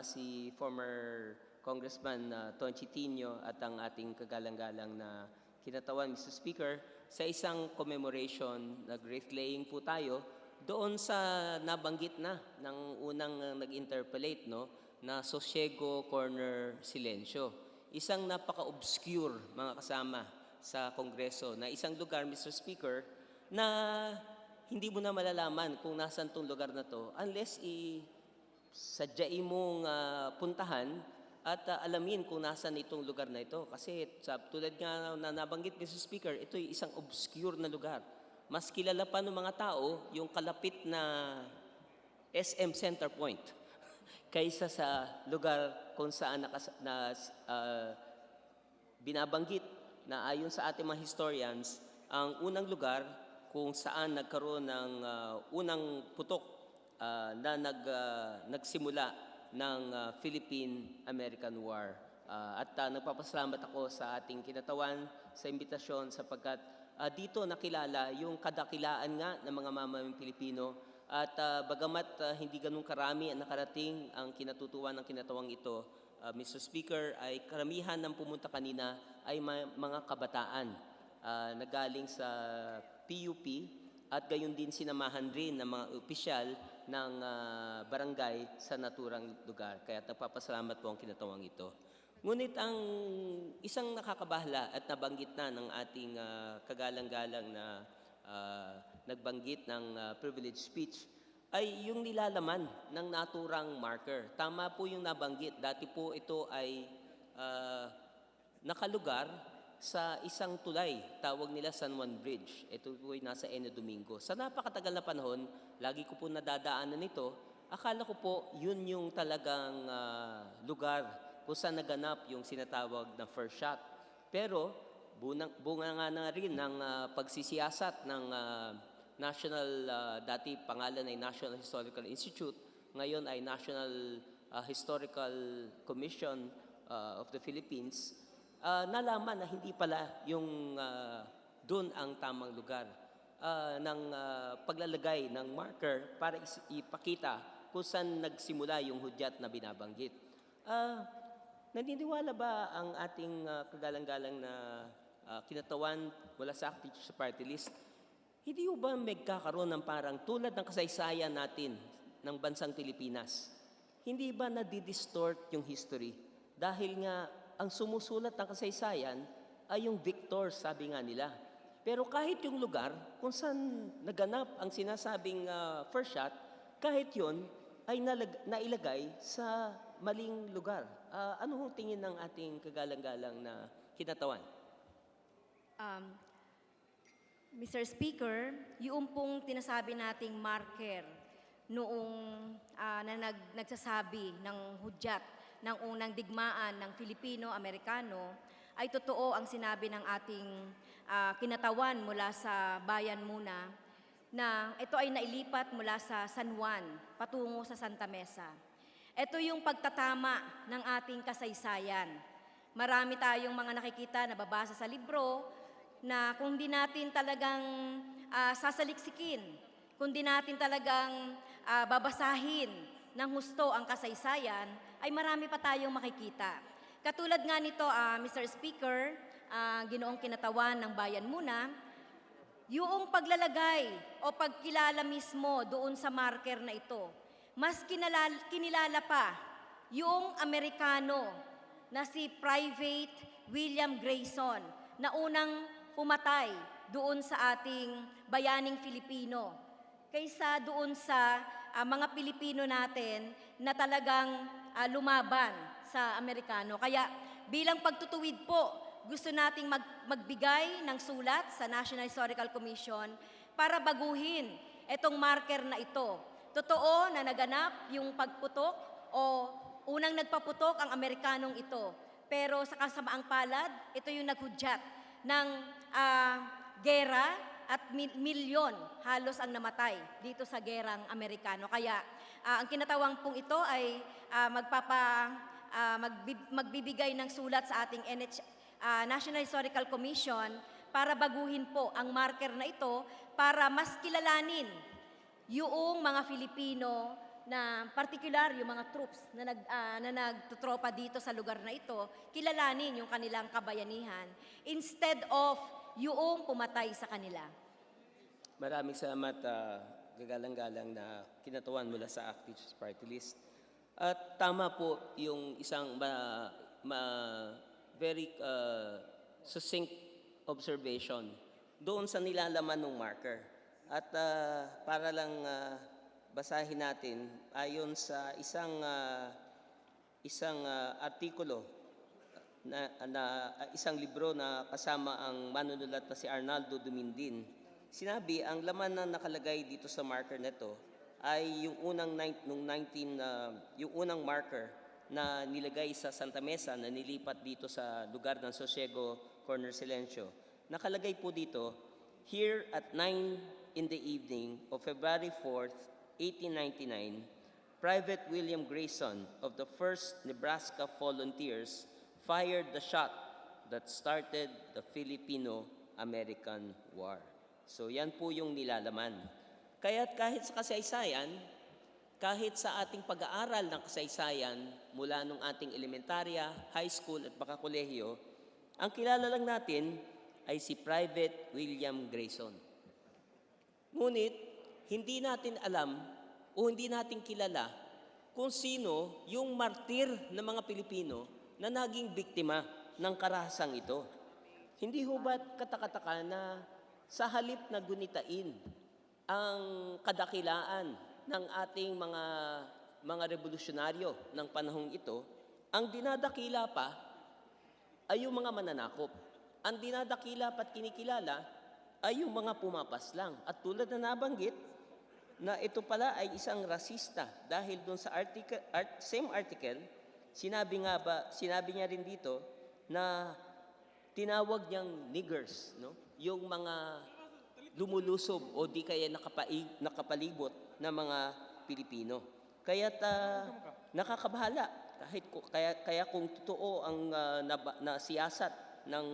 S15: si former Congressman Tonchi Tino at ang ating kagalang-galang na kinatawan, Mr. Speaker, sa isang commemoration, nag-wreath-laying po tayo doon sa nabanggit na ng unang nag-interpellate, no, na Sosiego Corner Silencio. Isang napaka-obscure, mga kasama, sa Kongreso, na isang lugar, Mr. Speaker, na hindi mo na malalaman kung nasan tong lugar na to unless sadyain mong puntahan at alamin kung nasan itong lugar na ito. Kasi tulad nga na nabanggit, Mr. Speaker, ito ay isang obscure na lugar. Mas kilala pa ng mga tao yung kalapit na SM Center Point kaysa sa lugar kung saan binabanggit na ayon sa ating mga historians, ang unang lugar kung saan nagkaroon ng unang putok na nagsimula ng Philippine-American War. At nagpapasalamat ako sa ating kinatawan sa imbitasyon sapagkat dito nakilala yung kadakilaan nga ng mga mamamayang Pilipino at bagamat hindi ganun karami ang nakarating ang kinatutuwa ng kinatawang ito, Mr. Speaker, ay karamihan ng pumunta kanina ay mga kabataan na galing sa PUP at gayon din sinamahan rin ng mga opisyal ng barangay sa naturang lugar. Kaya nagpapasalamat po ang kinatawang ito. Ngunit ang isang nakakabahala at nabanggit na ng ating kagalang-galang na nagbanggit ng privilege speech ay yung nilalaman ng naturang marker. Tama po yung nabanggit. Dati po ito ay nakalugar sa isang tulay. Tawag nila San Juan Bridge. Ito po ay nasa Ene Domingo. Sa napakatagal na panahon, lagi ko po nadadaanan nito. Akala ko po yun yung talagang lugar kung saan naganap yung sinatawag na first shot. Pero bunga nga na rin ng pagsisiyasat ng dati pangalan ay National Historical Institute, ngayon ay National Historical Commission of the Philippines, nalaman na hindi pala yung doon ang tamang lugar ng paglalagay ng marker para ipakita kung saan nagsimula yung hudyat na binabanggit. Naniniwala ba ang ating kagalang-galang na kinatawan mula sa Active Teachers Party List, hindi ba magkakaroon ng parang tulad ng kasaysayan natin ng bansang Pilipinas? Hindi ba nadidistort yung history? Dahil nga ang sumusulat ng kasaysayan ay yung victors, sabi nga nila. Pero kahit yung lugar kung saan naganap ang sinasabing first shot, kahit yun ay nailagay sa maling lugar. Ano hong tingin ng ating kagalang-galang na kinatawan?
S13: Mr. Speaker, yung pong tinasabi nating marker noong nagsasabi ng hudyat ng unang digmaan ng Filipino-Amerikano, ay totoo ang sinabi ng ating kinatawan mula sa Bayan Muna na ito ay nailipat mula sa San Juan patungo sa Santa Mesa. Ito yung pagtatama ng ating kasaysayan. Marami tayong mga nakikita na babasa sa libro na kung di natin talagang sasaliksikin, kung di natin talagang babasahin ng husto ang kasaysayan, ay marami pa tayong makikita. Katulad nga nito, Mr. Speaker, Ginoong Kinatawan ng Bayan Muna, yung paglalagay o pagkilala mismo doon sa marker na ito, mas kinilala pa yung Amerikano na si Private William Grayson na unang pumatay doon sa ating bayaning Filipino kaysa doon sa mga Pilipino natin na talagang lumaban sa Amerikano. Kaya bilang pagtutuwid po, gusto nating magbigay ng sulat sa National Historical Commission para baguhin itong marker na ito. Totoo na naganap yung pagputok o unang nagpaputok ang Amerikanong ito. Pero sa kasamaang palad, ito yung naghudyat ng gera at milyon halos ang namatay dito sa gerang Amerikano. Kaya ang kinatawang pong ito ay magbibigay ng sulat sa ating National Historical Commission para baguhin po ang marker na ito para mas kilalanin yung mga Filipino na particular yung mga troops na nagtutropa dito sa lugar na ito, kilalanin yung kanilang kabayanihan instead of yung pumatay sa kanila.
S15: Maraming salamat, gagalang-galang na kinatawan mula sa Active Teachers Party List. At tama po yung isang very succinct observation doon sa nilalaman ng marker. At para lang basahin natin, ayon sa isang artikulo isang libro na kasama ang manunulat na si Arnaldo Dumindin, sinabi ang laman na nakalagay dito sa marker na ito ay yung unang marker na nilagay sa Santa Mesa na nilipat dito sa lugar ng Sosiego, Corner Silencio. Nakalagay po dito, here at 9 in the evening of February 4th, 1899, Private William Grayson of the 1st Nebraska Volunteers fired the shot that started the Filipino-American War. So yan po yung nilalaman. Kaya't kahit sa kasaysayan, kahit sa ating pag-aaral ng kasaysayan mula nung ating elementarya, high school at baka kolehiyo, ang kilala lang natin ay si Private William Grayson. Ngunit, hindi natin alam o hindi natin kilala kung sino yung martir ng mga Pilipino na naging biktima ng karahasang ito. Hindi ho ba't katakataka na sa halip na gunitain ang kadakilaan ng ating mga revolusyonaryo ng panahong ito, ang dinadakila pa ay yung mga mananakop. Ang dinadakila at kinikilala ay yung mga pumapaslang. At tulad na nabanggit, na ito pala ay isang rasista dahil doon sa same article, sinabi niya rin dito na tinawag niyang niggers, no? Yung mga lumulusob o di kaya nakapalibot na mga Pilipino. Kaya't nakakabahala kaya kung totoo ang nasiyasat ng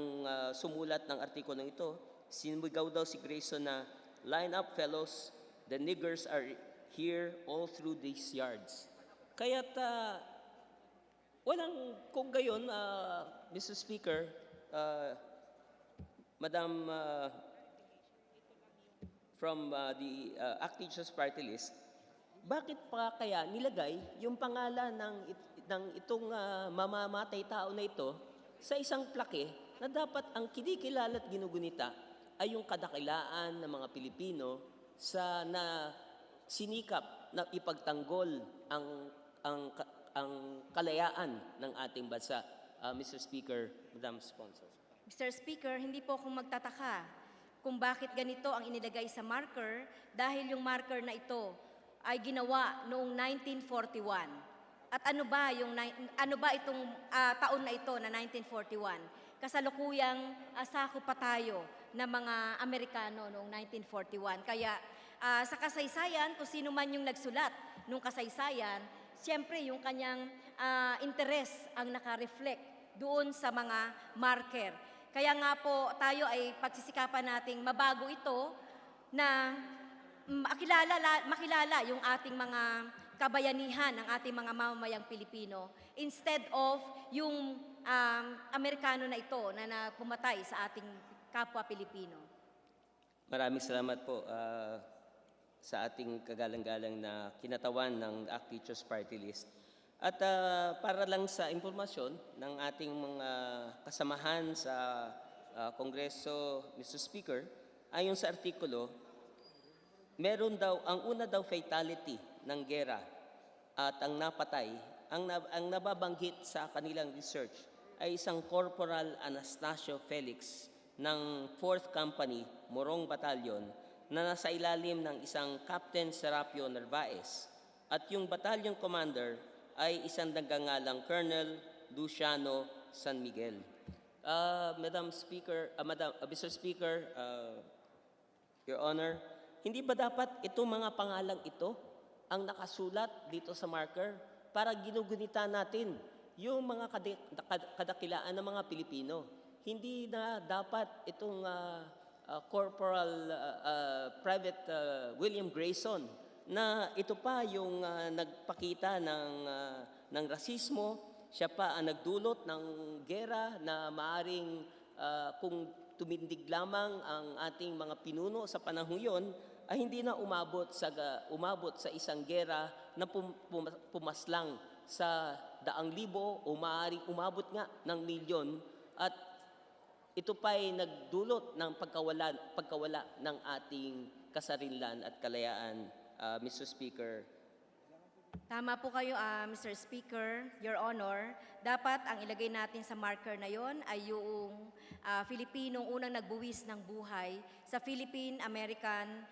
S15: sumulat ng artikulo ito, sinumigaw daw si Grayson na line up fellows, the niggers are here all through these yards. Kaya't kung gayon, Mr. Speaker, Madam from the ACT Teachers Party List, bakit pa kaya nilagay yung pangalan ng itong mamamatay tao na ito sa isang plake na dapat ang kinikilala at ginugunita ay yung kadakilaan ng mga Pilipino na sinikap na ipagtanggol ang kalayaan ng ating bansa. Mr. Speaker, Madam Sponsor.
S13: Mr. Speaker, hindi po ako magtataka kung bakit ganito ang inilagay sa marker dahil yung marker na ito ay ginawa noong 1941. At ano ba itong taon na ito na 1941? Kasalukuyang sakop pa tayo ng mga Amerikano noong 1941. Kaya sa kasaysayan, kung sino man yung nagsulat nung kasaysayan, siyempre yung kanyang interes ang naka-reflect doon sa mga marker. Kaya nga po tayo ay pagsisikapan nating mabago ito na makilala yung ating mga kabayanihan, ang ating mga mamamayang Pilipino, instead of yung Amerikano na ito na pumatay sa ating kapwa Pilipino.
S15: Maraming salamat po sa ating kagalang-galang na kinatawan ng ACT Teachers Party List. At para lang sa impormasyon ng ating mga kasamahan sa Kongreso, Mr. Speaker, ayon sa artikulo, meron daw, ang una daw fatality ng gera at ang napatay, ang nababanggit sa kanilang research ay isang Corporal Anastasio Felix ng 4th Company, Morong Battalion, na nasa ilalim ng isang Captain Serapio Narvaez. At yung battalion commander ay isang nagngangalang Colonel Luciano San Miguel. Mr. Speaker, Your Honor, hindi ba dapat itong mga pangalang ito ang nakasulat dito sa marker para ginugunita natin yung mga kadakilaan ng mga Pilipino? Hindi na dapat itong Corporal Private William Grayson na ito pa yung nagpakita ng rasismo, siya pa ang nagdulot ng gera na maaring kung tumindig lamang ang ating mga pinuno sa panahon yon ay hindi na umabot sa isang gera na pumaslang sa 100,000 o maaaring umabot nga ng milyon, at ito pa ay nagdulot ng pagkawala ng ating kasarinlan at kalayaan, Mr. Speaker.
S13: Tama po kayo, Mr. Speaker, Your Honor. Dapat ang ilagay natin sa marker na yon ay yung Filipinong unang nagbuwis ng buhay sa Philippine-American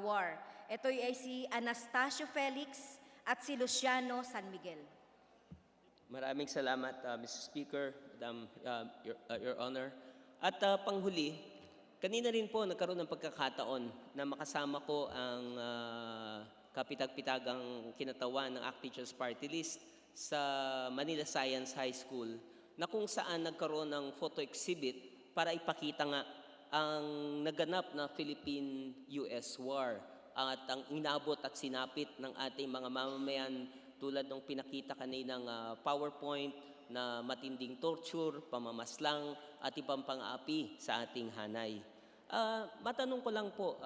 S13: War. Ito ay si Anastasio Felix at si Luciano San Miguel.
S15: Maraming salamat, Mr. Speaker, Madam, Your Honor. At kanina rin po nagkaroon ng pagkakataon na makasama ko ang kapitag-pitagang kinatawan ng ACT Teachers Party List sa Manila Science High School na kung saan nagkaroon ng photo exhibit para ipakita nga ang naganap na Philippine-US War at ang inabot at sinapit ng ating mga mamamayan tulad ng pinakita kaninang PowerPoint na matinding torture, pamamaslang at ibang pang-aapi sa ating hanay. Matanong ko lang po,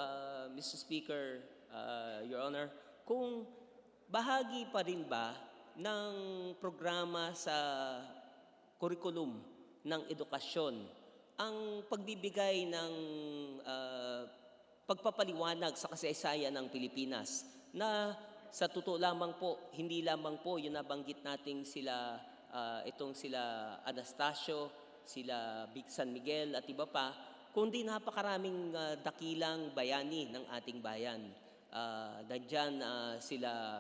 S15: Mr. Speaker, Your Honor, kung bahagi pa rin ba ng programa sa curriculum ng edukasyon ang pagbibigay ng pagpapaliwanag sa kasaysayan ng Pilipinas na sa totoo lamang po, hindi lamang po yung nabanggit nating sila, itong sila Anastasio, sila Big San Miguel at iba pa, kundi napakaraming dakilang bayani ng ating bayan. Nandyan sila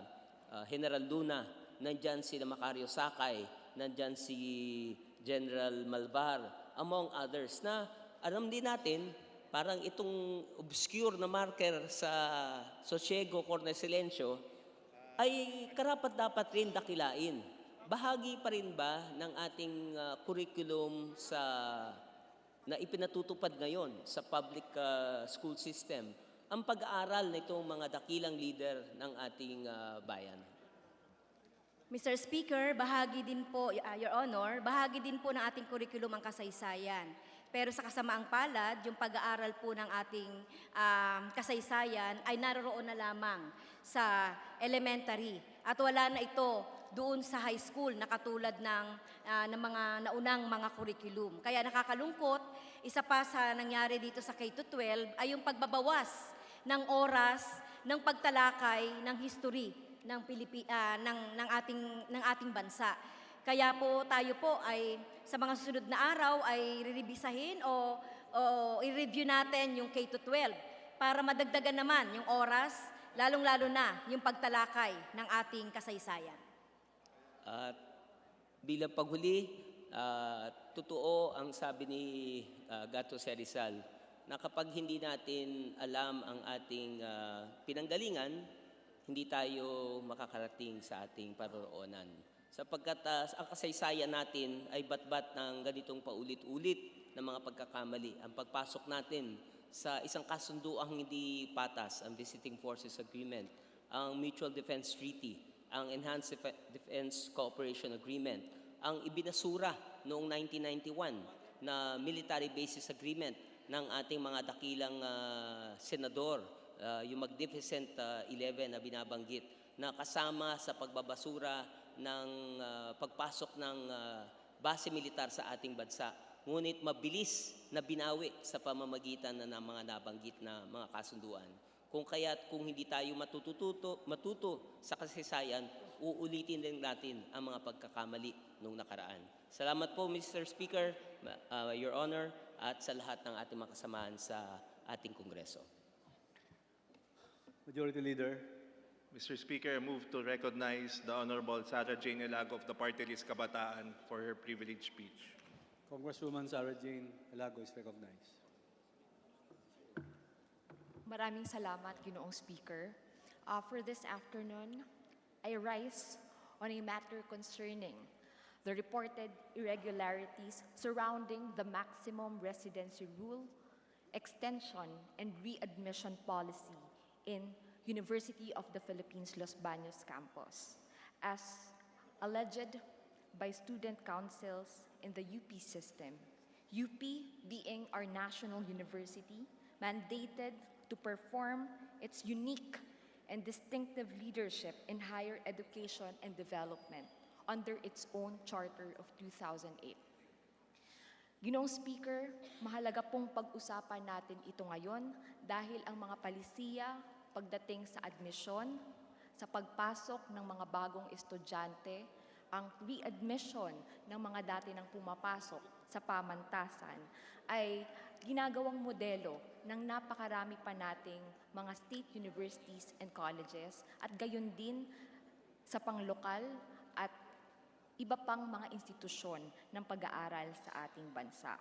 S15: General Luna, nandyan sila Macario Sakay, nandyan si General Malvar, among others, na alam din natin, parang itong obscure na marker sa Sosiego, Corne Silencio, ay karapat-dapat rin dakilain. Bahagi pa rin ba ng ating curriculum na ipinatutupad ngayon sa public school system ang pag-aaral na itong mga dakilang leader ng ating bayan?
S13: Mr. Speaker, bahagi din po, Your Honor, bahagi din po ng ating curriculum ang kasaysayan. Pero sa kasamaang palad, yung pag-aaral po ng ating kasaysayan ay naroroon na lamang sa elementary. At wala na ito doon sa high school na katulad ng mga naunang mga curriculum. Kaya nakakalungkot, isa pa sa nangyari dito sa K-12 ay yung pagbabawas ng oras ng pagtalakay ng history ng ating bansa. Kaya po tayo po ay sa mga susunod na araw ay rerevisahin o i-review natin yung K-12 para madagdagan naman yung oras, lalong-lalo na yung pagtalakay ng ating kasaysayan.
S15: At bilang paghuli, totoo ang sabi ni Gato Serizal na kapag hindi natin alam ang ating pinanggalingan, hindi tayo makakarating sa ating paroroonan. Sapagkat ang kasaysayan natin ay batbat ng ganitong paulit-ulit na mga pagkakamali. Ang pagpasok natin sa isang kasunduang hindi patas, ang Visiting Forces Agreement, ang Mutual Defense Treaty, ang Enhanced Defense Cooperation Agreement, ang ibinasura noong 1991 na Military Bases Agreement ng ating mga dakilang senador, yung Magnificent 11 na binabanggit, na kasama sa pagbabasura ng pagpasok ng base militar sa ating bansa. Ngunit mabilis na binawi sa pamamagitan ng mga nabanggit na mga kasunduan. Kung kaya't kung hindi tayo matuto sa kasaysayan, uulitin din natin ang mga pagkakamali nung nakaraan. Salamat po, Mr. Speaker, Your Honor, at sa lahat ng ating mga kasamahan sa ating Kongreso.
S5: Majority Leader.
S7: Mr. Speaker, I move to recognize the Honorable Sara Jane Elago of the Party List Kabataan for her privileged speech.
S5: Congresswoman Sara Jane Elago is recognized.
S16: Maraming salamat, Ginoong Speaker. For this afternoon, I rise on a matter concerning the reported irregularities surrounding the maximum residency rule, extension, and readmission policy in University of the Philippines Los Baños campus, as alleged by student councils in the UP system. UP, being our national university, mandated to perform its unique and distinctive leadership in higher education and development under its own charter of 2008. Ginoong Speaker, mahalaga pong pag-usapan natin ito ngayon dahil ang mga palisiya pagdating sa admisyon, sa pagpasok ng mga bagong estudyante, ang readmission ng mga dati nang pumapasok sa pamantasan ay ginagawang modelo ng napakarami pa nating mga state universities and colleges at gayon din sa panglokal at iba pang mga institusyon ng pag-aaral sa ating bansa.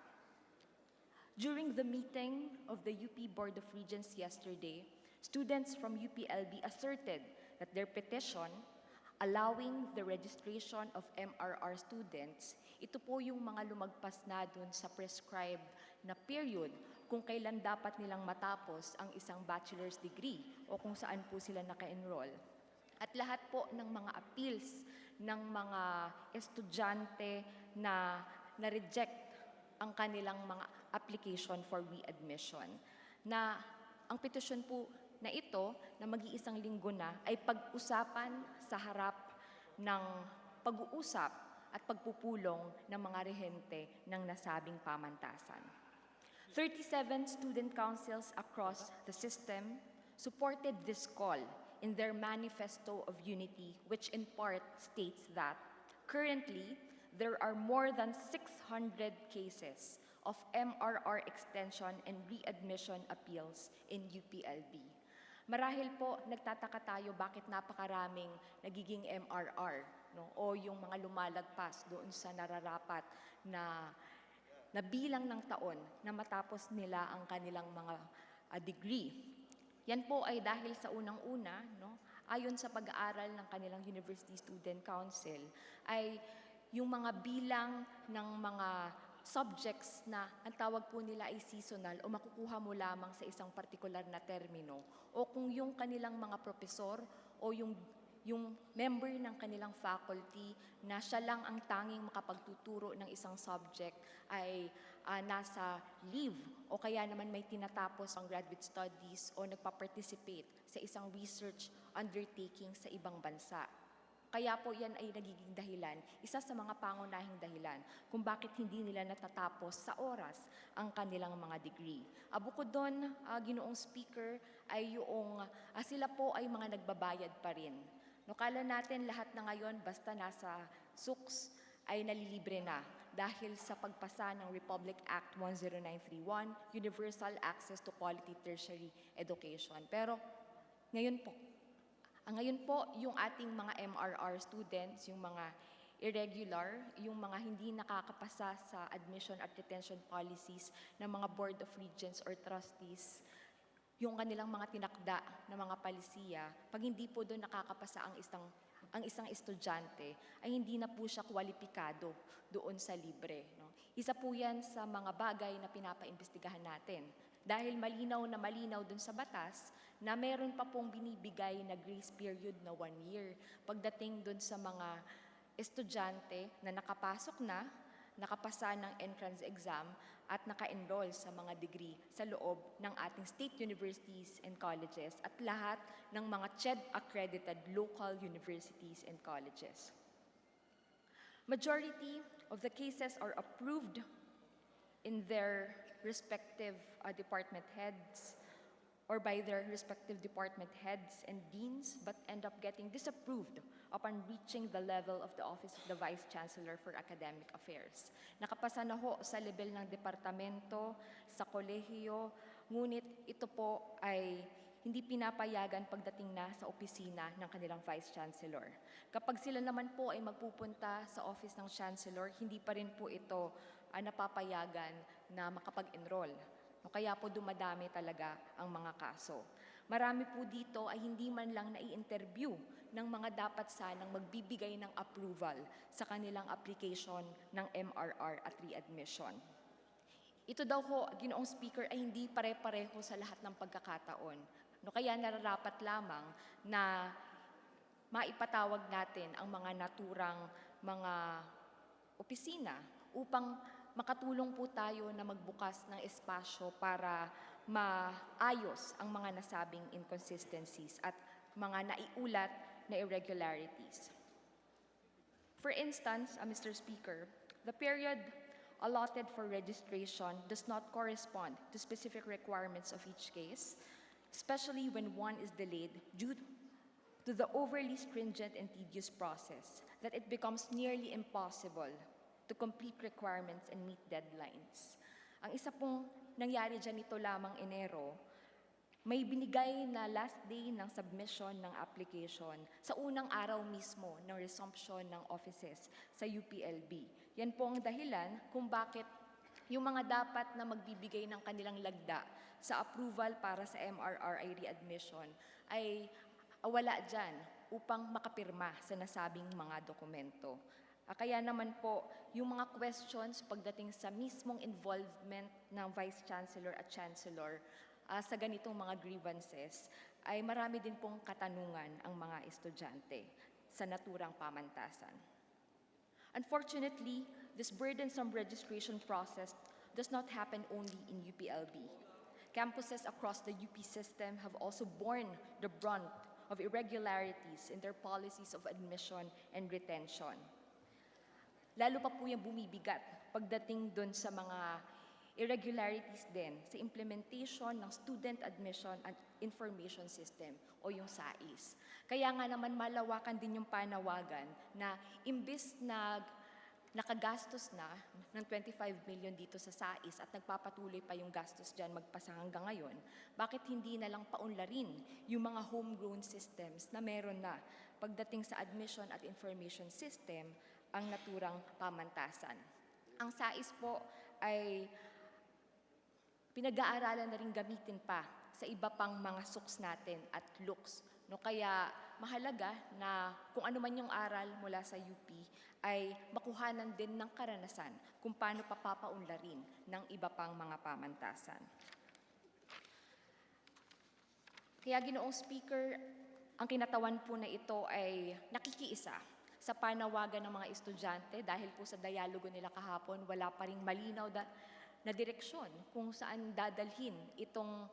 S16: During the meeting of the UP Board of Regents yesterday, students from UPLB asserted that their petition allowing the registration of MRR students, ito po yung mga lumagpas na dun sa prescribed na period kung kailan dapat nilang matapos ang isang bachelor's degree o kung saan po sila naka-enroll. At lahat po ng mga appeals ng mga estudyante na na-reject ang kanilang mga application for readmission. Na ang petisyon po na ito, na mag-iisang linggo na, ay pag-usapan sa harap ng pag-uusap at pagpupulong ng mga rehente ng nasabing pamantasan. 37 student councils across the system supported this call in their Manifesto of Unity, which in part states that currently there are more than 600 cases of MRR extension and readmission appeals in UPLB. Marahil po, nagtataka tayo bakit napakaraming nagiging MRR, no? O yung mga lumalagpas doon sa nararapat na bilang ng taon na matapos nila ang kanilang mga degree. Yan po ay dahil sa unang-una, no? Ayon sa pag-aaral ng kanilang University Student Council, ay yung mga bilang ng mga subjects na ang tawag po nila ay seasonal o makukuha mo lamang sa isang partikular na termino, o kung yung kanilang mga profesor o yung member ng kanilang faculty na siya lang ang tanging makapagtuturo ng isang subject ay nasa leave o kaya naman may tinatapos ang graduate studies o nagpa-participate sa isang research undertaking sa ibang bansa. Kaya po yan ay nagiging dahilan, isa sa mga pangunahing dahilan kung bakit hindi nila natatapos sa oras ang kanilang mga degree. Bukod doon, Ginoong Speaker, ay yung sila po ay mga nagbabayad pa rin. No, kala natin lahat na ngayon basta nasa SUKS ay nalilibre na dahil sa pagpasa ng Republic Act 10931, Universal Access to Quality Tertiary Education. Pero ngayon po, yung ating mga MRR students, yung mga irregular, yung mga hindi nakakapasa sa admission at retention policies ng mga Board of Regents or trustees, yung kanilang mga tinakda na mga palisiya, pag hindi po doon nakakapasa ang isang estudyante, ay hindi na po siya kwalipikado doon sa libre. No? Isa po yan sa mga bagay na pinapaimbestigahan natin. Dahil malinaw na malinaw doon sa batas na meron pa pong binibigay na grace period na 1 year pagdating doon sa mga estudyante na nakapasok na, nakapasa ng entrance exam at naka-enroll sa mga degree sa loob ng ating state universities and colleges at lahat ng mga CHED-accredited local universities and colleges. Majority of the cases are approved in their respective department heads or by their respective department heads and deans, but end up getting disapproved upon reaching the level of the Office of the Vice Chancellor for Academic Affairs. Nakapasa na ho sa level ng departamento, sa kolehiyo, ngunit ito po ay hindi pinapayagan pagdating na sa opisina ng kanilang Vice Chancellor. Kapag sila naman po ay magpupunta sa Office ng Chancellor, hindi pa rin po ito napapayagan na makapag-enroll. Kaya po dumadami talaga ang mga kaso. Marami po dito ay hindi man lang nai-interview ng mga dapat sanang magbibigay ng approval sa kanilang application ng MRR at readmission. Ito daw ho, Ginoong Speaker, ay hindi pare-pareho sa lahat ng pagkakataon. Kaya nararapat lamang na maipatawag natin ang mga naturang mga opisina upang makatulong po tayo na magbukas ng espasyo para maayos ang mga nasabing inconsistencies at mga naiulat na irregularities. For instance, Mr. Speaker, the period allotted for registration does not correspond to specific requirements of each case, especially when one is delayed due to the overly stringent and tedious process that it becomes nearly impossible to complete requirements and meet deadlines. Ang isa pong nangyari dyan nito lamang Enero, may binigay na last day ng submission ng application sa unang araw mismo ng resumption ng offices sa UPLB. Yan po ang dahilan kung bakit yung mga dapat na magbibigay ng kanilang lagda sa approval para sa MRR readmission ay wala dyan upang makapirma sa nasabing mga dokumento. Kaya naman po, yung mga questions pagdating sa mismong involvement ng Vice Chancellor at Chancellor sa ganitong mga grievances, ay marami din pong katanungan ang mga estudyante sa naturang pamantasan. Unfortunately, this burdensome registration process does not happen only in UPLB. Campuses across the UP system have also borne the brunt of irregularities in their policies of admission and retention. Lalo pa po yung bumibigat pagdating dun sa mga irregularities din sa implementation ng Student Admission and Information System o yung SAIS. Kaya nga naman malawakan din yung panawagan na imbis na nakagastos na ng 25 million dito sa SAIS at nagpapatuloy pa yung gastos dyan magpasa hanggang ngayon, bakit hindi na lang paunlarin yung mga homegrown systems na meron na pagdating sa admission at information system ang naturang pamantasan. Ang SAIS po ay pinag-aaralan na rin gamitin pa sa iba pang mga SUKS natin at LUKS. No, kaya mahalaga na kung ano man yung aral mula sa UP ay makuhanan din ng karanasan kung paano papapaunlarin ng iba pang mga pamantasan. Kaya Ginoong Speaker, ang kinatawan po na ito ay nakikiisa sa panawagan ng mga estudyante dahil po sa dialogo nila kahapon, wala pa ring malinaw na direksyon kung saan dadalhin itong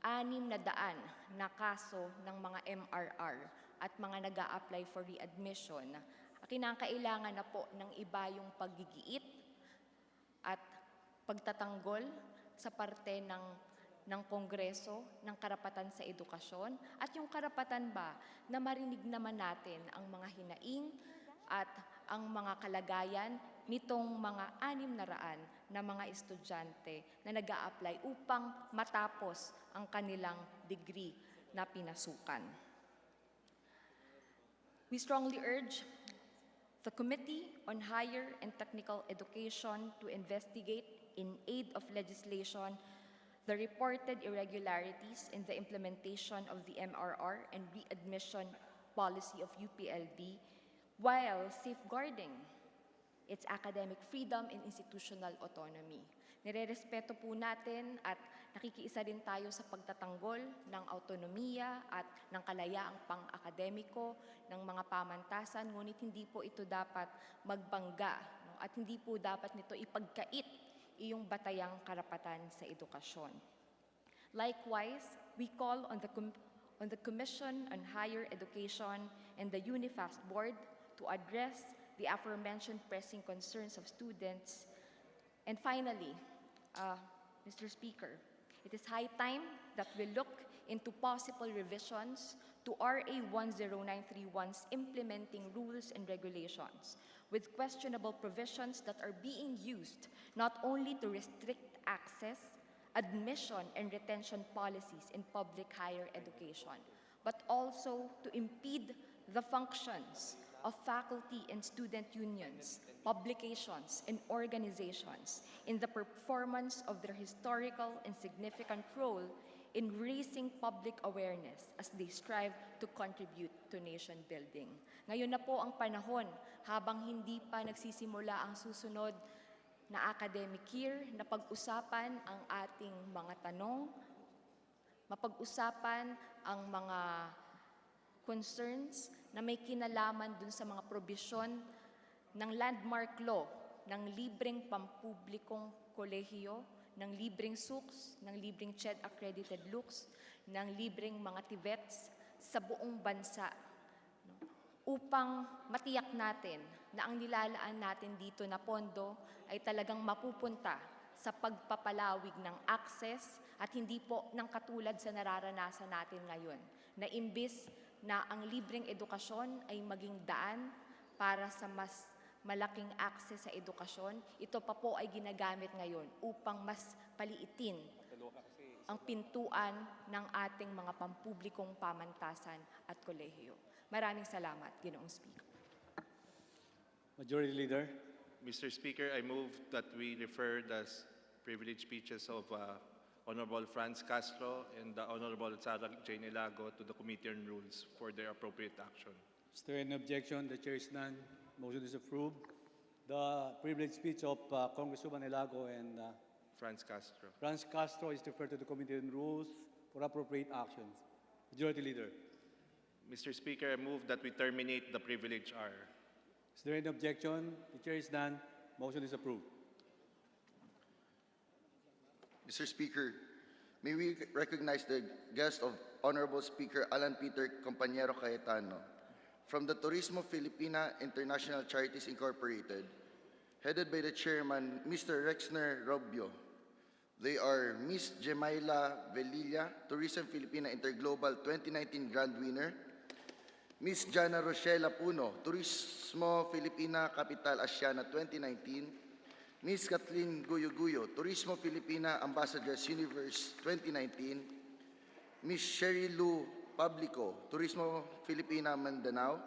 S16: 600 na kaso ng mga MRR at mga nag-a-apply for readmission. Kinakailangan na po ng iba yung paggigiit at pagtatanggol sa parte ng Kongreso ng karapatan sa edukasyon at yung karapatan ba na marinig naman natin ang mga hinaing at ang mga kalagayan nitong mga 600 na mga estudyante na nag-a-apply upang matapos ang kanilang degree na pinasukan. We strongly urge the Committee on Higher and Technical Education to investigate in aid of legislation the reported irregularities in the implementation of the MRR and readmission policy of UPLB while safeguarding its academic freedom and institutional autonomy. Nirerespeto po natin at nakikiisa din tayo sa pagtatanggol ng autonomiya at ng kalayaang pang-akademiko ng mga pamantasan, ngunit hindi po ito dapat magbangga, no? At hindi po dapat nito ipagkait iyong batayang karapatan sa edukasyon. Likewise, we call on the Commission on Higher Education and the UNIFAST Board to address the aforementioned pressing concerns of students. And finally, Mr. Speaker, it is high time that we look into possible revisions to RA 10931's implementing rules and regulations with questionable provisions that are being used not only to restrict access, admission, and retention policies in public higher education, but also to impede the functions of faculty and student unions, publications, and organizations in the performance of their historical and significant role in raising public awareness as they strive to contribute to nation building. Ngayon na po ang panahon, habang hindi pa nagsisimula ang susunod na academic year, na pag-usapan ang ating mga tanong, mapag-usapan ang mga concerns na may kinalaman dun sa mga probisyon ng landmark law ng libreng pampublikong kolehiyo, ng libreng SUKS, ng libreng CHED-accredited LUKS, ng libreng mga TVETs sa buong bansa, no? Upang matiyak natin na ang nilalaan natin dito na pondo ay talagang mapupunta sa pagpapalawig ng access at hindi po ng katulad sa nararanasan natin ngayon, na imbis na ang libreng edukasyon ay maging daan para sa mas malaking access sa edukasyon, ito pa po ay ginagamit ngayon upang mas paliitin ang pintuan ng ating mga pampublikong pamantasan at kolehiyo. Maraming salamat, Ginoong Speaker.
S5: Majority Leader.
S7: Mr. Speaker, I move that we refer the privileged speeches of Honorable Franz Castro and the Honorable Sara Jane Ilago to the Committee on Rules for their appropriate action.
S5: Is there any objection? The chair is none. Motion is approved. The privileged speech of Congresswoman Ilago and
S7: Franz Castro.
S5: Franz Castro is referred to the Committee on Rules for appropriate actions. Majority Leader.
S7: Mr. Speaker, I move that we terminate the privilege R.
S5: Is there any objection? The chair is none. Motion is approved.
S11: Mr. Speaker, may we recognize the guest of Honorable Speaker Alan Peter Compañero Cayetano from the Turismo Filipina International Charities Incorporated, headed by the chairman, Mr. Rexner Robio. They are Ms. Jemaila Velilla, Tourism Filipina Interglobal 2019 Grand Winner, Ms. Jana Rochelle Puno, Turismo Filipina Capital Asiana 2019, Ms. Kathleen Guyo, Turismo Filipina Ambassadors Universe 2019, Ms. Sherry Lou Publico, Turismo Filipina Mindanao,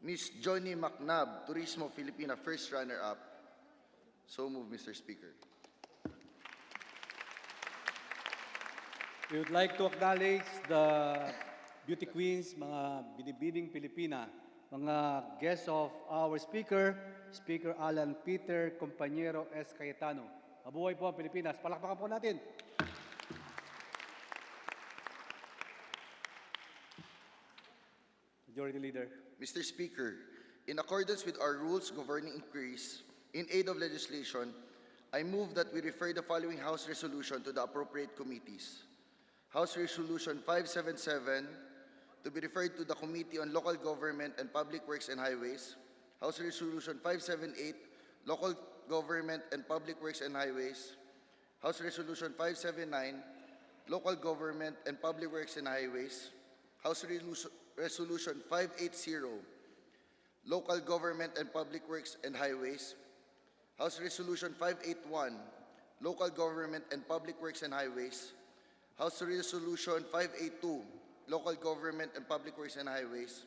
S11: Ms. Johnny McNabb, Turismo Filipina First Runner-Up. So move, Mr. Speaker.
S5: We would like to acknowledge the beauty queens, mga binibining Pilipina, mga guests of our speaker, Speaker Alan Peter Compañero S. Cayetano. Mabuhay po ang Pilipinas. Palakpakan po natin. Majority Leader.
S11: Mr. Speaker, in accordance with our rules governing inquiries in aid of legislation, I move that we refer the following House resolution to the appropriate committees. House Resolution 577 to be referred to the Committee on Local Government and Public Works and Highways. House Resolution 578, Local Government and Public Works and Highways. House Resolution 579, Local Government and Public Works and Highways. House Resolution 580, Local Government and Public Works and Highways. House Resolution 581, Local Government and Public Works and Highways. House Resolution 582, Local Government and Public Works and Highways.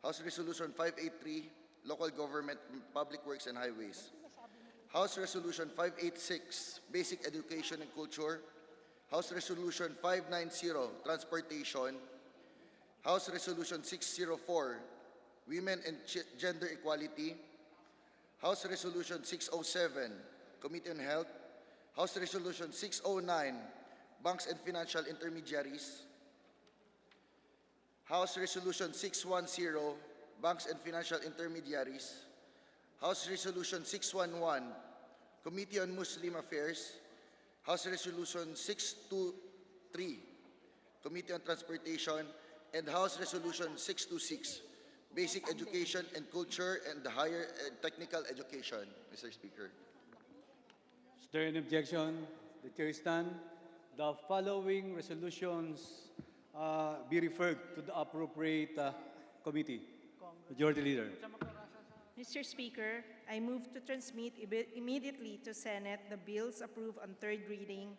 S11: House Resolution 583, Local Government and Public Works and Highways. House Resolution 586, Basic Education and Culture. House Resolution 590, Transportation. House Resolution 604, Women and Gender Equality. House Resolution 607, Committee on Health. House Resolution 609, Banks and Financial Intermediaries. House Resolution 610, Banks and Financial Intermediaries. House Resolution 611, Committee on Muslim Affairs. House Resolution 623, Committee on Transportation. And House Resolution 626, Basic Education and Culture and Higher Technical Education, Mr. Speaker.
S5: Is there any objection? The chair is none. The following resolutions be referred to the appropriate committee. Majority Leader.
S17: Mr. Speaker, I move to transmit immediately to Senate the bills approved on third reading,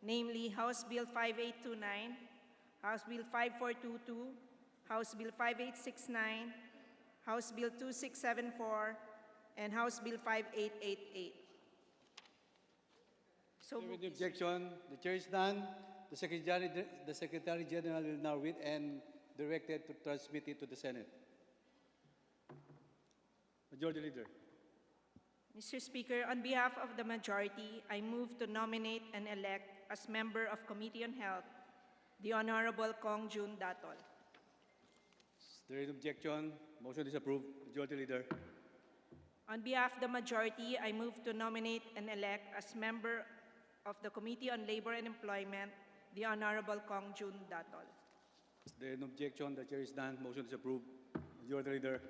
S17: namely House Bill 5829, House Bill 5422, House Bill 5869, House Bill 2674, and House Bill 5888. So
S5: With the objection, the chair is none. The Secretary General will now read and directed to transmit it to the Senate. Majority Leader.
S17: Mr. Speaker, on behalf of the majority, I move to nominate and elect as member of Committee on Health the Honorable Kong Jun Datol.
S5: Is there any objection? Motion is approved. Majority Leader.
S17: On behalf of the majority, I move to nominate and elect as member of the Committee on Labor and Employment the Honorable Kong Jun Datol.
S5: Is there an objection? The chair is none. Motion is approved. Majority Leader.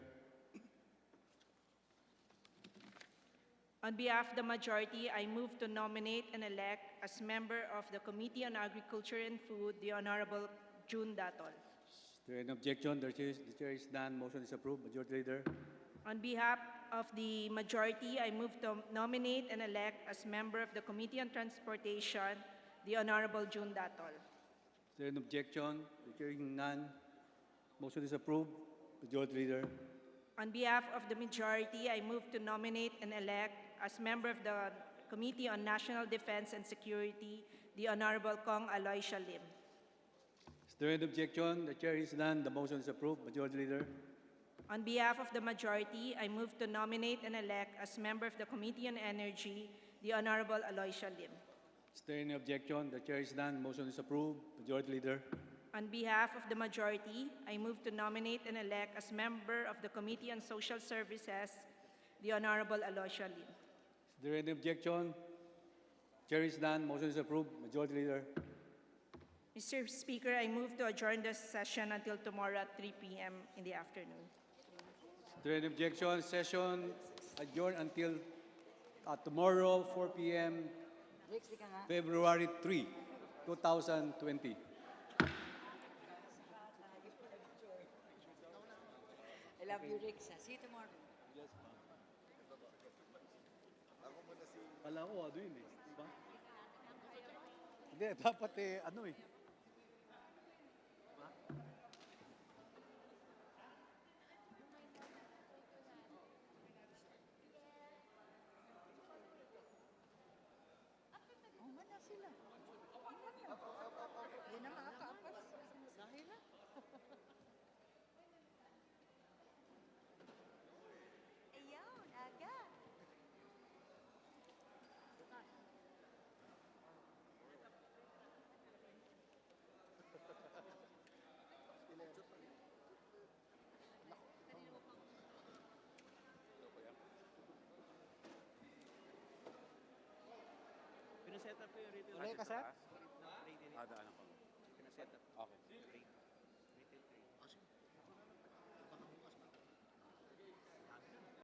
S17: On behalf of the majority, I move to nominate and elect as member of the Committee on Agriculture and Food the Honorable Jun Datol.
S5: Is there an objection? The chair is none. Motion is approved. Majority Leader.
S17: On behalf of the majority, I move to nominate and elect as member of the Committee on Transportation the Honorable Jun Datol.
S5: Is there an objection? The chair is none. Motion is approved. Majority Leader.
S17: On behalf of the majority, I move to nominate and elect as member of the Committee on National Defense and Security the Honorable Kong Aloysia Lim.
S5: Is there any objection? The chair is none. The motion is approved. Majority Leader.
S17: On behalf of the majority, I move to nominate and elect as member of the Committee on Energy, the Honorable Aloysia Lim.
S5: Is there any objection? The chair is none. Motion is approved. Majority Leader.
S17: On behalf of the majority, I move to nominate and elect as member of the Committee on Social Services, the Honorable Aloysia Lim.
S5: Is there any objection? Chair is none. Motion is approved. Majority Leader.
S17: Mr. Speaker, I move to adjourn the session until tomorrow at 3 p.m. in the afternoon.
S5: Is there any objection? Session adjourned until tomorrow, 4 p.m., February 3, 2020.
S18: I love you, Rixa. See you tomorrow.
S5: Wala ko, ano yun eh. Diba? Hindi, dapat ano eh.
S18: Hindi na makakapas. Dahil na. Ayaw, aga.
S12: Pinaset up ko yung retail.
S5: Wala yung kaset?
S12: Daan ako. Pinaset up. Okay.